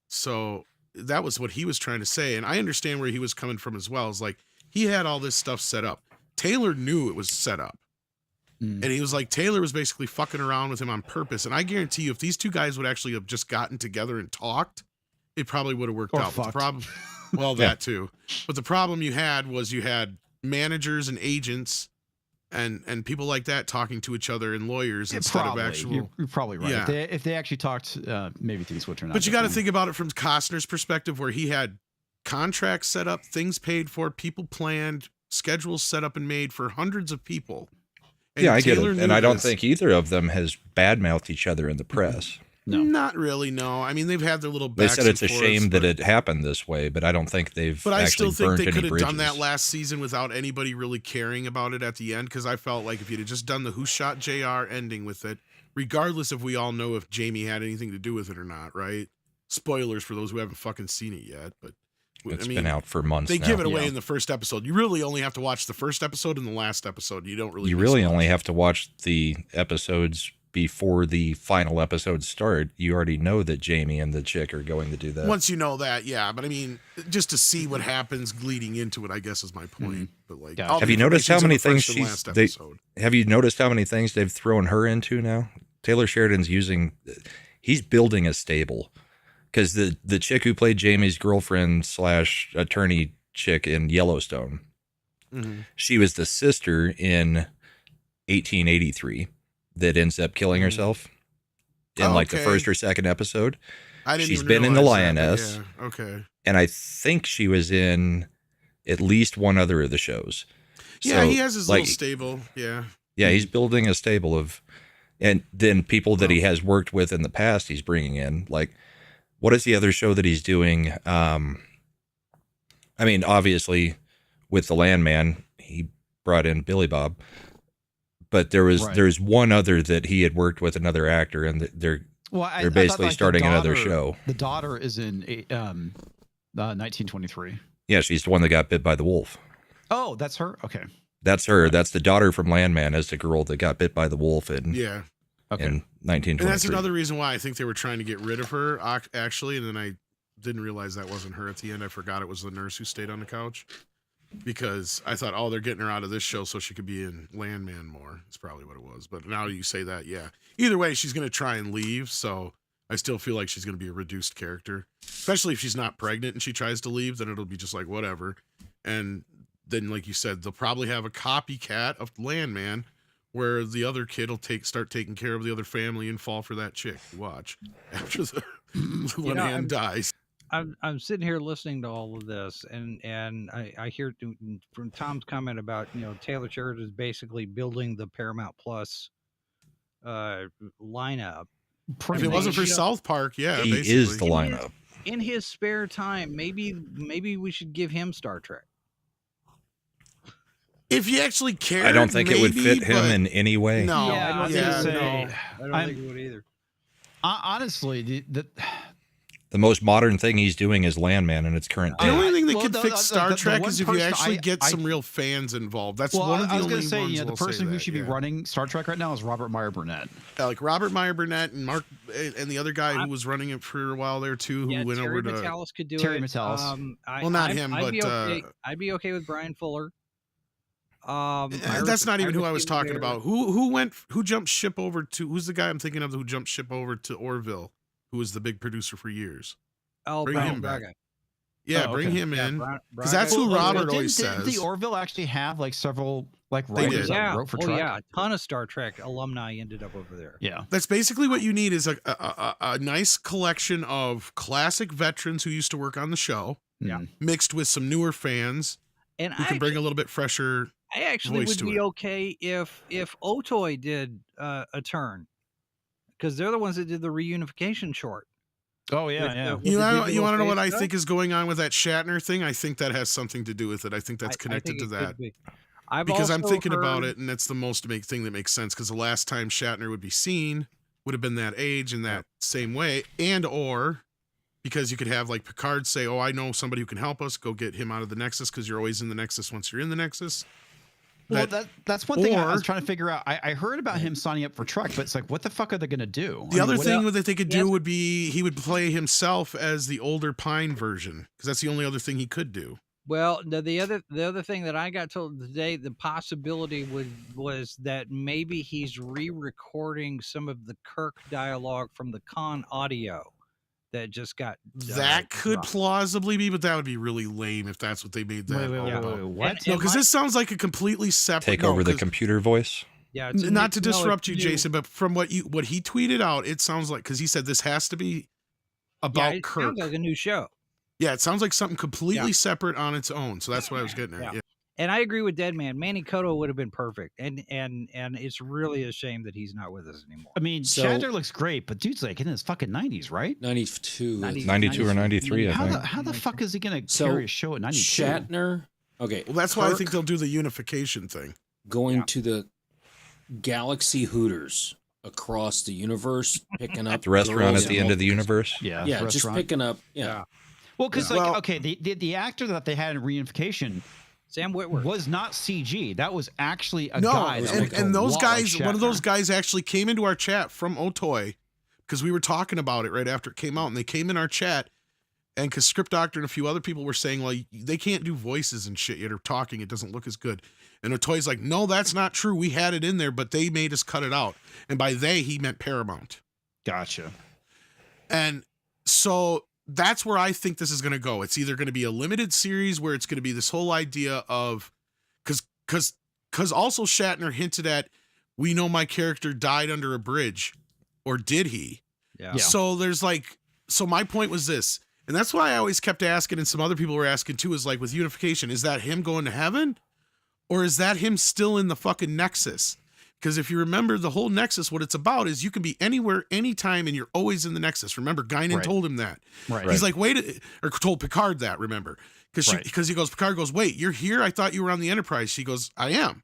So that was what he was trying to say. And I understand where he was coming from as well. It's like he had all this stuff set up. Taylor knew it was set up. And he was like, Taylor was basically fucking around with him on purpose. And I guarantee you, if these two guys would actually have just gotten together and talked, it probably would have worked out. But the problem, well, that too. But the problem you had was you had managers and agents and people like that talking to each other and lawyers instead of actual. You're probably right. Yeah. If they actually talked, maybe things would turn out. But you got to think about it from Costner's perspective, where he had contracts set up, things paid for, people planned, schedules set up and made for hundreds of people. And I get it. And I don't think either of them has badmouthed each other in the press. No, not really. No, I mean they've had their little. They said it's a shame that it happened this way, but I don't think they've. But I still think they could have bridges. done that last season without anybody really caring about it at the end. Because I felt like if you'd have just done the "Who Shot JR" ending with it, regardless if we all know if Jamie had anything to do with it or not, right? Spoilers for those who haven't fucking seen it yet, but it's been out for months. They now. give it away in the first episode. You really only have to watch the first episode and the last episode. You don't really. You really only have to watch the episodes before the final episodes start. You already know that Jamie and the chick are going to do that. Once you know that, yeah. But I mean, just to see what happens leading into it, I guess is my point. But like, have you noticed how many things have you noticed how many things they've thrown her into now? Taylor Sheridan's he's building a stable. Because the chick who played Jamie's girlfriend / attorney chick in Yellowstone, she was the sister in 1883 that ends up killing herself in the first or second episode. She's been in The Lioness. Yeah. Okay. And I think she was in at least one other of the shows. Yeah, he has his little stable. Yeah. Yeah, he's building a stable of, and then people that he has worked with in the past he's bringing in, like, what is the other show that he's doing? I mean, obviously, with The Landman, he brought in Billy Bob, but there's one other that he had worked with another actor, and they're basically starting another show. The daughter is in 1923. Yeah, she's the one that got bit by the wolf. Oh, that's her. Okay, that's her. That's the daughter from Landman, as the girl that got bit by the wolf. And yeah. Okay. In 1923. And that's another reason why I think they were trying to get rid of her, actually. And then I didn't realize that wasn't her at the end. I forgot it was the nurse who stayed on the couch. Because I thought, they're getting her out of this show so she could be in Landman more. That's probably what it was. But now you say that, yeah. Either way, she's going to try and leave. So I still feel like she's going to be a reduced character, especially if she's not pregnant and she tries to leave. Then it'll be just like whatever. And then, like you said, they'll probably have a copycat of Landman, where the other kid will start taking care of the other family and fall for that chick. Watch after the one hand dies. I'm sitting here listening to all of this, and I hear from Tom's comment about Taylor Sheridan is basically building the Paramount Plus lineup. If it wasn't for South Park, yeah, he basically. is the lineup. In his spare time, maybe we should give him Star Trek. If you actually care, I don't think it would fit him in any way. No, I don't think it would either. Honestly, the most modern thing he's doing is Landman in its current day. The only thing that could fix Star Trek is if you actually get some real fans involved. That's one of the only ones. The person who should be running Star Trek right now is Robert Meyer Burnett. Yeah, like Robert Meyer Burnett and Mark and the other guy who was running it for a while there too, who went over to Terry Matalas could do Terry it. Matalas. Not him, but I'd be okay with Brian Fuller. That's not even who I was talking about. Who jumped ship over to? Who's the guy I'm thinking of who jumped ship over to Orville? Who was the big producer for years? Bring him back. Yeah, bring him in, because that's who Robert always says. Didn't the Orville actually have like several writers that wrote for Trek? Yeah, a ton of Star Trek alumni ended up over there. Yeah, that's basically what you need is a nice collection of classic veterans who used to work on the show, mixed with some newer fans, and who can bring a little bit fresher. I actually would be okay if Otoy did a turn, because they're the ones that did the reunification short. Oh yeah, You want to know what I think is going on with that Shatner thing? I think that has something to do with it. I think that's connected to that. Because I'm thinking about it, and that's the most thing that makes sense. Because the last time Shatner would be seen would have been that age in that same way, or because you could have like Picard say, "Oh, I know somebody who can help us. Go get him out of the Nexus," because you're always in the Nexus once you're in the Nexus. Well, that's one thing I was trying to figure out. I heard about him signing up for Trek, but it's like, what the fuck are they going to do? The other thing that they could do would be he would play himself as the older Pine version, because that's the only other thing he could do. Well, the other thing that I got told today, the possibility was that maybe he's re-recording some of the Kirk dialogue from the Khan audio that just got that could plausibly be, but that would be really lame if that's what they made that. Wait, what? No, because this sounds like a completely separate. Take over the computer voice. Yeah, not to disrupt you, Jason, but from what he tweeted out, it sounds like, because he said this has to be about Kirk. Sounds like a new show. Yeah, it sounds like something completely separate on its own. So that's what I was getting at. Yeah. And I agree with Deadman. Manny Cotto would have been perfect, and it's really a shame that he's not with us anymore. I mean, Shatner looks great, but dude's like in his fucking 90s, right? 92 or 93. I think. How the fuck is he gonna carry a show at 92? Shatner. Okay, well, that's why I think they'll do the unification thing. Going to the Galaxy Hooters across the universe, picking up the restaurant at the end of the universe. Yeah, just picking up. Yeah. Well, because the actor that they had in reunification, Sam Witwer, was not CG. That was actually a guy. And those guys, one of those guys actually came into our chat from Otoy, because we were talking about it right after it came out, and they came in our chat, and because Script Doctor and a few other people were saying, like, they can't do voices and shit yet, or talking, it doesn't look as good. And Otoy's like, no, that's not true. We had it in there, but they made us cut it out. And by they, he meant Paramount. Gotcha. And so that's where I think this is going to go. It's either going to be a limited series where it's going to be this whole idea of, because also Shatner hinted at, we know my character died under a bridge, or did he? Yeah. So there's like, so my point was this, and that's why I always kept asking, and some other people were asking too, is like with unification, is that him going to heaven, or is that him still in the fucking Nexus? Because if you remember the whole Nexus, what it's about is you can be anywhere, anytime, and you're always in the Nexus. Remember, Guinan told him that. Right. He's like, wait, or told Picard that, remember. Because he goes, Picard goes, wait, you're here? I thought you were on the Enterprise. She goes, I am.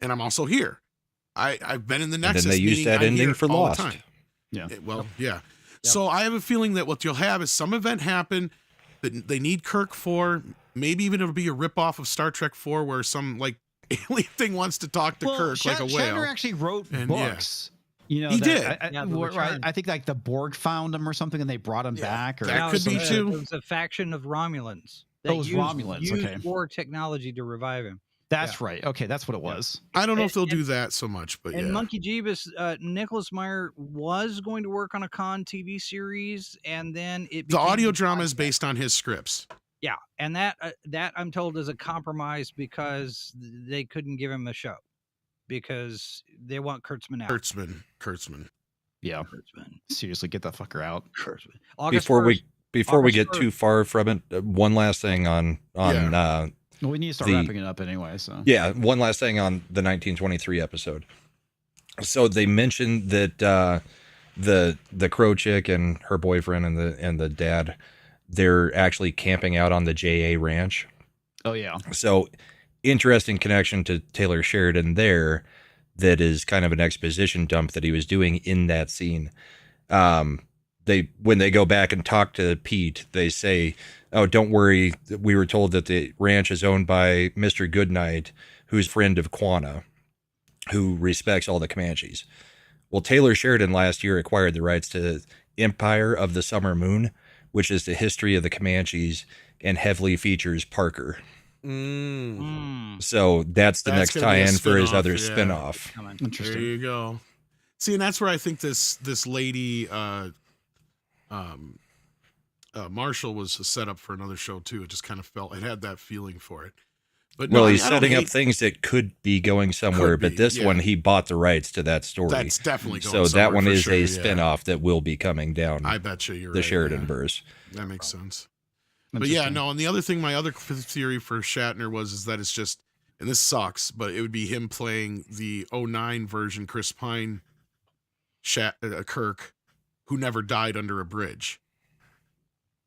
And I'm also here. I've been in the Nexus. And then they used that ending for Lost. Yeah. Yeah. So I have a feeling that what you'll have is some event happen that they need Kirk for. Maybe even it'll be a ripoff of Star Trek 4 where some like alien thing wants to talk to Kirk like a whale. Shatner actually wrote books. You know, he did. I think like the Borg found him or something, and they brought him back. Or that could be too. It was a faction of Romulans. Those Romulans, used Borg technology to revive him. That's right. Okay, that's what it was. I don't know if they'll do that so much, but and yeah. Monkey Jeebus, Nicholas Meyer was going to work on a Con TV series, and then the audio drama is based on his scripts. Yeah, and that I'm told is a compromise because they couldn't give him a show because they want Kurtzman out. Kurtzman. Yeah. Seriously, get that fucker out. Before we get too far from it, one last thing on well, we need to start wrapping it up anyway. So yeah, one last thing on the 1923 episode. So they mentioned that the crow chick and her boyfriend and the dad, they're actually camping out on the JA ranch. Oh yeah. So interesting connection to Taylor Sheridan there. That is kind of an exposition dump that he was doing in that scene. When they go back and talk to Pete, they say, "Oh, don't worry. We were told that the ranch is owned by Mr. Goodnight, who's a friend of Quanah, who respects all the Comanches." Well, Taylor Sheridan last year acquired the rights to Empire of the Summer Moon, which is the history of the Comanches and heavily features Parker. So that's the next tie-in for his other spinoff. Interesting. There you go. See, and that's where I think this lady Marshall was set up for another show too. It just kind of it had that feeling for it. But well, he's setting up things that could be going somewhere, but this one he bought the rights to that story. That's definitely going so that one is sure, a spinoff that will be coming down. I bet you're the right, Sheridan verse. That makes sense. But yeah, no, and the other thing, my other theory for Shatner is that it's just, and this sucks, but it would be him playing the 09 version Chris Pine Kirk, who never died under a bridge.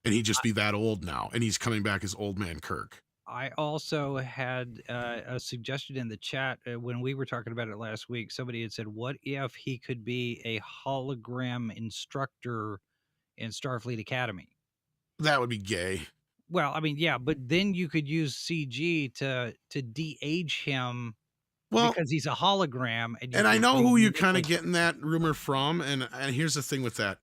And he'd just be that old now, and he's coming back as old man Kirk. I also had a suggestion in the chat when we were talking about it last week. Somebody had said, what if he could be a hologram instructor in Starfleet Academy? That would be gay. Well, I mean, yeah, but then you could use CG to de-age him because he's a hologram. And I know who you're kind of getting that rumor from, and here's the thing with that.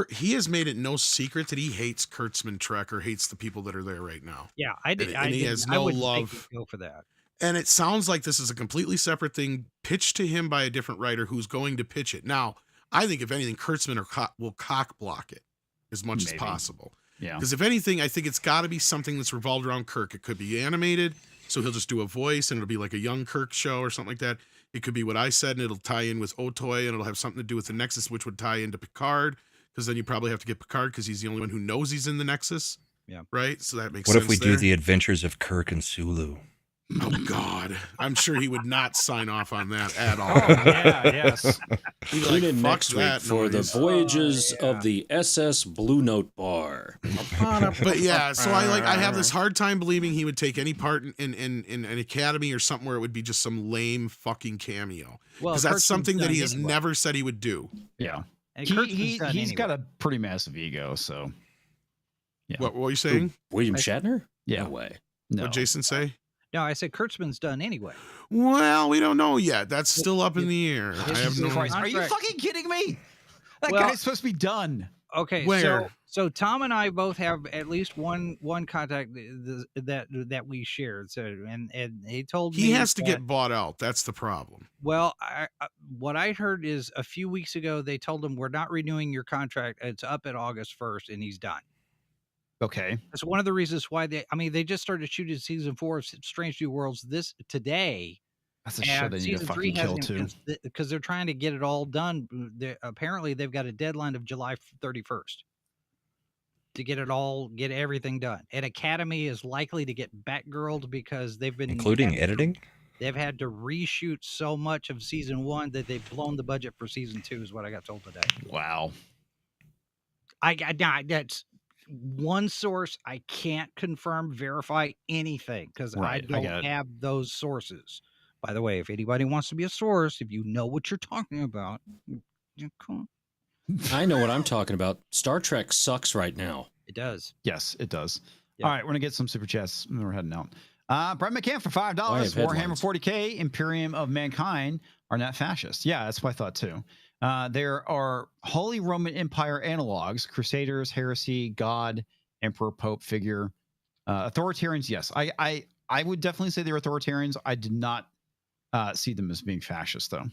He has made it no secret that he hates Kurtzman Trek or hates the people that are there right now. Yeah, I did. And he has no love. Go for that. And it sounds like this is a completely separate thing pitched to him by a different writer who's going to pitch it. Now, I think if anything, Kurtzman will cock block it as much as possible. Yeah. Because if anything, I think it's got to be something that's revolved around Kirk. It could be animated, so he'll just do a voice, and it'll be like a young Kirk show or something like that. It could be what I said, and it'll tie in with Otoy, and it'll have something to do with the Nexus, which would tie into Picard. Because then you probably have to get Picard because he's the only one who knows he's in the Nexus. Yeah. Right? So that makes sense. What if we do the adventures of Kirk and Sulu? Oh, God. I'm sure he would not sign off on that at all. Oh, yeah, yes. Tune in next week for the voyages of the SS Blue Note Bar. But yeah, so I have this hard time believing he would take any part in an academy or something where it would be just some lame fucking cameo. Because that's something that he has never said he would do. Yeah. He's got a pretty massive ego, so. Yeah. What were you saying? William Shatner? Yeah. No way. No. What did Jason say? No, I said Kurtzman's done anyway. Well, we don't know yet. That's still up in the air. I have no. Are you fucking kidding me? That guy's supposed to be done. Okay, where? So Tom and I both have at least one contact that we shared. So and he told me he has to get bought out. That's the problem. Well, what I heard is a few weeks ago they told him we're not renewing your contract. It's up at August 1st, and he's done. Okay, that's one of the reasons why they just started shooting season 4 of Strange New Worlds today. That's a shit they need to fucking kill too, because they're trying to get it all done. Apparently, they've got a deadline of July 31st to get everything done. And Academy is likely to get Batgirled because they've been including editing. They've had to reshoot so much of season 1 that they've blown the budget for season 2. Is what I got told today. Wow. That's one source. I can't verify anything because I don't have those sources. By the way, if anybody wants to be a source, if you know what you're talking about, I know what I'm talking about. Star Trek sucks right now. It does. Yes, it does. Yep. All right, we're gonna get some super chats and we're heading out. Brett McCann for $5. Warhammer 40K, Imperium of Mankind are not fascist. Yeah, that's what I thought too. There are Holy Roman Empire analogs, Crusaders, Heresy, God, Emperor, Pope figure. Authoritarians, yes. I would definitely say they're authoritarians. I did not see them as being fascist, though.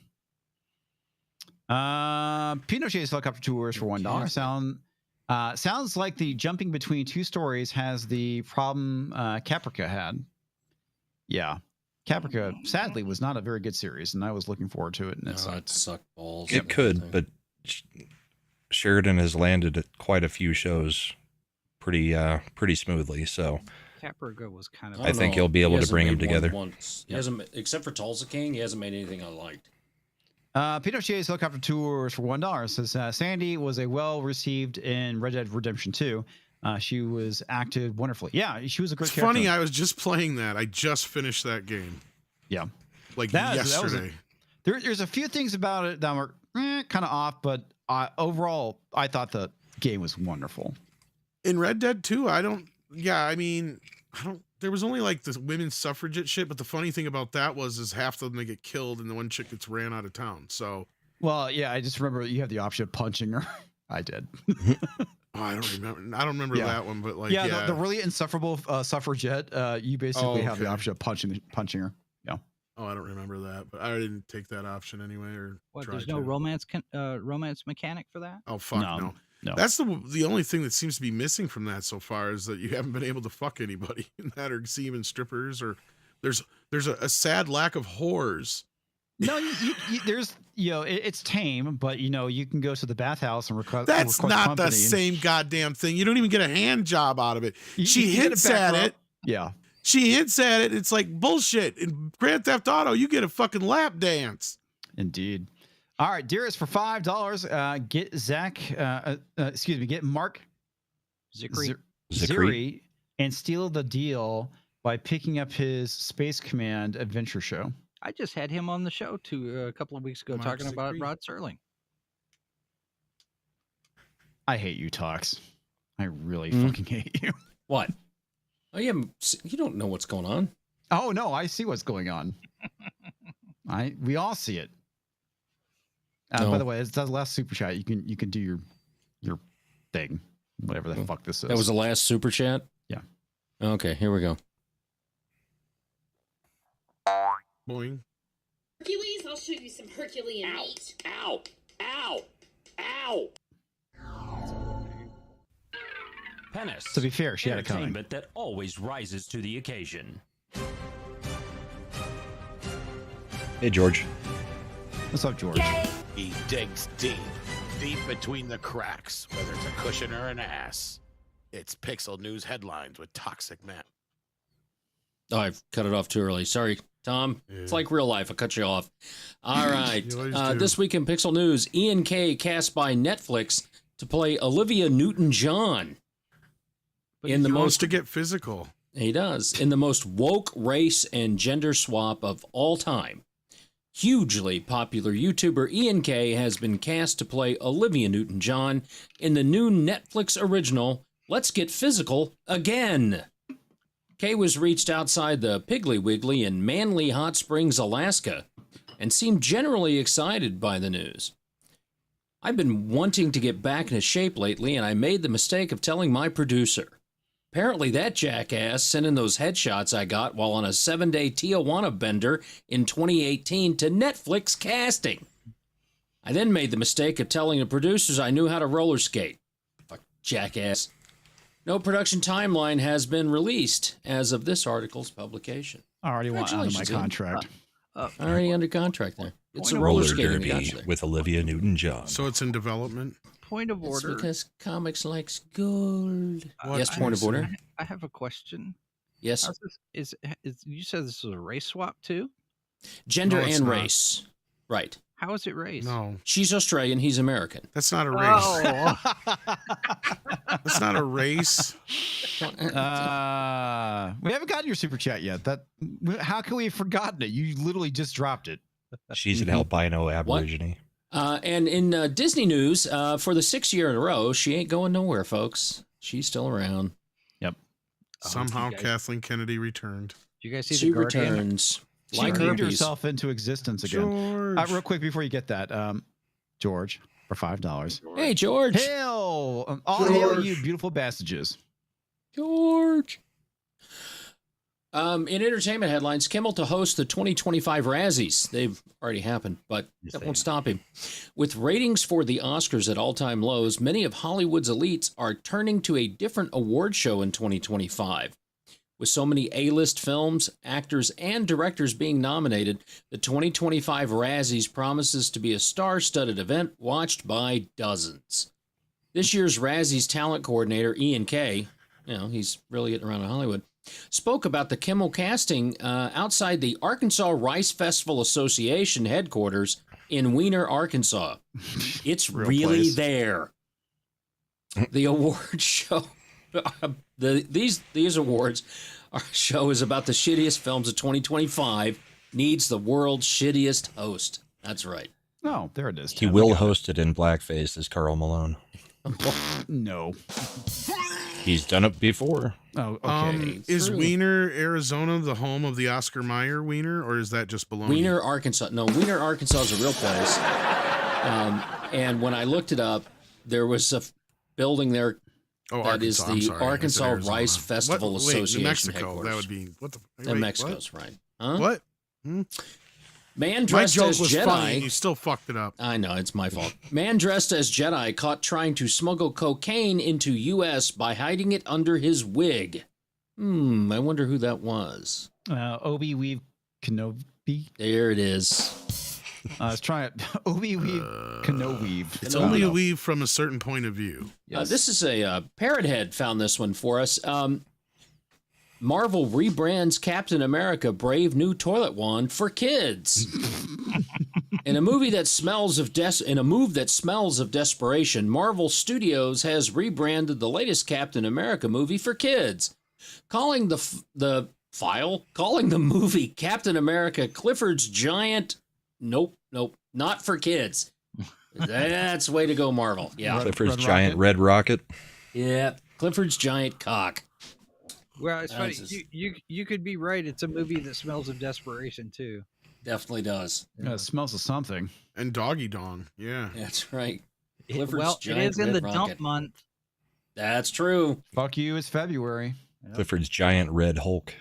Pinochet's helicopter tours for $1 sounds like the jumping between two stories has the problem Caprica had. Yeah, Caprica sadly was not a very good series, and I was looking forward to it. And it sucked balls. It could, but Sheridan has landed at quite a few shows pretty smoothly. So Caprica was kind of. I think you'll be able to bring them together. Once. He hasn't, except for Tulsa King, he hasn't made anything I liked. Pinochet's helicopter tours for $1 says Sandy was a well-received in Red Dead Redemption 2. She was acted wonderfully. Yeah, she was a great character. Funny, I was just playing that. I just finished that game. Yeah. Like yesterday. There's a few things about it that were kind of off, but overall, I thought the game was wonderful. In Red Dead 2, there was only like this women's suffragette shit, but the funny thing about that is half of them they get killed and the one chick gets ran out of town. So, well, yeah, I just remember you have the option of punching her. I did. I don't remember that one, but like, the really insufferable suffragette, you basically have the option of punching her. Yeah. Oh, I don't remember that, but I didn't take that option anyway. Or what? There's no romance mechanic for that? Oh fuck no. No. That's the only thing that seems to be missing from that so far is that you haven't been able to fuck anybody in that or see even strippers or there's a sad lack of whores. No, there's it's tame, but you can go to the bathhouse and request. That's not the same goddamn thing. You don't even get a hand job out of it. She hints at it. Yeah. She hints at it. It's like bullshit. In Grand Theft Auto, you get a fucking lap dance. Indeed. All right, Dearest, for $5, get get Mark Ziri and steal the deal by picking up his Space Command adventure show. I just had him on the show a couple of weeks ago talking about Rod Serling. I hate you, Tox. I really fucking hate you. What? Oh, yeah, you don't know what's going on. Oh no, I see what's going on. We all see it. By the way, it's the last super chat. You can do your thing, whatever the fuck this is. That was the last super chat? Yeah. Okay, here we go. Boing. Hercules, I'll show you some Herculean meat. Ow! Ow! Ow! Penis. To be fair, she had it coming. Entertainment that always rises to the occasion. Hey, George. What's up, George? He digs deep between the cracks, whether it's a cushion or an ass. It's Pixel News headlines with Toxic Matt. Oh, I've cut it off too early. Sorry, Tom. Yeah. It's like real life. I cut you off. All right. This week in Pixel News, Ian K. cast by Netflix to play Olivia Newton-John. But he wants to get physical. He does. In the most woke race and gender swap of all time. Hugely popular YouTuber Ian K. has been cast to play Olivia Newton-John in the new Netflix original, Let's Get Physical Again. K was reached outside the Piggly Wiggly in Manly Hot Springs, Alaska, and seemed generally excited by the news. I've been wanting to get back into shape lately, and I made the mistake of telling my producer. Apparently that jackass sent in those headshots I got while on a 7-day Tijuana bender in 2018 to Netflix casting. I then made the mistake of telling the producers I knew how to roller skate. Fuck, jackass. No production timeline has been released as of this article's publication. I already want out of my contract. Already under contract there. It's a roller skating with Olivia Newton-John. So it's in development. Point of order. It's because comics likes gold. Yes, point of order. I have a question. Yes. Is you said this is a race swap too? Gender and race. Right. How is it race? No. She's Australian. He's American. That's not a race. Oh. That's not a race. We haven't gotten your super chat yet. How can we have forgotten it? You literally just dropped it. She's an albino aborigine. And in Disney news, for the 6th year in a row, she ain't going nowhere, folks. She's still around. Yep. Somehow Kathleen Kennedy returned. Do you guys see she the Guardian? returns? She curved herself into existence again. Real quick before you get that, George, for $5. Hey, George. Hail! All hail you beautiful bastards. George. In entertainment headlines, Kimmel to host the 2025 Razzies. They've already happened, but that won't stop him. With ratings for the Oscars at all-time lows, many of Hollywood's elites are turning to a different award show in 2025. With so many A-list films, actors, and directors being nominated, the 2025 Razzies promises to be a star-studded event watched by dozens. This year's Razzies talent coordinator, Ian Kay, he's really getting around in Hollywood, spoke about the Kimmel casting outside the Arkansas Rice Festival Association headquarters in Weiner, Arkansas. It's really there. The award show, these awards, our show is about the shittiest films of 2025, needs the world's shittiest host. That's right. Oh, there it is. He will host it in blackface as Karl Malone. No. He's done it before. Oh, okay. Is Weiner, Arizona, the home of the Oscar Mayer Wiener, or is that just baloney? Weiner, Arkansas. No, Weiner, Arkansas is a real place. And when I looked it up, there was a building there that is the Arkansas Rice Festival Association New Mexico. headquarters. That would be what the? Wait, Mexico's what? right. Huh? What? Man dressed as Jedi. Funny, you still fucked it up. I know, it's my fault. Man dressed as Jedi caught trying to smuggle cocaine into U.S. by hiding it under his wig. I wonder who that was. Obi-Weave Kenobi. There it is. Let's try it. Obi-Weave Kenobi. It's only a weave from a certain point of view. Yes. This is a Parrot Head found this one for us. Marvel rebrands Captain America Brave New Toilet Wand for kids. In a move that smells of desperation, Marvel Studios has rebranded the latest Captain America movie for kids, calling the movie Captain America Clifford's Giant. Nope, not for kids. That's way to go, Marvel. Yeah, Clifford's Giant Red Rocket. Yeah, Clifford's Giant Cock. Well, it's funny. You could be right. It's a movie that smells of desperation too. Definitely does. Yeah, it smells of something. And Doggy Dong. Yeah, that's right. Well, it is in the dump month. That's true. Fuck you. It's February. Clifford's Giant Red Hulk.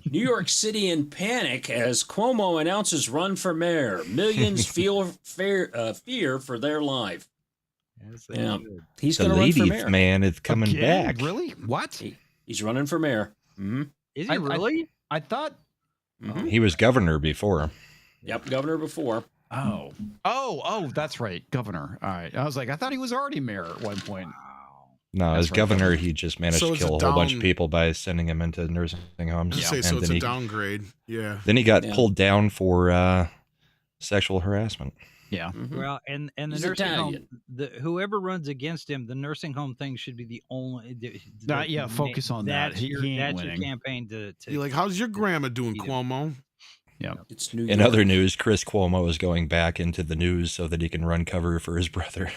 New York City in panic as Cuomo announces run for mayor. Millions feel fear for their life. Yeah, he's going to run for mayor. Man is coming back. Really? What? He's running for mayor. Is he really? I thought he was governor before. Yep, governor before. Oh, that's right, governor. All right, I was like, I thought he was already mayor at one point. No, as governor, he just managed to kill a whole bunch of people by sending them into nursing homes. So it's a downgrade. Yeah. Then he got pulled down for sexual harassment. Yeah. Well, and the nursing home, whoever runs against him, the nursing home thing should be the only. Focus on that. That's your campaign to. You're like, how's your grandma doing, Cuomo? Yeah. It's New In York. other news, Chris Cuomo is going back into the news so that he can run cover for his brother.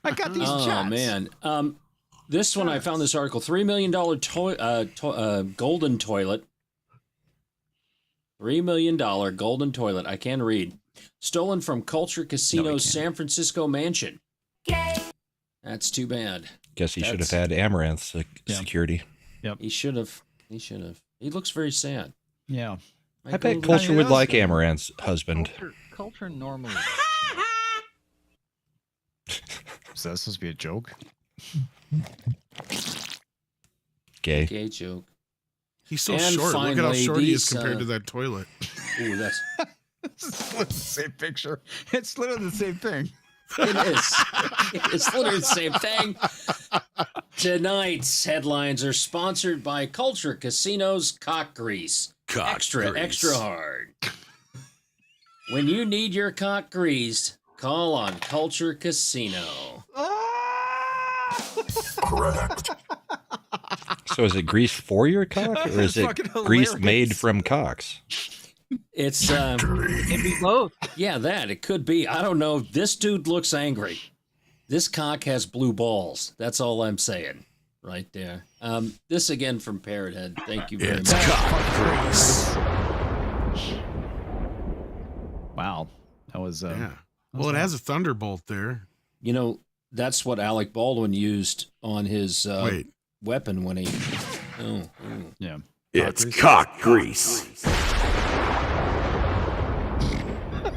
I got these chats. Oh man, this one I found this article: $3 million golden toilet. $3 million golden toilet. I can read. Stolen from Culture Casino's San Francisco mansion. That's too bad. Guess he should have had Amaranth security. Yep. He should have. He looks very sad. Yeah. I bet Culture would like Amaranth's husband. Culture normally. Is that supposed to be a joke? Gay. Gay joke. He's so short. Look at how short he is compared to that toilet. Ooh, that's it's literally the same picture. It's literally the same thing. It is. It's literally the same thing. Tonight's headlines are sponsored by Culture Casino's Cock Grease. Extra hard. When you need your cock greased, call on Culture Casino. Correct. So is it grease for your cock, or is it grease made from cocks? It's it can be both. Yeah, it could be. I don't know. This dude looks angry. This cock has blue balls. That's all I'm saying. Right there. This again from Parrot Head. Thank you very much. Cock grease. Wow, that was yeah. Well, it has a thunderbolt there. You know, that's what Alec Baldwin used on his. Wait, weapon when he. Oh. Yeah. It's cock grease.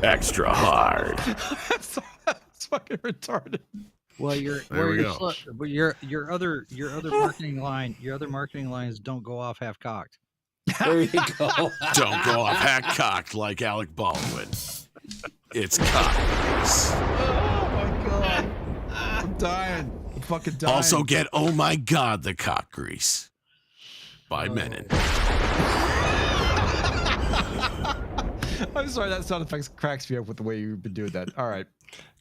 Extra hard. That's fucking retarded. Well, There we go. but your other marketing lines don't go off half cocked. There you go. Don't go off half cocked like Alec Baldwin. It's cock grease. Oh my god. I'm dying. I'm fucking dying. Also get Oh My God, the cock grease by Menon. I'm sorry, that sound effects cracks me up with the way you've been doing that. All right.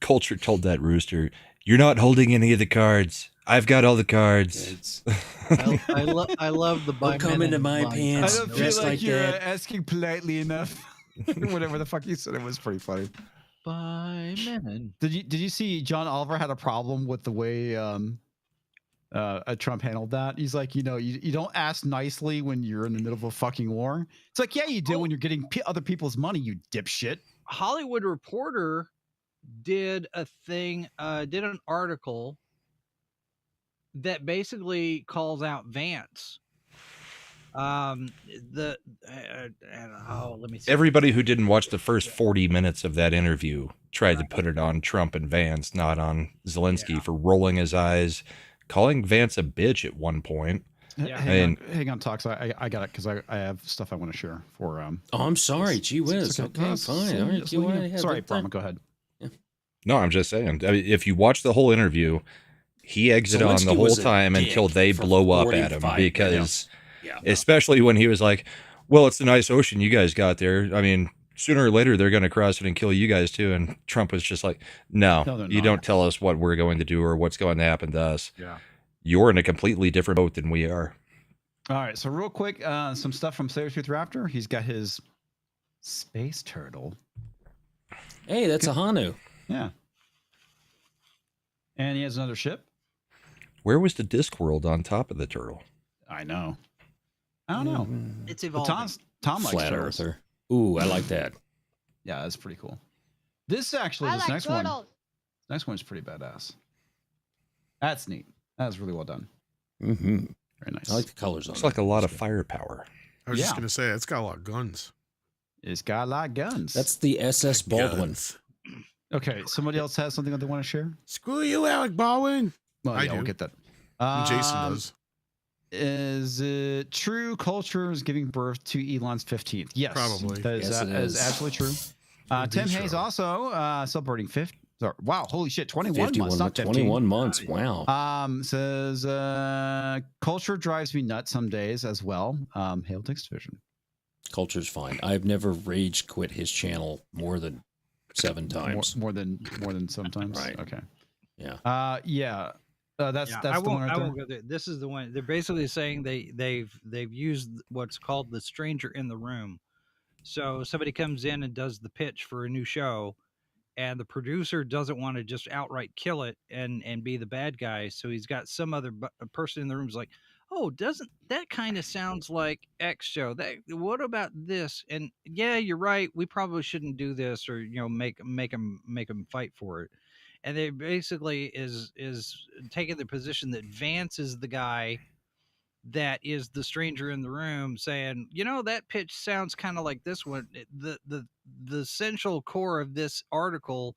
Culture told that rooster, "You're not holding any of the cards. I've got all the cards." I love the Don't come into my I pants don't feel dressed like like you're that. asking politely enough. Whatever the fuck you said, it was pretty funny. by Menon. Did you see John Oliver had a problem with the way Trump handled that? He's like, you don't ask nicely when you're in the middle of a fucking war. It's like, yeah, you do when you're getting other people's money, you dipshit. Hollywood Reporter did an article that basically calls out Vance. Let me see. Everybody who didn't watch the first 40 minutes of that interview tried to put it on Trump and Vance, not on Zelensky, for rolling his eyes, calling Vance a bitch at one point. Yeah. Hang on, Talks. I got it because I have stuff I want to share for. Oh, I'm sorry. Gee whiz. Okay, fine. All right, go ahead. Sorry, Parma. Go ahead. No, I'm just saying. I mean, if you watch the whole interview, he exited on the Zelensky whole was a time until dick they for blow up at him 45 because, Yeah. especially when he was like, "Well, it's a nice ocean you guys got there. I mean, sooner or later they're going to cross it and kill you guys too." And Trump was just like, "No, No, they're you not. don't tell us what we're going to do or what's going to happen to us. Yeah. You're in a completely different boat than we are." All right. So real quick, some stuff from Sabretooth Raptor. He's got his space turtle. Hey, that's a Hanu. Yeah. And he has another ship. Where was the Discworld on top of the turtle? I know. I don't know. It's But evolving. Tom likes Flat turtles. Earther. Ooh, I like that. Yeah, that's pretty cool. This actually, I this like next one, turtles. next one's pretty badass. That's neat. That's really well done. Mm-hmm. Very nice. I like the colors on Looks it. like a lot of That's good. firepower. I was just Yeah. gonna say it's got a lot of guns. It's got a lot of guns. That's the SS Baldwin. Guns. okay. Somebody else has something that they want to share. Screw you, Alec Baldwin. Well, I yeah, we'll do. get that. And Jason Um, does. Is it true culture is giving birth to Elon's 15th? Yes. Probably. That is, Yes, it that is is. absolutely true. In Tim vitro. Hayes also celebrating 50. Wow, holy shit, 21 months, not 15. 21 months. Wow. Says culture drives me nuts some days as well. Hail Text Division. Culture's fine. I've never rage quit his channel more than 7 times. More than sometimes. Right. Okay. Yeah. Yeah. That's Yeah, that's I the one won't. right I there. won't go there. This is the one. They're basically saying they've used what's called the stranger in the room. So somebody comes in and does the pitch for a new show, and the producer doesn't want to just outright kill it and be the bad guy. So he's got some other person in the room who's like, "Oh, doesn't that kind of sounds like X show? That what about this?" And yeah, you're right. We probably shouldn't do this, or make them fight for it. And they basically is taking the position that Vance is the guy that is the stranger in the room, saying, that pitch sounds kind of like this one. The essential core of this article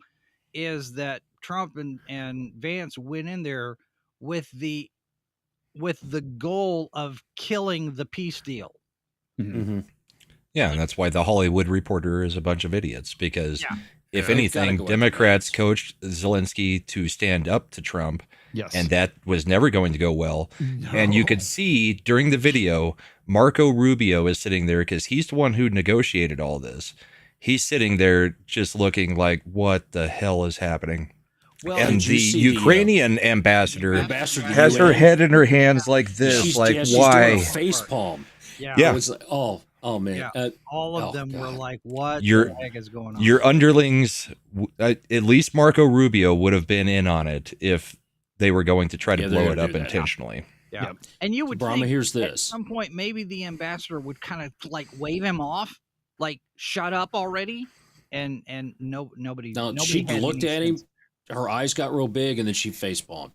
is that Trump and Vance went in there with the goal of killing the peace deal. Mm-hmm. Yeah, and that's why the Hollywood Reporter is a bunch of idiots because if Yeah, anything, go after Democrats Vance. coached Zelensky to stand up to Trump, Yes. and that was never going to go well. And you No. could see during the video, Marco Rubio is sitting there because he's the one who negotiated all this. He's sitting there just looking like, what the hell is happening? Well, And did you the see the, Ukrainian ambassador ambassador to has her UN? head in her hands like this, She's like, doing why? a face palm. Yeah. Yeah. I was like, oh man. Yeah. All of oh, them were God. like, "What Your- the heck is going on?" Your underlings, at least Marco Rubio, would have been in on it if they were going to try to Yeah, blow they're it gonna up do that. intentionally. Yeah. And you would Brahma, think here's at this. some point maybe the ambassador would kind of like wave him off, like shut up already, and nobody. No, nobody she had looked any at him. sense. Her eyes got real big, and then she face palmed.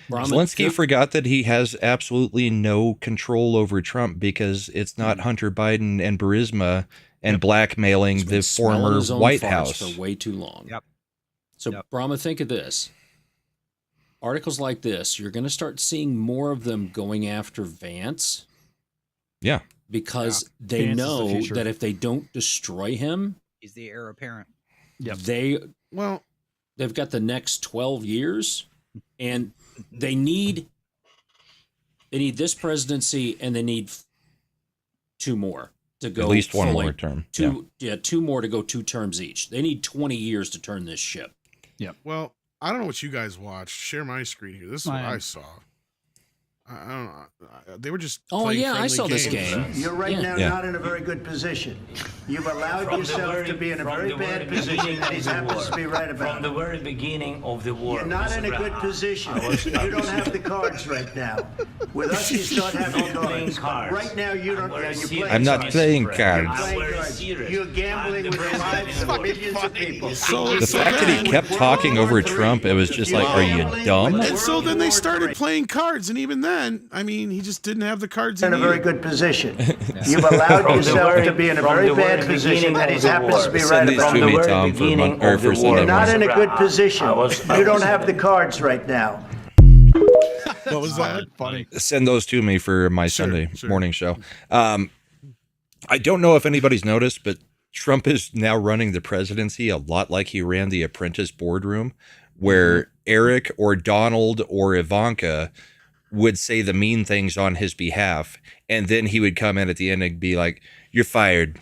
Zelensky forgot that he has absolutely no control over Trump because it's not Hunter Biden and Burisma and blackmailing the former White House for way too long. Yep. So, Brahma, think of this. Articles like this, you're going to start seeing more of them going after Vance. Yeah. Because they Vance know that if they don't destroy him, he's the heir apparent. Yep. They've got the next 12 years, and they need this presidency, and they need 2 more to go. At least one fully. more term. 2 more to go 2 terms each. They need 20 years to turn this ship. Yeah. Well, I don't know what you guys watched. Share my screen here. This is what I saw. I don't know. They were just. Oh yeah, I saw games. this game. You're right now not in a very good position. You've allowed yourself to be in a very bad position that he happens to be right about. From the very beginning of the war. You're not in a good position. You don't have the cards right now. With us, you start having cards. Right now, you don't. You're playing. I'm not playing cards. You're gambling with the lives of millions of people. The fact that he kept talking over Trump, it was just like, are you dumb? And so then they started playing cards, and even then, I mean, he just didn't have the cards. In a very good position. You've allowed yourself to be in a very bad position that he happens to be right Send these about. to me, Tom, for Sunday You're not in morning. a good position. You don't have the cards right now. What was that? Funny. Send those to me for my Sunday morning show. I don't know if anybody's noticed, but Trump is now running the presidency a lot like he ran the Apprentice boardroom, where Eric or Donald or Ivanka would say the mean things on his behalf, and then he would come in at the end and be like, "You're fired."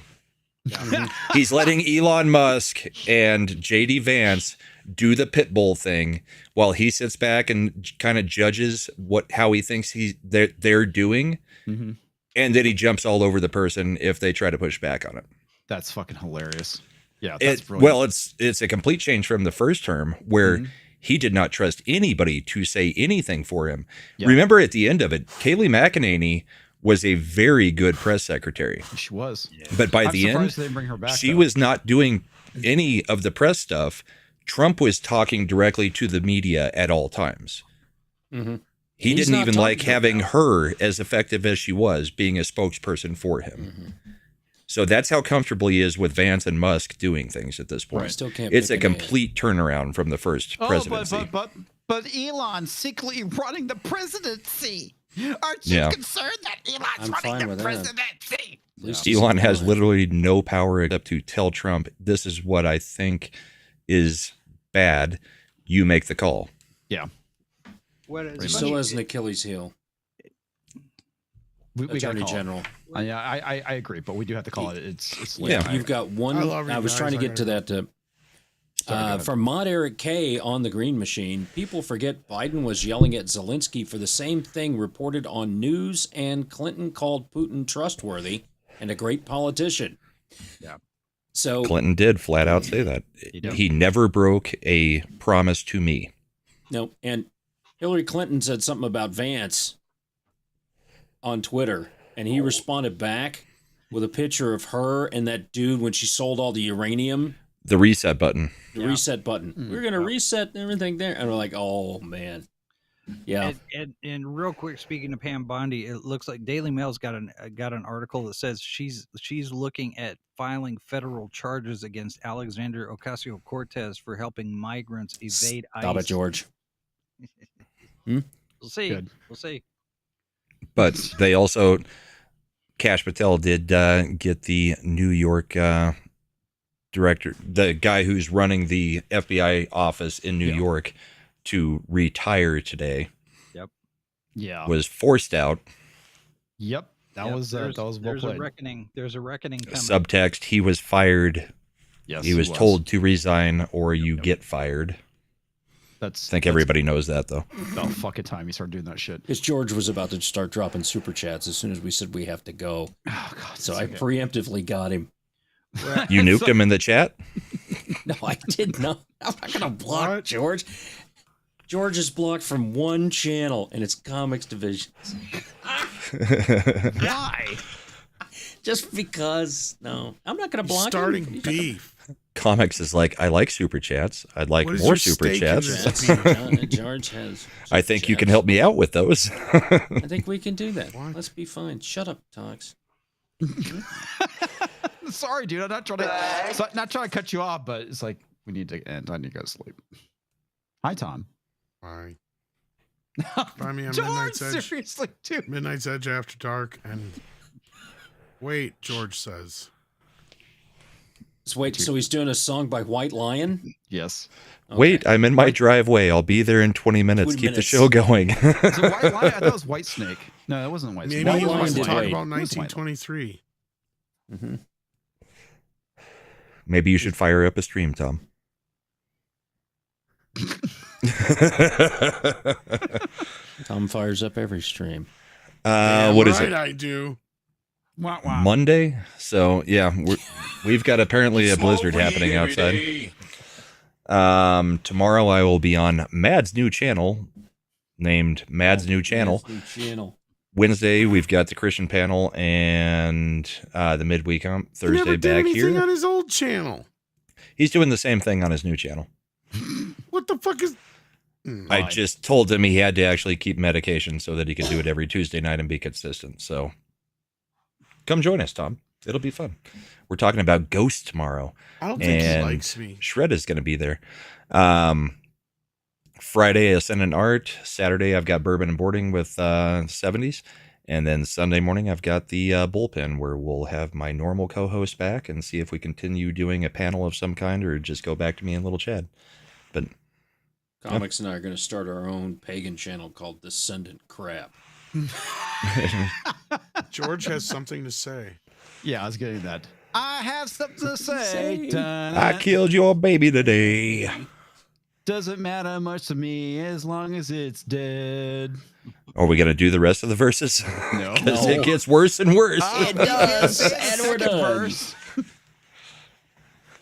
He's letting Elon Musk and JD Vance do the pit bull thing while he sits back and kind of judges how he thinks they're doing, and then he jumps all over the person if they try to push back on it. That's fucking hilarious. Yeah, that's brilliant. Well, it's a complete change from the first term where he did not trust anybody to say anything for him. Yeah. Remember, at the end of it, Kayleigh McEnany was a very good press secretary. She was. But by the end, they didn't bring her back, she was not doing any of the press stuff. Trump was talking directly to the media at all times. He didn't even like having her, as effective as she was, being a spokesperson for him. So that's how comfortable he is with Vance and Musk doing things at this point. Right. Still can't it's a complete turnaround from the first presidency. But Elon's secretly running the presidency. Aren't you concerned that Elon's running the presidency? Elon has literally no power except to tell Trump, this is what I think is bad. You make the call. Yeah. He still has an Achilles heel. We Attorney General. Yeah, I agree, but we do have to call it. It's late. Yeah, you've got one. I was trying to get to that. From Mod Eric K on the Green Machine, people forget Biden was yelling at Zelensky for the same thing reported on news, and Clinton called Putin trustworthy and a great politician. Yeah. So Clinton did flat out say that. He never broke a promise to me. No, and Hillary Clinton said something about Vance on Twitter, and he responded back with a picture of her and that dude when she sold all the uranium. The reset button. The reset button. We're going to reset everything there. And we're like, oh, man. Yeah. And real quick, speaking of Pam Bondi, it looks like Daily Mail's got an article that says she's looking at filing federal charges against Alexander Ocasio-Cortez for helping migrants evade ICE. Stop it, George. We'll see. Good. We'll see. But they also, Kash Patel did get the New York director, the guy who's running the FBI office in New York, to retire today. Yep. Yeah. Was forced out. Yep. That was well there's played. a reckoning. There's a reckoning coming. Subtext: he was fired. Yes, he was told to resign or you get fired. I think everybody knows that, though. Oh, fucking time he started doing that shit. Because George was about to start dropping super chats as soon as we said we have to go. Oh, God. So I preemptively got him. You nuked him in the chat? No, I did not. I'm not going to block George. George is blocked from one channel, and it's Comics Divisions. Why? Just because. No, I'm not going to block Starting him. beef. Comics is like, I like super chats. I'd like more super chats. George has. I think you can help me out with those. I think we can do that. Let's be fine. Shut up, Tox. Sorry, dude. I'm not trying to cut you off, but it's like we need to end. I need to go to sleep. Hi, Tom. Hi. Find me on George, Midnight's Edge. Seriously, dude. Midnight's Edge After Dark. And wait, George says. Wait, so he's doing a song by White Lion? Yes. Okay. Wait, I'm in my driveway. I'll be there in 20 minutes. Keep the show going. So White Lion, I thought it was White Snake. No, that wasn't White Snake. Maybe he wants to talk about 1923. Mm-hmm. Maybe you should fire up a stream, Tom. Tom fires up every stream. What is it? I do. Monday. So yeah, we've got apparently a blizzard happening outside. Tomorrow I will be on Mad's new channel, named Mad's New Channel. Wednesday we've got the Christian panel and the midweek on Thursday he never did back anything here on his old channel. He's doing the same thing on his new channel. What the fuck is? I just told him he had to actually keep medication so that he could do it every Tuesday night and be consistent. So come join us, Tom. It'll be fun. We're talking about Ghost tomorrow. I don't think he likes me. Shred is going to be there. Friday, Ascendant Art. Saturday, I've got Bourbon and Boarding with 70s. And then Sunday morning, I've got the Bullpen, where we'll have my normal co-host back and see if we continue doing a panel of some kind or just go back to me and Little Chad. But Comics and I are going to start our own pagan channel called Descendant Crap. George has something to say. Yeah, I was getting that. I have something to say. I killed your baby today. Doesn't matter much to me as long as it's dead. Are we going to do the rest of the verses? No. Because it gets worse and worse. It does. And we're done.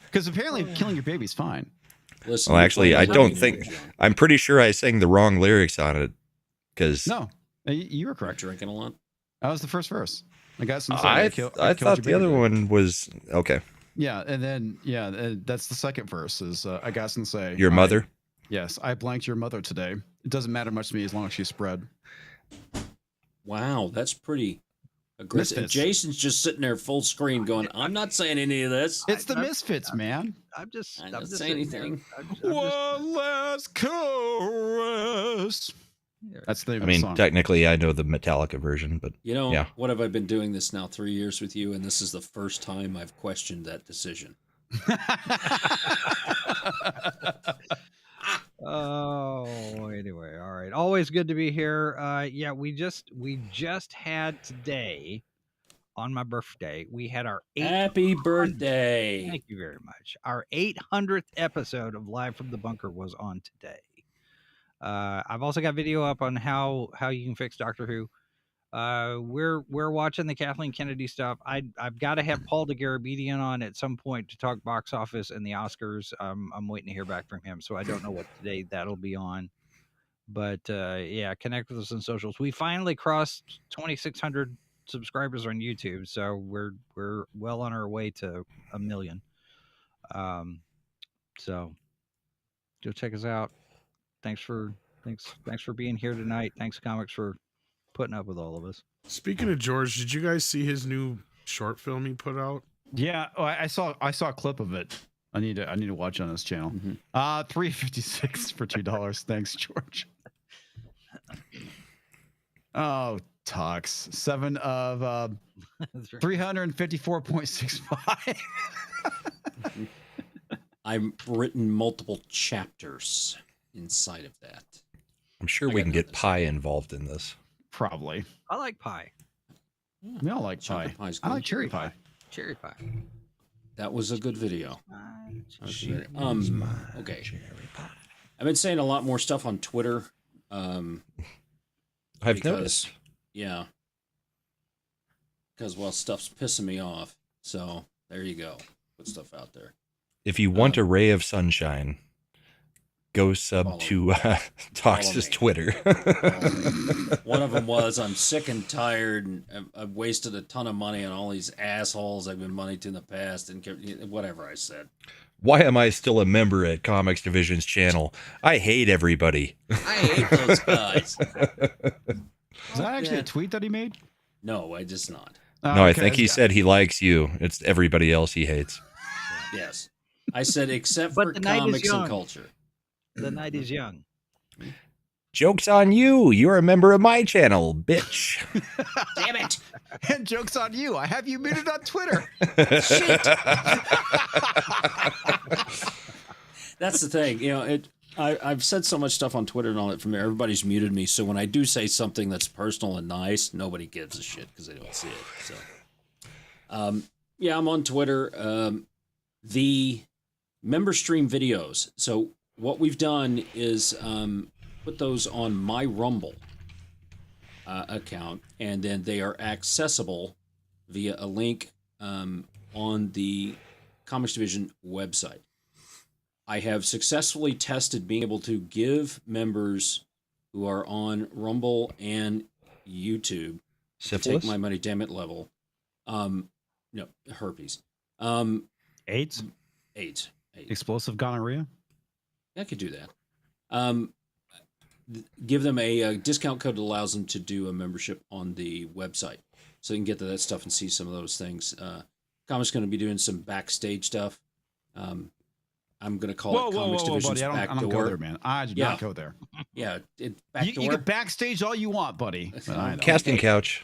Because apparently killing your baby's fine. Listen, well, actually, I don't think... I'm pretty sure I sang the wrong lyrics on it. Because No, you were correct. Drinking a lot? That was the first verse. I got some. I thought the other one was... Okay. Yeah, and then, that's the second verse is I got some say. Your mother? Yes, I blanked your mother today. It doesn't matter much to me as long as she's spread. Wow, that's pretty aggressive. Misfits. Jason's just sitting there full screen going, I'm not saying any of this. It's the Misfits, man. I'm just saying anything. One last chorus. That's the name of the song. Technically, I know the Metallica version, but You know, yeah. what have I been doing this now 3 years with you, and this is the first time I've questioned that decision. Oh, anyway, all right. Always good to be here. Yeah, we just had today on my birthday. We had our Happy birthday! Thank you very much. Our 800th episode of Live from the Bunker was on today. I've also got video up on how you can fix Doctor Who. We're watching the Kathleen Kennedy stuff. I've got to have Paul DeGarabedian on at some point to talk box office and the Oscars. I'm waiting to hear back from him, so I don't know what day that'll be on. But yeah, connect with us on socials. We finally crossed 2,600 subscribers on YouTube, so we're well on our way to 1 million. So go check us out. Thanks for being here tonight. Thanks, Comics, for putting up with all of us. Speaking of George, did you guys see his new short film he put out? Yeah, I saw a clip of it. I need to watch on this channel. $3.56 for $2. Thanks, George. Oh, Tox. 7 of 354.65. I've written multiple chapters inside of that. I'm sure we can get pie involved in this. Probably. I like pie. We all like pie. I like cherry pie. Cherry pie. That was a good video. Okay. I've been saying a lot more stuff on Twitter. I've noticed. Yeah. Because, well, stuff's pissing me off. So, there you go. Put stuff out there. If you want a ray of sunshine, go sub to Tox's Twitter. One of them was, I'm sick and tired, and I've wasted a ton of money on all these assholes I've been money to in the past, and whatever I said. Why am I still a member at Comics Division's channel? I hate everybody. I hate those guys. Is that actually a tweet that he made? No, I just not. No, I think he said he likes you. It's everybody else he hates. Yes. I said except But for the night is comics and young. culture. The night is young. Joke's on you. You're a member of my channel, bitch. Damn it. And joke's on you. I have you muted on Twitter. Shit. That's the thing. You know, I've said so much stuff on Twitter and all that from there. Everybody's muted me. So when I do say something that's personal and nice, nobody gives a shit because they don't see it. So, yeah, I'm on Twitter. The member stream videos. So what we've done is put those on my Rumble account, and then they are accessible via a link on the Comics Division website. I have successfully tested being able to give members who are on Rumble and YouTube Syphilis? take my money, damn it level. No, herpes. AIDS? AIDS. Explosive gonorrhea? I could do that. Give them a discount code that allows them to do a membership on the website, so they can get to that stuff and see some of those things. Comics going to be doing some backstage stuff. I'm going to call it Comics Division's buddy. I don't go there, man. I do not go there. Yeah, You can backstage all you want, buddy. But I don't. Casting couch.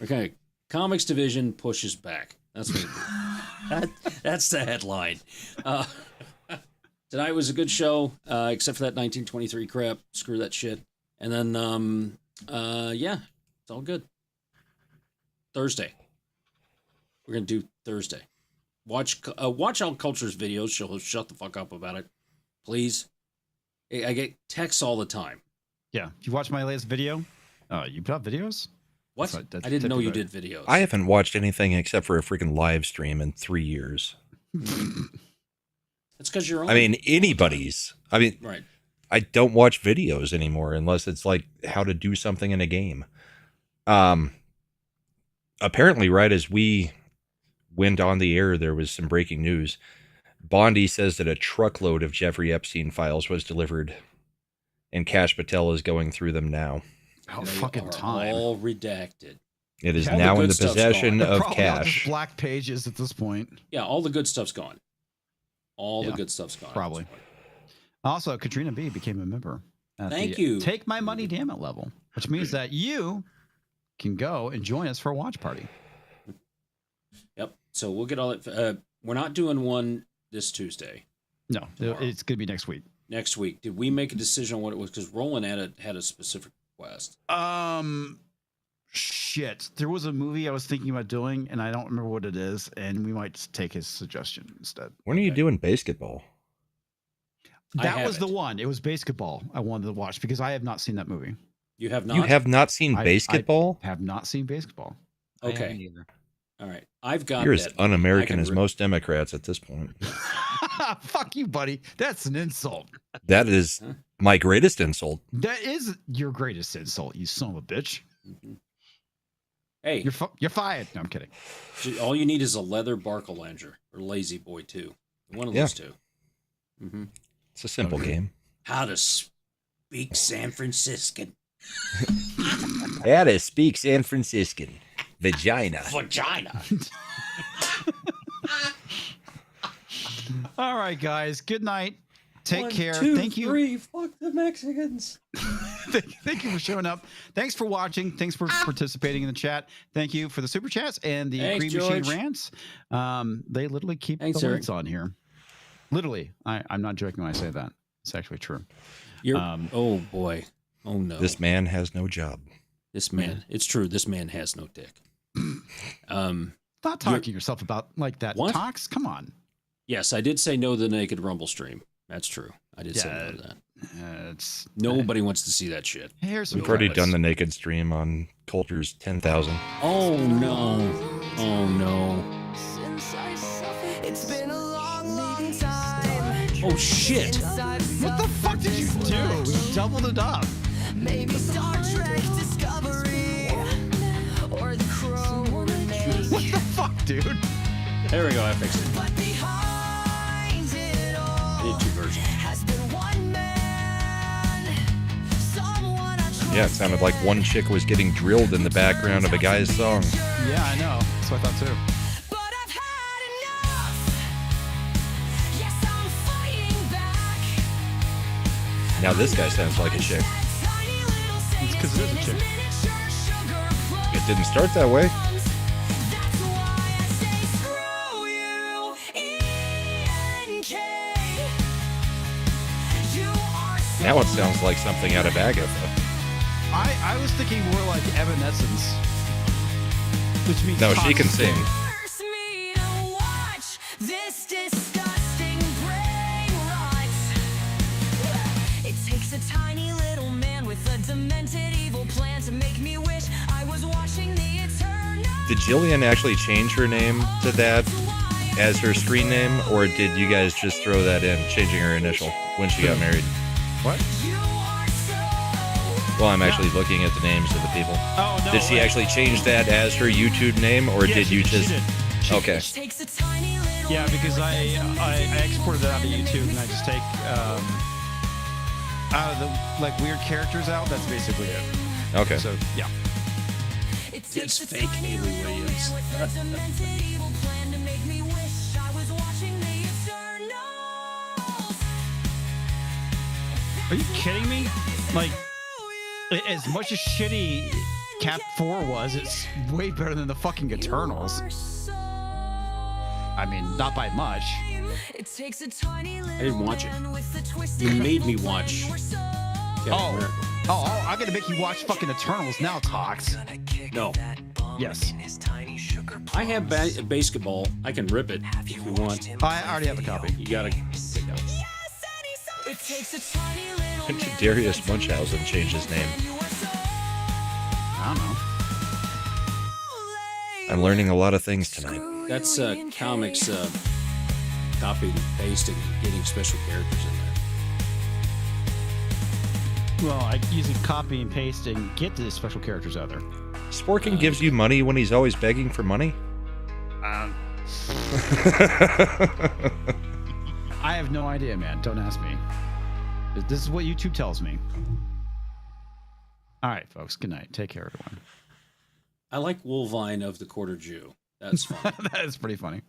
Okay, Comics Division pushes back. That's what that's the headline. Tonight was a good show, except for that 1923 crap. Screw that shit. And then, yeah, it's all good. Thursday. We're going to do Thursday. Watch All Culture's videos. She'll shut the fuck up about it. Please. I get texts all the time. Yeah. You watch my latest video? You put out videos? What? I didn't know you did videos. I haven't watched anything except for a freaking live stream in 3 years. It's because you're on. I mean, anybody's. I mean, right. I don't watch videos anymore unless it's like how to do something in a game. Apparently, right as we went on the air, there was some breaking news. Bondi says that a truckload of Jeffrey Epstein files was delivered, and Kash Patel is going through them now. Oh, fucking time. All redacted. It is now in the possession of Probably all Kash. just black pages at this point. Yeah, all the good stuff's gone. All the good stuff's gone. Probably. Also, Katrina B became a member. Thank you. Take my money, damn it level, which means that you can go and join us for a watch party. Yep. So we'll get all that. We're not doing one this Tuesday. No, it's going to be next week. Next week. Did we make a decision on what it was? Because Roland had a specific request. Shit. There was a movie I was thinking about doing, and I don't remember what it is, and we might just take his suggestion instead. When are you doing basketball? That was the one. It was basketball I wanted to watch because I have not seen that movie. You have not? You have not seen basketball? I have not seen basketball. Okay. All right. I've got You're as un-American as most Democrats at this point. Fuck you, buddy. That's an insult. That is my greatest insult. That is your greatest insult, you son of a bitch. Mm-hmm. Hey. You're fired. No, I'm kidding. All you need is a leather Barcalanger or Lazy Boy 2. One of those two. Mm-hmm. It's a simple game. How to speak San Franciscan. How to speak San Franciscan. Vagina. All right, guys. Good night. Take 1, care. 2, Thank you. 3, fuck the Mexicans. Thank you for showing up. Thanks for watching. Thanks for participating in the chat. Thank you for the super chats and the Thanks, Green Machine George. rants. They literally keep the Eric. lights on here. Literally. I'm not joking when I say that. It's actually true. Oh boy. Oh no. This man has no job. This man. It's true. This man has no dick. Not talking yourself about like that. What? Talks. Come on. Yes, I did say no to the Naked Rumble stream. That's true. I did say no to that. Nobody wants to see that shit. Here's some We've already credits. done the naked stream on Culture's 10,000. Oh no. Oh no. It's been a long time. Oh shit. What the fuck did you do? You doubled it up. Maybe Star Trek Discovery or the Chrome Remains. What the fuck, dude? There we go. I fixed it. But behind it YouTube version. Yeah, it sounded like one chick was getting drilled in the background of a guy's song. Yeah, I know. That's what I thought too. Now this guy sounds like a chick. It's because it is a chick. It didn't start that way. Now it sounds like something out of Agatha. I was thinking more like Evanescence. Which means No, she can toxic. sing. It takes a tiny little man with a demented evil plan to make me wish I was watching the eternal. Did Jillian actually change her name to that as her screen name, or did you guys just throw that in, changing her initial when she got married? What? Well, I'm actually looking at the names of the people. Oh, no. Did she actually change that as her YouTube name, or Yeah, did you just... Okay. Yeah, because I exported that out of YouTube and I just take out of the like weird characters out. That's basically it. Okay. So yeah. It's fake Haley Williams. Are you kidding me? Like, as much as shitty Cap 4 was, it's way better than the fucking Eternals. I mean, not by much. I didn't watch it. You made me watch. Oh, I'm gonna make you watch fucking Eternals now, Tox. No. Yes. I have basketball. I can rip it if you want. I already have a copy. You gotta pick out. When did Darius Munchausen change his name? I don't know. I'm learning a lot of things tonight. That's comics copying and pasting and getting special characters in there. Well, I using copy and paste and get the special characters out there. Sporkin gives you money when he's always begging for money? I have no idea, man. Don't ask me. This is what YouTube tells me. All right, folks. Good night. Take care, everyone. I like Wolvine of the Quarter Jew. That's fun. That is pretty funny.